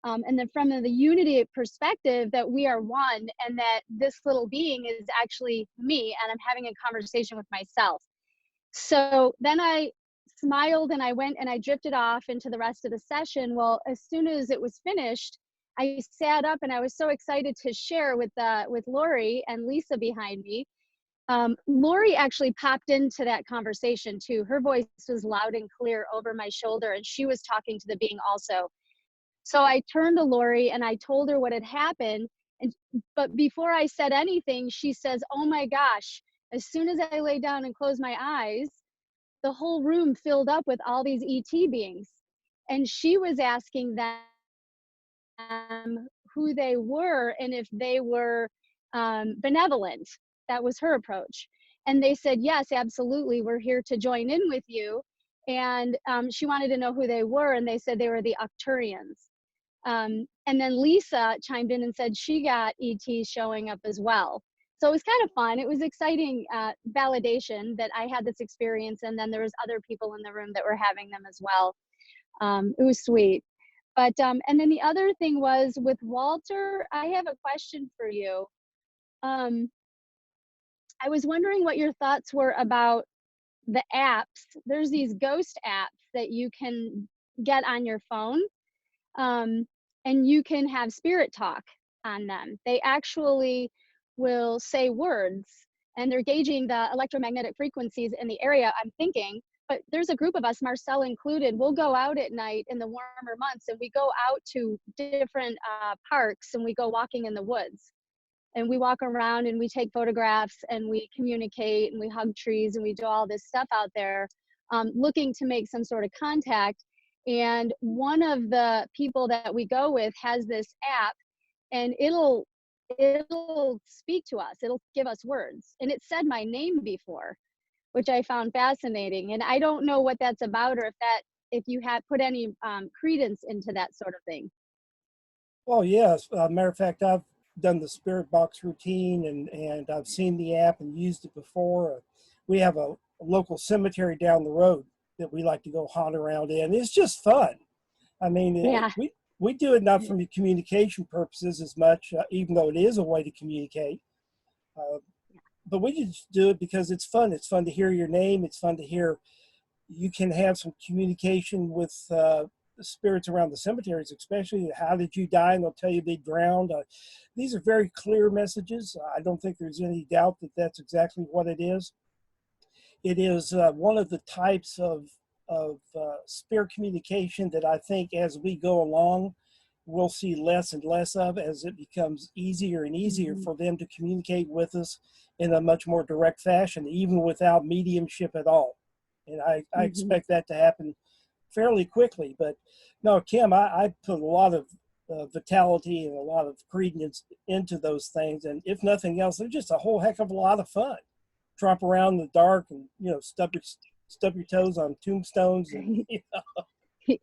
And then from the unity perspective that we are one and that this little being is actually me and I'm having a conversation with myself. So then I smiled and I went and I drifted off into the rest of the session. Well, as soon as it was finished, I sat up and I was so excited to share with Lori and Lisa behind me. Lori actually popped into that conversation too. Her voice was loud and clear over my shoulder and she was talking to the being also. So I turned to Lori and I told her what had happened. But before I said anything, she says, "Oh my gosh," as soon as I lay down and closed my eyes, the whole room filled up with all these ET beings. And she was asking them who they were and if they were benevolent. That was her approach. And they said, "Yes, absolutely. We're here to join in with you." And she wanted to know who they were. And they said they were the Octurians. And then Lisa chimed in and said she got ET showing up as well. So it was kind of fun. It was exciting validation that I had this experience. And then there was other people in the room that were having them as well. It was sweet. But, and then the other thing was with Walter, I have a question for you. I was wondering what your thoughts were about the apps. There's these ghost apps that you can get on your phone, and you can have spirit talk on them. They actually will say words, and they're gauging the electromagnetic frequencies in the area, I'm thinking. But there's a group of us, Marcel included, we'll go out at night in the warmer months, and we go out to different parks, and we go walking in the woods. And we walk around and we take photographs and we communicate and we hug trees and we do all this stuff out there, looking to make some sort of contact. And one of the people that we go with has this app, and it'll speak to us. It'll give us words. And it said my name before, which I found fascinating. And I don't know what that's about, or if you had put any credence into that sort of thing. Oh yes, matter of fact, I've done the spirit box routine and I've seen the app and used it before. We have a local cemetery down the road that we like to go haunt around in. It's just fun. I mean, yeah. we do it not from communication purposes as much, even though it is a way to communicate. But we just do it because it's fun. It's fun to hear your name. It's fun to hear. You can have some communication with spirits around the cemeteries, especially how did you die, and they'll tell you they drowned. These are very clear messages. I don't think there's any doubt that that's exactly what it is. It is one of the types of spirit communication that I think as we go along, we'll see less and less of as it becomes easier and easier for them to communicate with us in a much more direct fashion, even without mediumship at all. And I expect that to happen fairly quickly. But no, Kim, I put a lot of vitality and a lot of credence into those things. And if nothing else, they're just a whole heck of a lot of fun. Tromp around in the dark and, you know, stub your toes on tombstones. And, you know.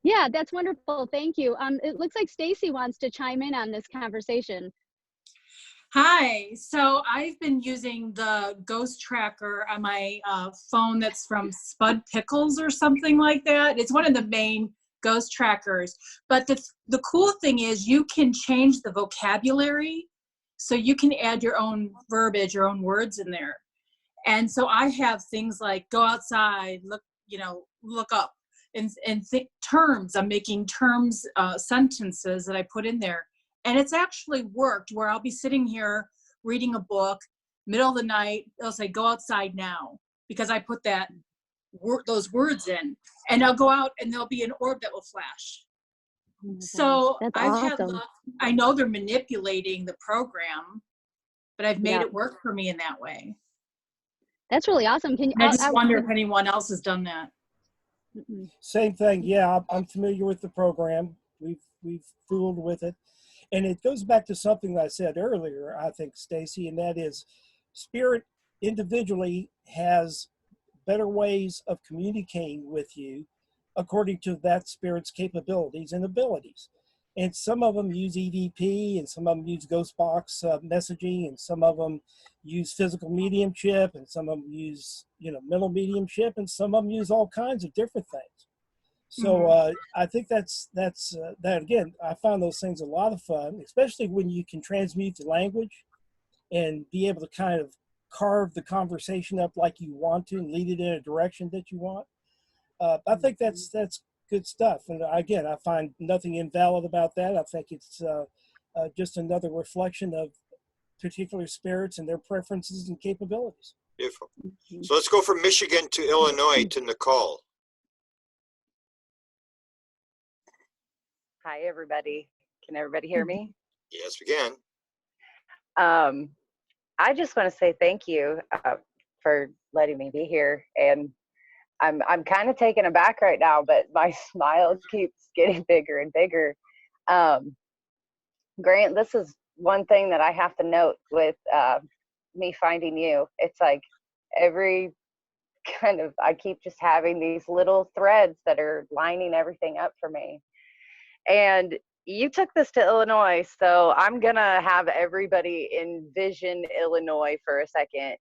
Yeah, that's wonderful. Thank you. It looks like Stacy wants to chime in on this conversation. Hi, so I've been using the ghost tracker on my phone that's from Spud Pickles or something like that. It's one of the main ghost trackers. But the cool thing is you can change the vocabulary, so you can add your own verbiage, your own words in there. And so I have things like go outside, look up, and think terms. I'm making terms, sentences that I put in there. And it's actually worked where I'll be sitting here reading a book, middle of the night, they'll say, go outside now, because I put those words in. And I'll go out and there'll be an orb that will flash. So I know they're manipulating the program, but I've made it work for me in that way. That's really awesome. I just wonder if anyone else has done that. Same thing. Yeah, I'm familiar with the program. We've fooled with it. And it goes back to something that I said earlier, I think, Stacy, and that is spirit individually has better ways of communicating with you according to that spirit's capabilities and abilities. And some of them use EVP, and some of them use ghost box messaging, and some of them use physical mediumship, and some of them use, mental mediumship, and some of them use all kinds of different things. So I think that's that again. I find those things a lot of fun, especially when you can transmute the language and be able to kind of carve the conversation up like you want to and lead it in a direction that you want. I think that's good stuff. And again, I find nothing invalid about that. I think it's just another reflection of particular spirits and their preferences and capabilities. Beautiful. So let's go from Michigan to Illinois to Nicole. Hi, everybody. Can everybody hear me? Yes, we can. I just want to say thank you for letting me be here. And I'm kind of taken aback right now, but my smile keeps getting bigger and bigger. Grant, this is one thing that I have to note with me finding you. It's like every I keep just having these little threads that are lining everything up for me. And you took this to Illinois, so I'm going to have everybody envision Illinois for a second.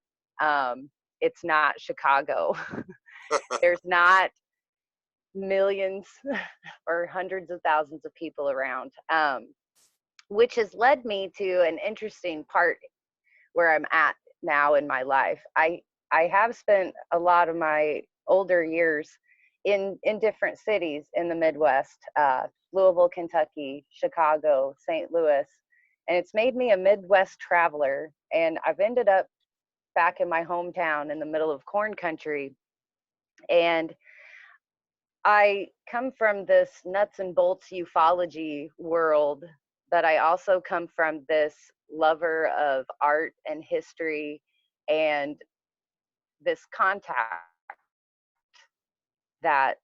It's not Chicago. There's not millions or hundreds of thousands of people around, which has led me to an interesting part where I'm at now in my life. I have spent a lot of my older years in different cities in the Midwest, Louisville, Kentucky, Chicago, St. Louis, and it's made me a Midwest traveler. And I've ended up back in my hometown in the middle of corn country. And I come from this nuts and bolts ufology world, but I also come from this lover of art and history and this contact that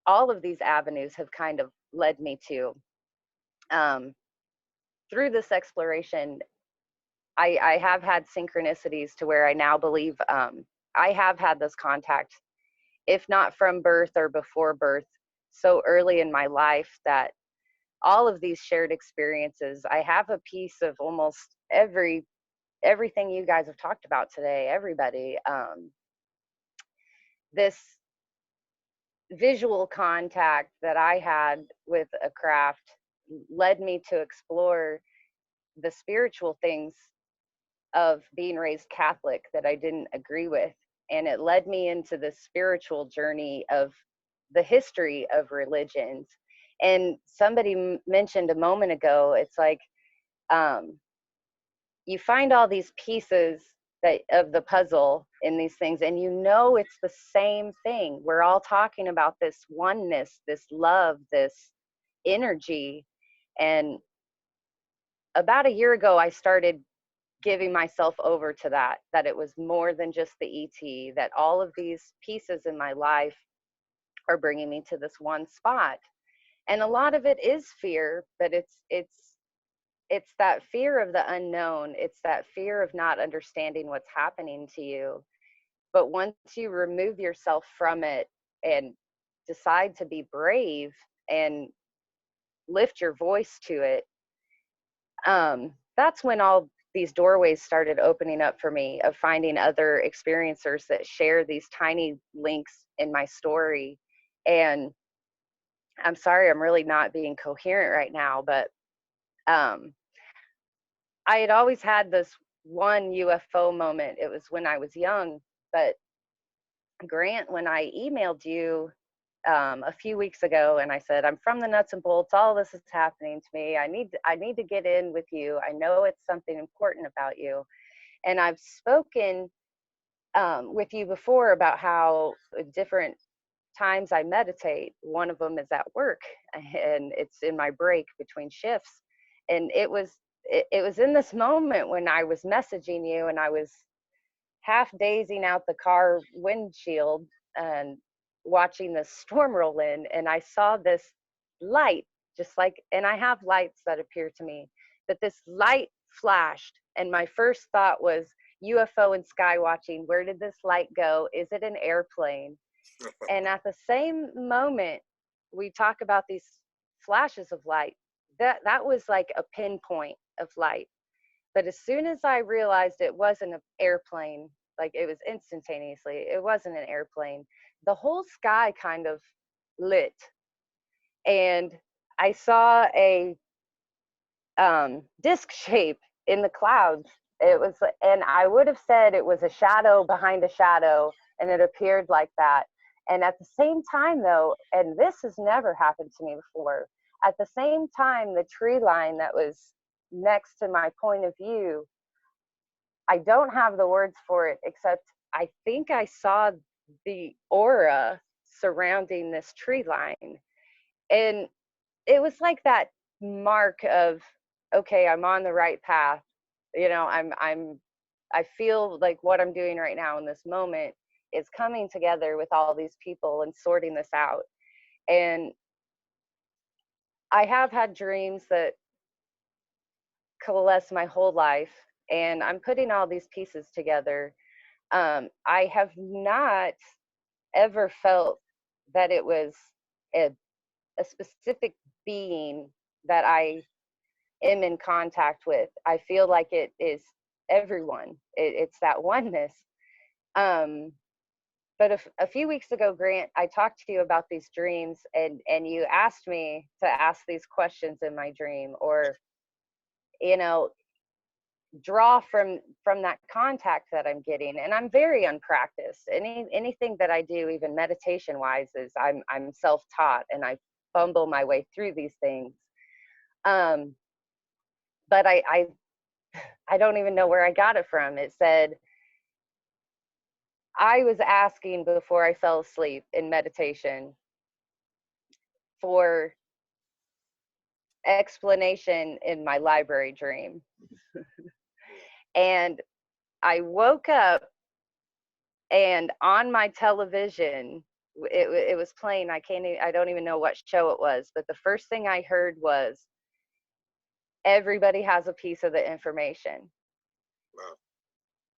all of these avenues have kind of led me to. Through this exploration, I have had synchronicities to where I now believe I have had this contact, if not from birth or before birth, so early in my life that all of these shared experiences, I have a piece of almost everything you guys have talked about today, everybody. This visual contact that I had with a craft led me to explore the spiritual things of being raised Catholic that I didn't agree with. And it led me into the spiritual journey of the history of religions. And somebody mentioned a moment ago, it's like you find all these pieces of the puzzle in these things, and it's the same thing. We're all talking about this oneness, this love, this energy. And about a year ago, I started giving myself over to that it was more than just the ET, that all of these pieces in my life are bringing me to this one spot. And a lot of it is fear, but it's that fear of the unknown. It's that fear of not understanding what's happening to you. But once you remove yourself from it and decide to be brave and lift your voice to it, that's when all these doorways started opening up for me, of finding other experiencers that share these tiny links in my story. And I'm sorry, I'm really not being coherent right now, but I had always had this one UFO moment. It was when I was young. But Grant, when I emailed you a few weeks ago and I said, I'm from the nuts and bolts, all this is happening to me, I need to get in with you, I know it's something important about you. And I've spoken with you before about how different times I meditate. One of them is at work, and it's in my break between shifts. And it was in this moment when I was messaging you, and I was half dazing out the car windshield and watching the storm roll in, and I saw this light, and I have lights that appear to me, but this light flashed, and my first thought was UFO and sky watching. Where did this light go? Is it an airplane? And at the same moment, we talk about these flashes of light. That was like a pinpoint of light. But as soon as I realized it wasn't an airplane, like it was instantaneously, it wasn't an airplane, the whole sky kind of lit. And I saw a disc shape in the clouds. It was, and I would have said it was a shadow behind a shadow, and it appeared like that. And at the same time, though, and this has never happened to me before, at the same time, the tree line that was next to my point of view, I don't have the words for it, except I think I saw the aura surrounding this tree line. And it was like that mark of, okay, I'm on the right path. You know, I feel like what I'm doing right now in this moment is coming together with all these people and sorting this out. And I have had dreams that coalesce my whole life, and I'm putting all these pieces together. I have not ever felt that it was a specific being that I am in contact with. I feel like it is everyone. It's that oneness. But a few weeks ago, Grant, I talked to you about these dreams, and you asked me to ask these questions in my dream, or, you know, draw from that contact that I'm getting. And I'm very unpracticed. Anything that I do, even meditation wise, is I'm self-taught, and I fumble my way through these things. But I don't even know where I got it from. It said, I was asking before I fell asleep in meditation for explanation in my library dream. And I woke up, and on my television, it was playing. I don't even know what show it was, but the first thing I heard was, everybody has a piece of the information. Wow.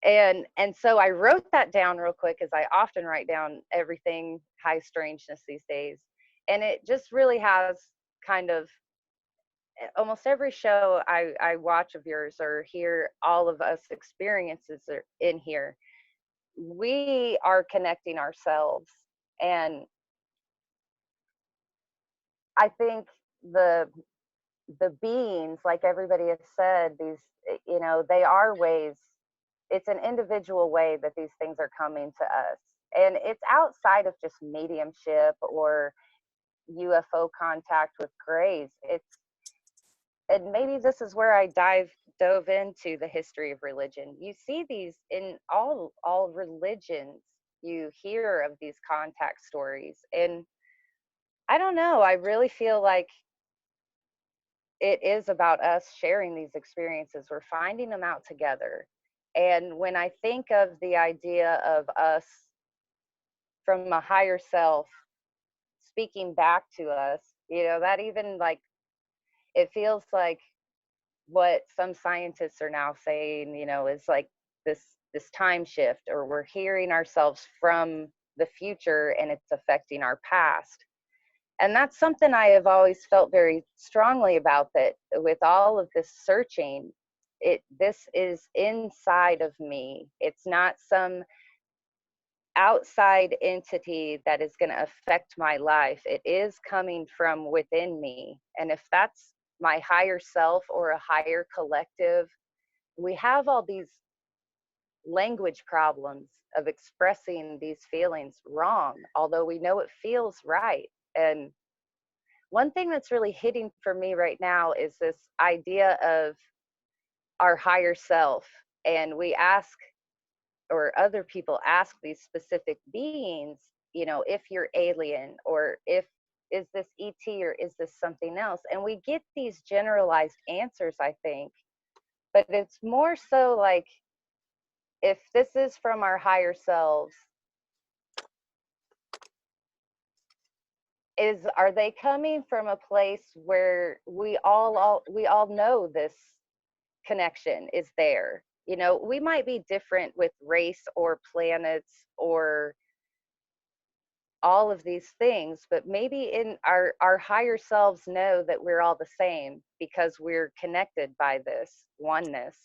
And so I wrote that down real quick, as I often write down everything high strangeness these days. And it just really has kind of, almost every show I watch of yours or hear all of us experiences are in here, we are connecting ourselves. And I think the beings, like everybody has said, these, you know, they are ways, it's an individual way that these things are coming to us. And it's outside of just mediumship or UFO contact with grays. And maybe this is where I dove into the history of religion. You see these in all religions. You hear of these contact stories, and I don't know, I really feel like it is about us sharing these experiences. We're finding them out together. And when I think of the idea of us from a higher self speaking back to us, you know, that even like, it feels like what some scientists are now saying, you know, is like this time shift, or we're hearing ourselves from the future and it's affecting our past. And that's something I have always felt very strongly about, that with all of this searching, this is inside of me. It's not some outside entity that is going to affect my life. It is coming from within me. And if that's my higher self or a higher collective, we have all these language problems of expressing these feelings wrong, although we know it feels right. And one thing that's really hitting for me right now is this idea of our higher self. And we ask, or other people ask these specific beings, you know, if you're alien, or if, is this ET, or is this something else? And we get these generalized answers, I think. But it's more so like, if this is from our higher selves, are they coming from a place where we all know this connection is there? You know, we might be different with race or planets or all of these things, but maybe in our higher selves know that we're all the same because we're connected by this oneness.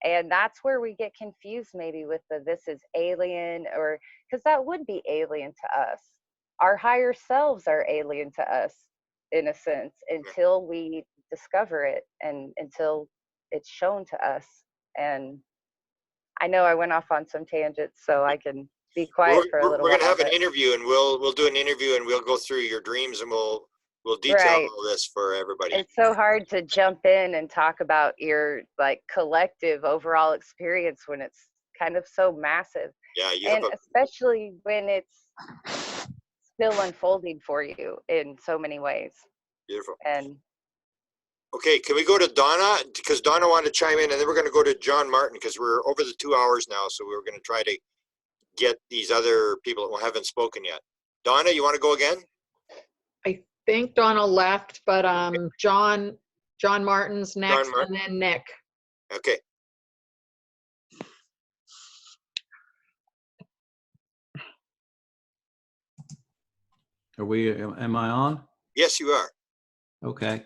And that's where we get confused maybe with the this is alien, or because that would be alien to us. Our higher selves are alien to us in a sense until we discover it and until it's shown to us. And I know I went off on some tangents, so I can be quiet for a little We're while. gonna have an but- interview, and we'll do an interview, and we'll go through your dreams, and we'll detail Right. all this for everybody. It's so hard to jump in and talk about your like collective overall experience when it's kind of so massive. Yeah, you And have a especially when it's still unfolding for you in so many ways. beautiful. And Okay, can we go to Donna? Because Donna wanted to chime in, and then we're going to go to John Martin because we're over the 2 hours now. So we're going to try to get these other people who haven't spoken yet. Donna, you want to go again? I think Donna left, but John Martin's next, Martin. and then Nick. Okay. Are we, am I on? Yes, you are. Okay.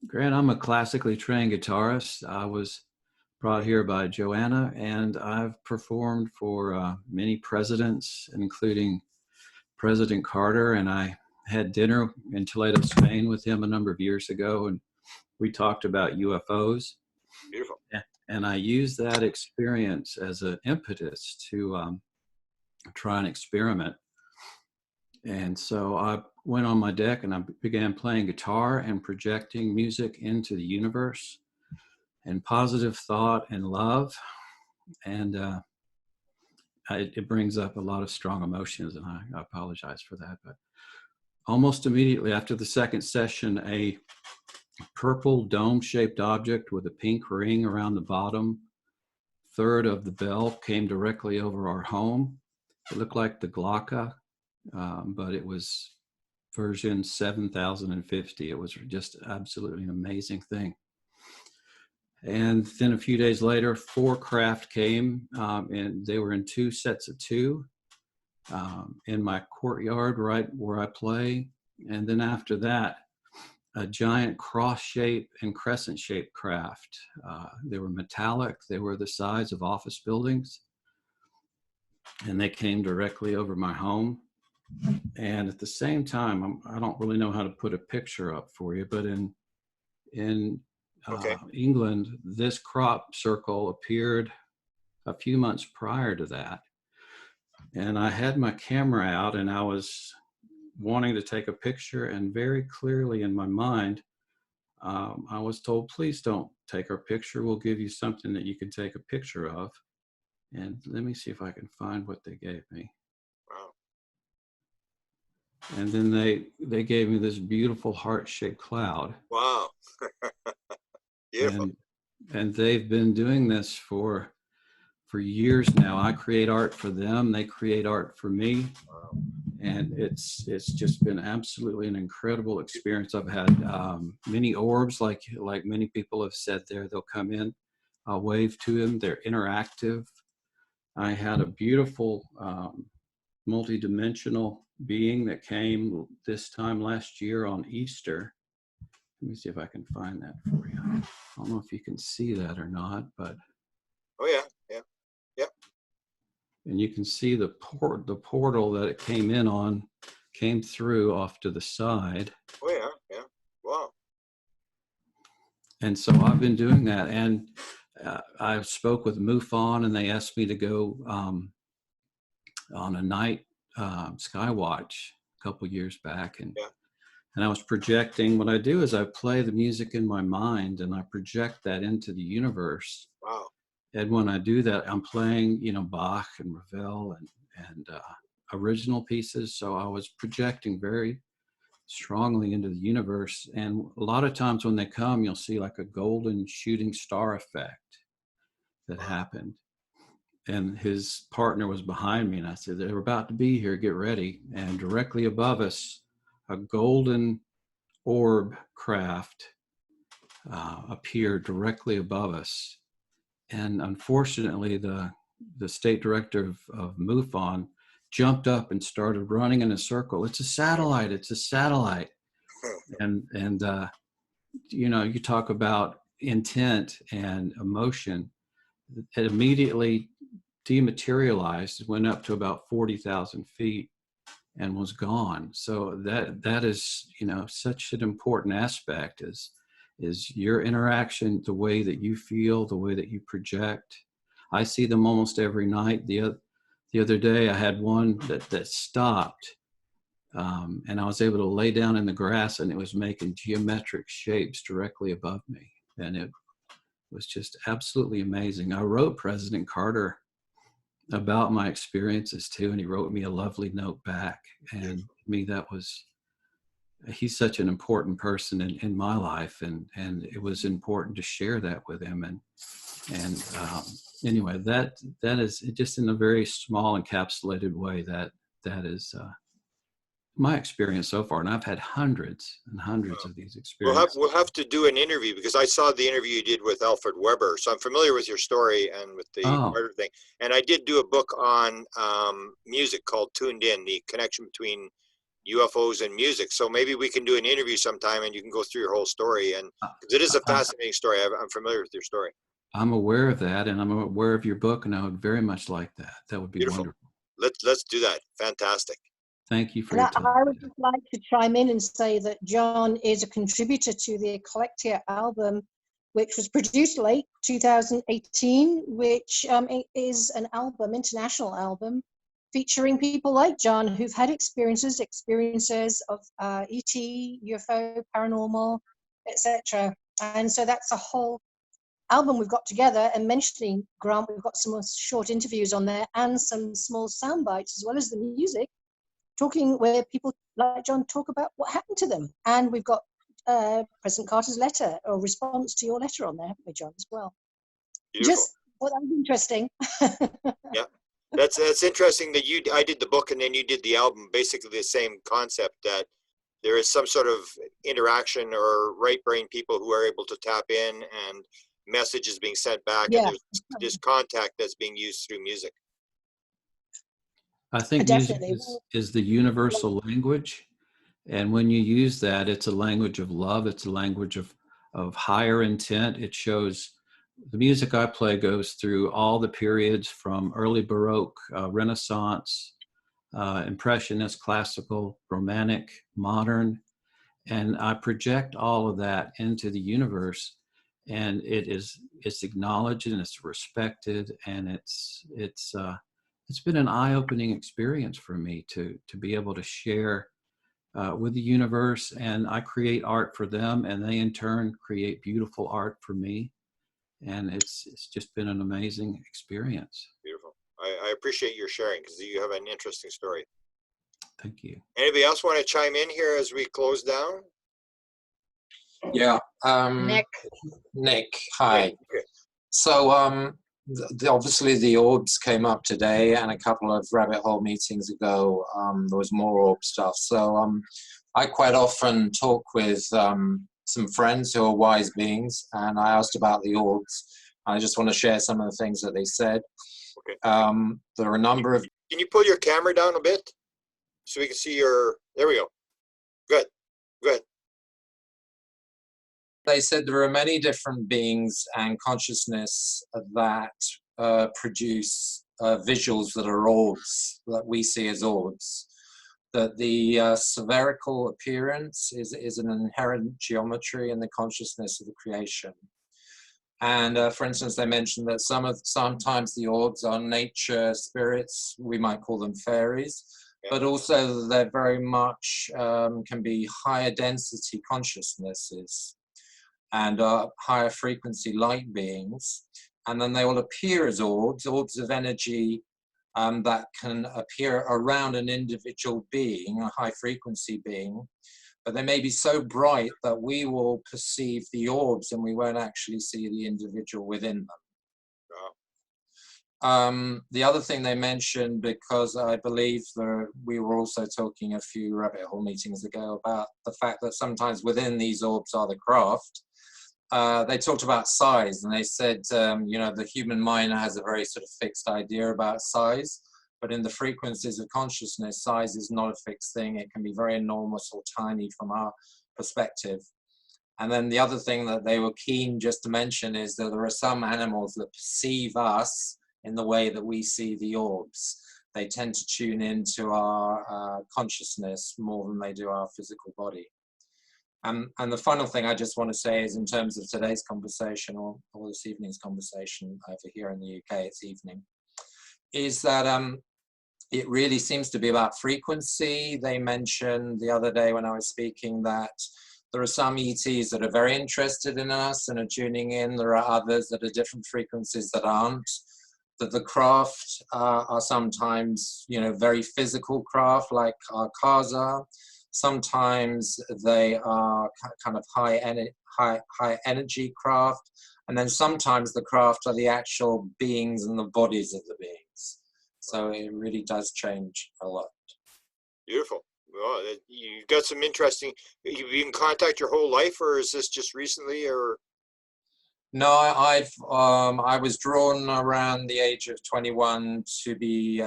Grant, I'm a classically trained guitarist. I was brought here by Joanna, and I've performed for many presidents, including President Carter, and I had dinner in Toledo, Spain with him a number of years ago, and we talked about UFOs. Beautiful. And I used that experience as an impetus to try an experiment. And so I went on my deck and I began playing guitar and projecting music into the universe and positive thought and love. And it brings up a lot of strong emotions, and I apologize for that. But almost immediately after the second session, a purple dome-shaped object with a pink ring around the bottom third of the bell came directly over our home. It looked like the Glocka, but it was version 7050. It was just absolutely an amazing thing. And then a few days later, 4 craft came, and they were in 2 sets of 2 in my courtyard right where I play. And then after that, a giant cross-shaped and crescent-shaped craft. They were metallic. They were the size of office buildings. And they came directly over my home. And at the same time, I don't really know how to put a picture up for you, but in England, this crop circle appeared a few months prior to that. And I had my camera out and I was wanting to take a picture, and very clearly in my mind, I was told, please don't take our picture. We'll give you something that you can take a picture of. And let me see if I can find what they gave me. Wow. And then they gave me this beautiful heart-shaped cloud. Wow. Beautiful. And they've been doing this for years now. I create art for them. They create art for me. Wow. And it's just been absolutely an incredible experience. I've had many orbs, like many people have said there. They'll come in, I'll wave to them. They're interactive. I had a beautiful multi-dimensional being that came this time last year on Easter. Let me see if I can find that for you. I don't know if you can see that or not, but. Oh yeah, yeah, yep. And you can see the portal that it came in on, came through off to the side. Oh yeah, yeah. Wow. And so I've been doing that, and I spoke with MUFON, and they asked me to go on a night sky watch a couple years back, and I was projecting. What I do is I play the music in my mind, and I project that into the universe. Wow. And when I do that, I'm playing, Bach and Ravel and original pieces. So I was projecting very strongly into the universe. And a lot of times when they come, you'll see like a golden shooting star effect that happened. And his partner was behind me, and I said, they're about to be here, get ready. And directly above us, a golden orb craft appeared directly above us. And unfortunately, the state director of MUFON jumped up and started running in a circle. It's a satellite. It's a satellite. And you know, you talk about intent and emotion. It immediately dematerialized, went up to about 40,000 feet and was gone. So that is, you know, such an important aspect is your interaction, the way that you feel, the way that you project. I see them almost every night. The other day I had one that stopped, and I was able to lay down in the grass, and it was making geometric shapes directly above me. And it was just absolutely amazing. I wrote President Carter about my experiences too, and he wrote me a lovely note back. And to me, he's such an important person in my life, and it was important to share that with him. And anyway, that is just in a very small encapsulated way that is my experience so far. And I've had hundreds and hundreds of these experiences. We'll have to do an interview, because I saw the interview you did with Alfred Weber, so I'm familiar with your story and with the Carter thing. And I did do a book on music called Tuned In, the connection between UFOs and music. So maybe we can do an interview sometime and you can go through your whole story. And 'cause it is a fascinating story. I'm familiar with your story. I'm aware of that, and I'm aware of your book, and I would very much like that. That would be Beautiful. wonderful. Let's do that. Fantastic. Thank you for And your time. I would just like to chime in and say that John is a contributor to the Eclectia album, which was produced late 2018, which is an album, international album, featuring people like John who've had experiences of ET, UFO, paranormal, etc. And so that's a whole album we've got together. And mentioning Grant, we've got some short interviews on there and some small sound bites as well as the music, talking where people like John talk about what happened to them. And we've got President Carter's letter or response to your letter on there, haven't we, John, as well? Beautiful. Just thought that was interesting. Yeah, that's interesting that I did the book and then you did the album. Basically the same concept, that there is some sort of interaction or right brain people who are able to tap in and messages being sent back. Yeah. And there's this contact that's being used through music. I think music is the universal language. And when you use that, it's a language of love. It's a language of higher intent. It shows the music I play goes through all the periods from early Baroque, Renaissance, Impressionist, classical, romantic, modern. And I project all of that into the universe. And it's acknowledged and it's respected. And it's been an eye-opening experience for me to be able to share with the universe, and I create art for them, and they in turn create beautiful art for me, and it's just been an amazing experience. Beautiful. I appreciate your sharing, because you have an interesting story. Thank you. Anybody else want to chime in here as we close down? Yeah. Nick, hi. So obviously the orbs came up today, and a couple of rabbit hole meetings ago there was more orb stuff. So I quite often talk with some friends who are wise beings, and I asked about the orbs. I just want to share some of the things that they said. Okay. There are a number of... Can you pull your camera down a bit so we can see your... There we go. Good. Good. They said there are many different beings and consciousness that produce visuals that are orbs, that we see as orbs. That the spherical appearance is an inherent geometry in the consciousness of the creation. And for instance, they mentioned that sometimes the orbs are nature spirits, we might call them fairies, but also they're very much can be higher density consciousnesses and higher frequency light beings. And then they will appear as orbs of energy that can appear around an individual being, a high frequency being, but they may be so bright that we will perceive the orbs and we won't actually see the individual within them. The other thing they mentioned, because I believe we were also talking a few rabbit hole meetings ago about the fact that sometimes within these orbs are the craft. They talked about size, and they said, you know, the human mind has a very sort of fixed idea about size, But in the frequencies of consciousness, size is not a fixed thing. It can be very enormous or tiny from our perspective. And then the other thing that they were keen just to mention is that there are some animals that perceive us in the way that we see the orbs. They tend to tune into our consciousness more than they do our physical body. And the final thing I just want to say is, in terms of today's conversation, or this evening's conversation over here in the UK, it's evening, is that it really seems to be about frequency. They mentioned the other day when I was speaking that there are some ETs that are very interested in us and are tuning in. There are others that are different frequencies that aren't. That the craft are sometimes, very physical craft, like our cars are. Sometimes they are kind of high energy craft, and then sometimes the craft are the actual beings and the bodies of the beings. So it really does change a lot. Beautiful. Well, you've got some interesting. You've been in contact your whole life, or is this just recently, or? No, I was drawn around the age of 21 to be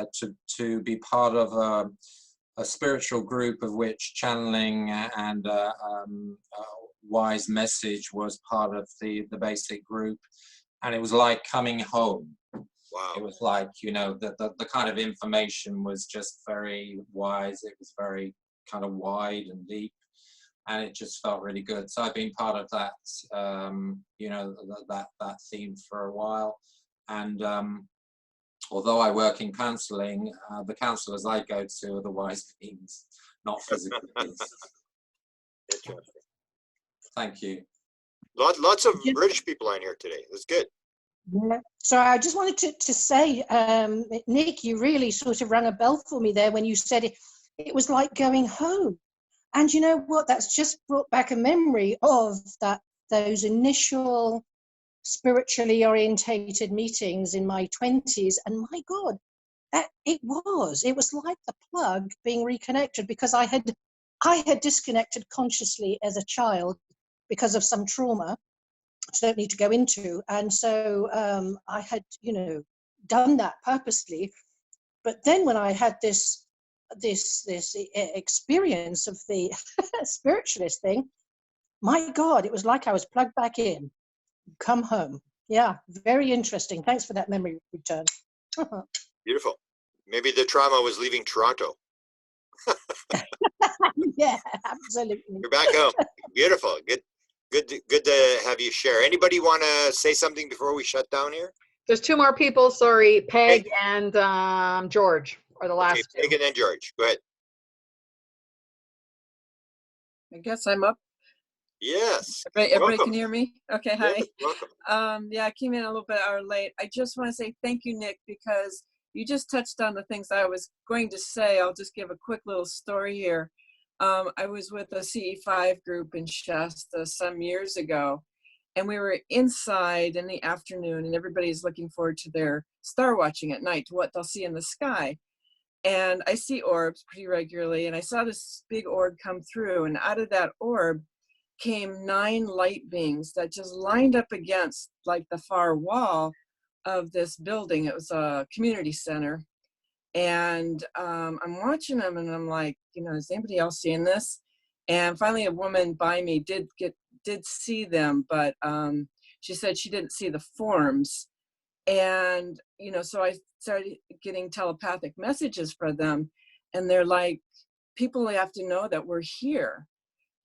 part of a spiritual group, of which channeling and wise message was part of the basic group, and it was like coming home. Wow. It was like, the kind of information was just very wise. It was very kind of wide and deep, and it just felt really good. So I've been part of that, that theme for a while. And although I work in counseling, the counselors I go to are the wise beings, not physical beings. Interesting. Thank you. Lots of British people on here today. That's good. Yeah. So I just wanted to say, Nick, you really sort of rang a bell for me there when you said it was like going home. And you know what? That's just brought back a memory of those initial spiritually orientated meetings in my 20s. And my God, it was like the plug being reconnected, because I had disconnected consciously as a child because of some trauma, which I don't need to go into. And so I had, done that purposely. But then when I had this experience of the spiritualist thing, my God, it was like I was plugged back in. Come home. Yeah, very interesting. Thanks for that memory return. Beautiful. Maybe the trauma was leaving Toronto. Yeah, absolutely. You're back home. Beautiful. Good to have you share. Anybody want to say something before we shut down here? There's two more people. Sorry, Peg and George are the last two. Peg and then George. Go ahead. I guess I'm up. Yes. Everybody can hear me? Okay, hi. Yes, welcome. Yeah, I came in a little bit hour late. I just want to say thank you, Nick, because you just touched on the things I was going to say. I'll just give a quick little story here. I was with a CE5 group in Shasta some years ago, and we were inside in the afternoon, and everybody's looking forward to their star watching at night, to what they'll see in the sky. And I see orbs pretty regularly, and I saw this big orb come through, and out of that orb came 9 light beings that just lined up against like the far wall of this building. It was a community center. And I'm watching them, and I'm like, is anybody else seeing this? And finally a woman by me did see them, but she said she didn't see the forms. And so I started getting telepathic messages from them, and they're like, people have to know that we're here.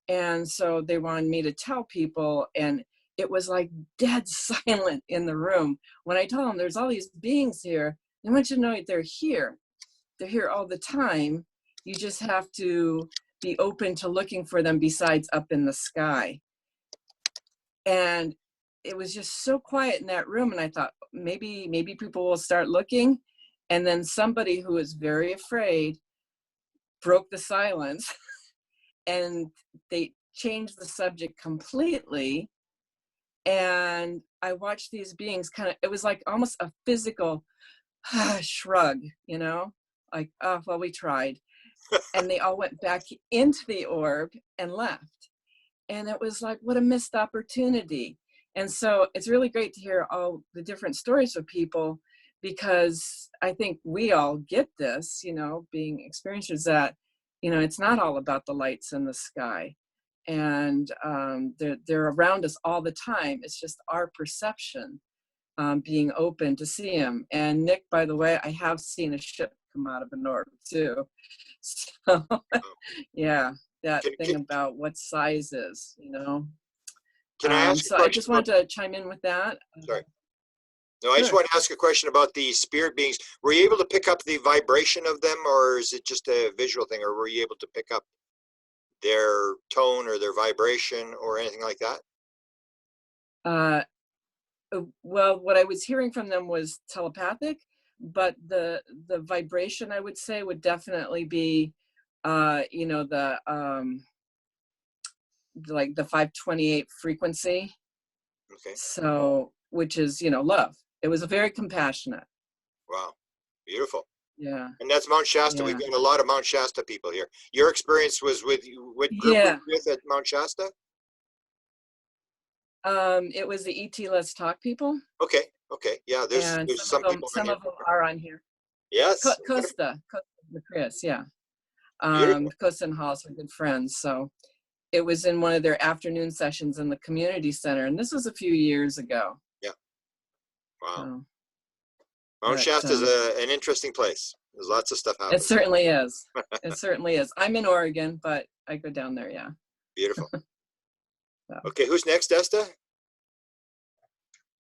And so they wanted me to tell people, and it was like dead silent in the room when I told them there's all these beings here. They want you to know they're here. They're here all the time. You just have to be open to looking for them besides up in the sky. And it was just so quiet in that room, and I thought maybe people will start looking. And then somebody who was very afraid broke the silence and they changed the subject completely. And I watched these beings it was like almost a physical shrug, like, oh, well, we tried. And they all went back into the orb and left. And it was like, what a missed opportunity. And so it's really great to hear all the different stories of people, because I think we all get this, being experiencers, that, it's not all about the lights in the sky. And they're around us all the time. It's just our perception, being open to see them. And Nick, by the way, I have seen a ship come out of an orb too. So yeah, that thing about what size is, Can I ask a so question? I just wanted to chime in with that. Sorry. No, I just want to ask a question about the spirit beings. Were you able to pick up the vibration of them, or is it just a visual thing, or were you able to pick up their tone or their vibration or anything like that? Well, what I was hearing from them was telepathic, but the vibration, I would say, would definitely be, like the 528 frequency. Okay. So, which is, love. It was very compassionate. Wow, beautiful. Yeah. And that's Mount Shasta. Yeah. We've got a lot of Mount Shasta people here. Your experience was with what group were you with at Mount Shasta? It was the ET Let's Talk people. Okay. Yeah, there's some people. Some of them are on here. Yes. Costa, Chris, yeah. Beautiful. Costa and Halls are good friends. So it was in one of their afternoon sessions in the community center, and this was a few years ago. Yeah. Wow. So, Mount Shasta is an interesting place. There's lots of stuff happening. It certainly is. It certainly is. I'm in Oregon, but I go down there, yeah. Beautiful. Okay, who's next, Esther?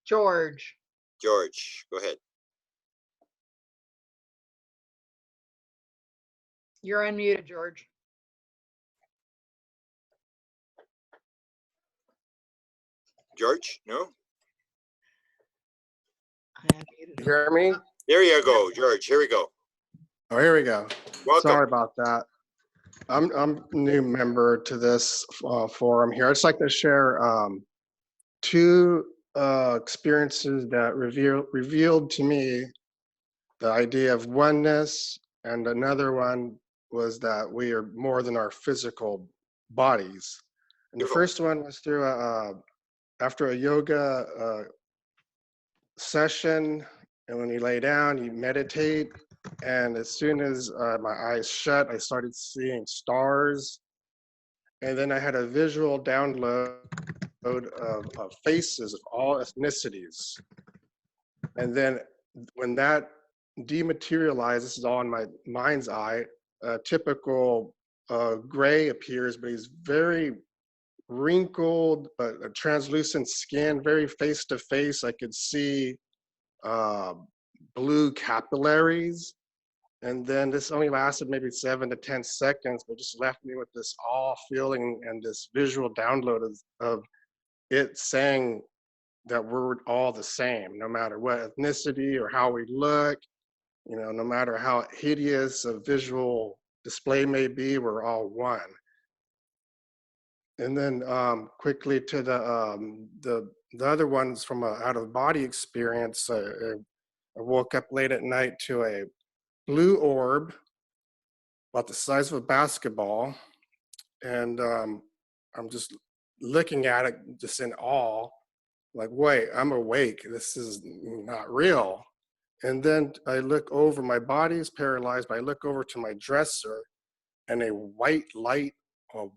George. George, go ahead. You're unmuted, George. George, no? You hear me? There you go, George. Here we go. Oh, here we go. Welcome. Sorry about that. I'm a new member to this forum here. I'd just like to share two experiences that revealed to me the idea of oneness, and another one was that we are more than our physical bodies. And the first one was through after a yoga session, and when you lay down, you meditate. And as soon as my eyes shut, I started seeing stars. And then I had a visual download of faces of all ethnicities. And then when that dematerialized, this is all in my mind's eye, a typical gray appears, but he's very wrinkled, but a translucent skin, very face to face. I could see blue capillaries. And then this only lasted maybe 7 to 10 seconds, but just left me with this awe feeling and this visual download of it saying that we're all the same, no matter what ethnicity or how we look, no matter how hideous a visual display may be, we're all one. And then quickly to the other ones from an out-of-body experience. I woke up late at night to a blue orb about the size of a basketball, and I'm just looking at it just in awe, like, wait, I'm awake, this is not real. And then I look over, my body is paralyzed, but I look over to my dresser, and a white light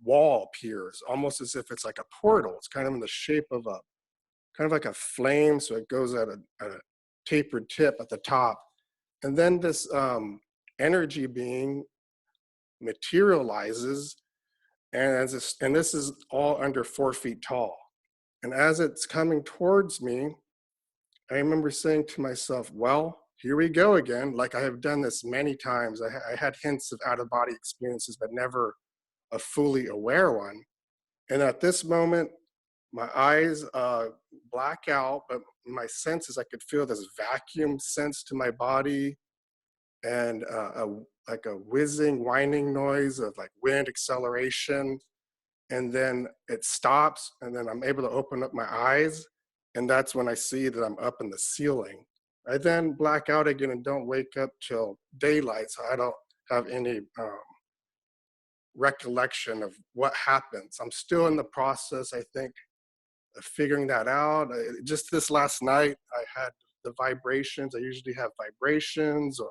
wall appears, almost as if it's like a portal. It's kind of in the shape of kind of like a flame, so it goes at a tapered tip at the top. And then this energy being materializes, and this is all under 4 feet tall. And as it's coming towards me, I remember saying to myself, well, here we go again. Like I have done this many times. I had hints of out-of-body experiences, but never a fully aware one. And at this moment, my eyes black out, but my senses, I could feel this vacuum sense to my body, and like a whizzing, whining noise of like wind acceleration. And then it stops, and then I'm able to open up my eyes, and that's when I see that I'm up in the ceiling. I then black out again and don't wake up till daylight, so I don't have any recollection of what happens. I'm still in the process, I think, of figuring that out. Just this last night, I had the vibrations. I usually have vibrations or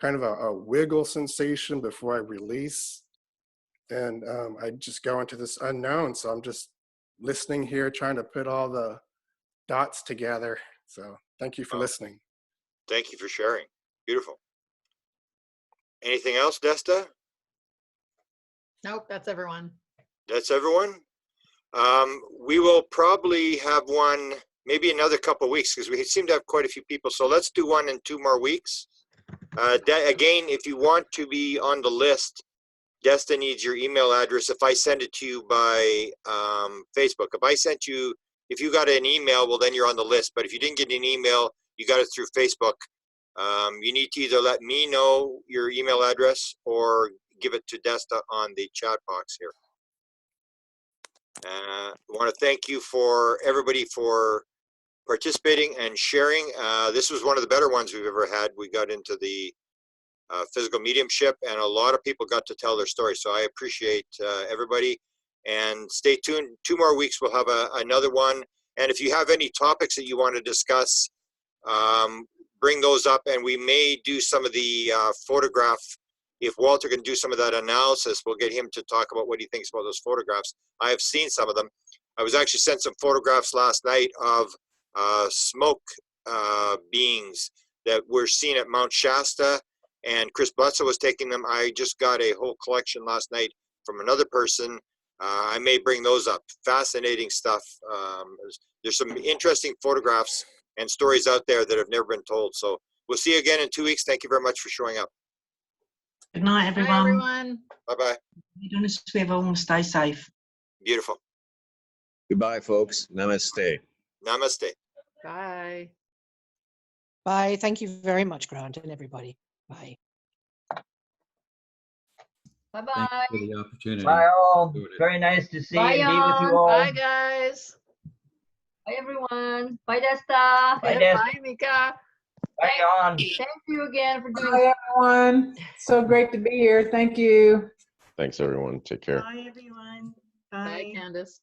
kind of a wiggle sensation before I release. And I just go into this unknown. So I'm just listening here, trying to put all the dots together. So thank you for listening. Thank you for sharing. Beautiful. Anything else, Desta? Nope, that's everyone. That's everyone? We will probably have one, maybe another couple of weeks, because we seem to have quite a few people. So let's do one in 2 more weeks. Again, if you want to be on the list, Desta needs your email address. If I send it to you by Facebook, if you got an email, well, then you're on the list. But if you didn't get an email, you got it through Facebook. You need to either let me know your email address or give it to Desta on the chat box here. I want to thank you for everybody for participating and sharing. This was one of the better ones we've ever had. We got into the physical mediumship, and a lot of people got to tell their story. So I appreciate everybody. And stay tuned. 2 more weeks, we'll have another one. And if you have any topics that you want to discuss, bring those up, and we may do some of the photograph. If Walter can do some of that analysis, we'll get him to talk about what he thinks about those photographs. I have seen some of them. I was actually sent some photographs last night of smoke beings that were seen at Mount Shasta, and Chris Butza was taking them. I just got a whole collection last night from another person. I may bring those up. Fascinating stuff. There's some interesting photographs and stories out there that have never been told. So we'll see you again in 2 weeks. Thank you very much for showing up. Good night, everyone. Bye, everyone. Bye-bye. You don't have all stay safe. Beautiful. Goodbye, folks. Namaste. Namaste. Bye. Bye. Thank you very much, Grant, and everybody. Bye. Bye-bye. Thank you for the opportunity. Bye all. Doing it. Very nice to see Bye, and be with you Jan. all. Bye, guys. Bye, everyone. Bye, Desta. Bye, Des. Bye, Mika. Bye, Jan. Thank you again for doing Bye, everyone. So great to be here. Thank you. Thanks, everyone. Take care. Bye, everyone. Bye, Candace.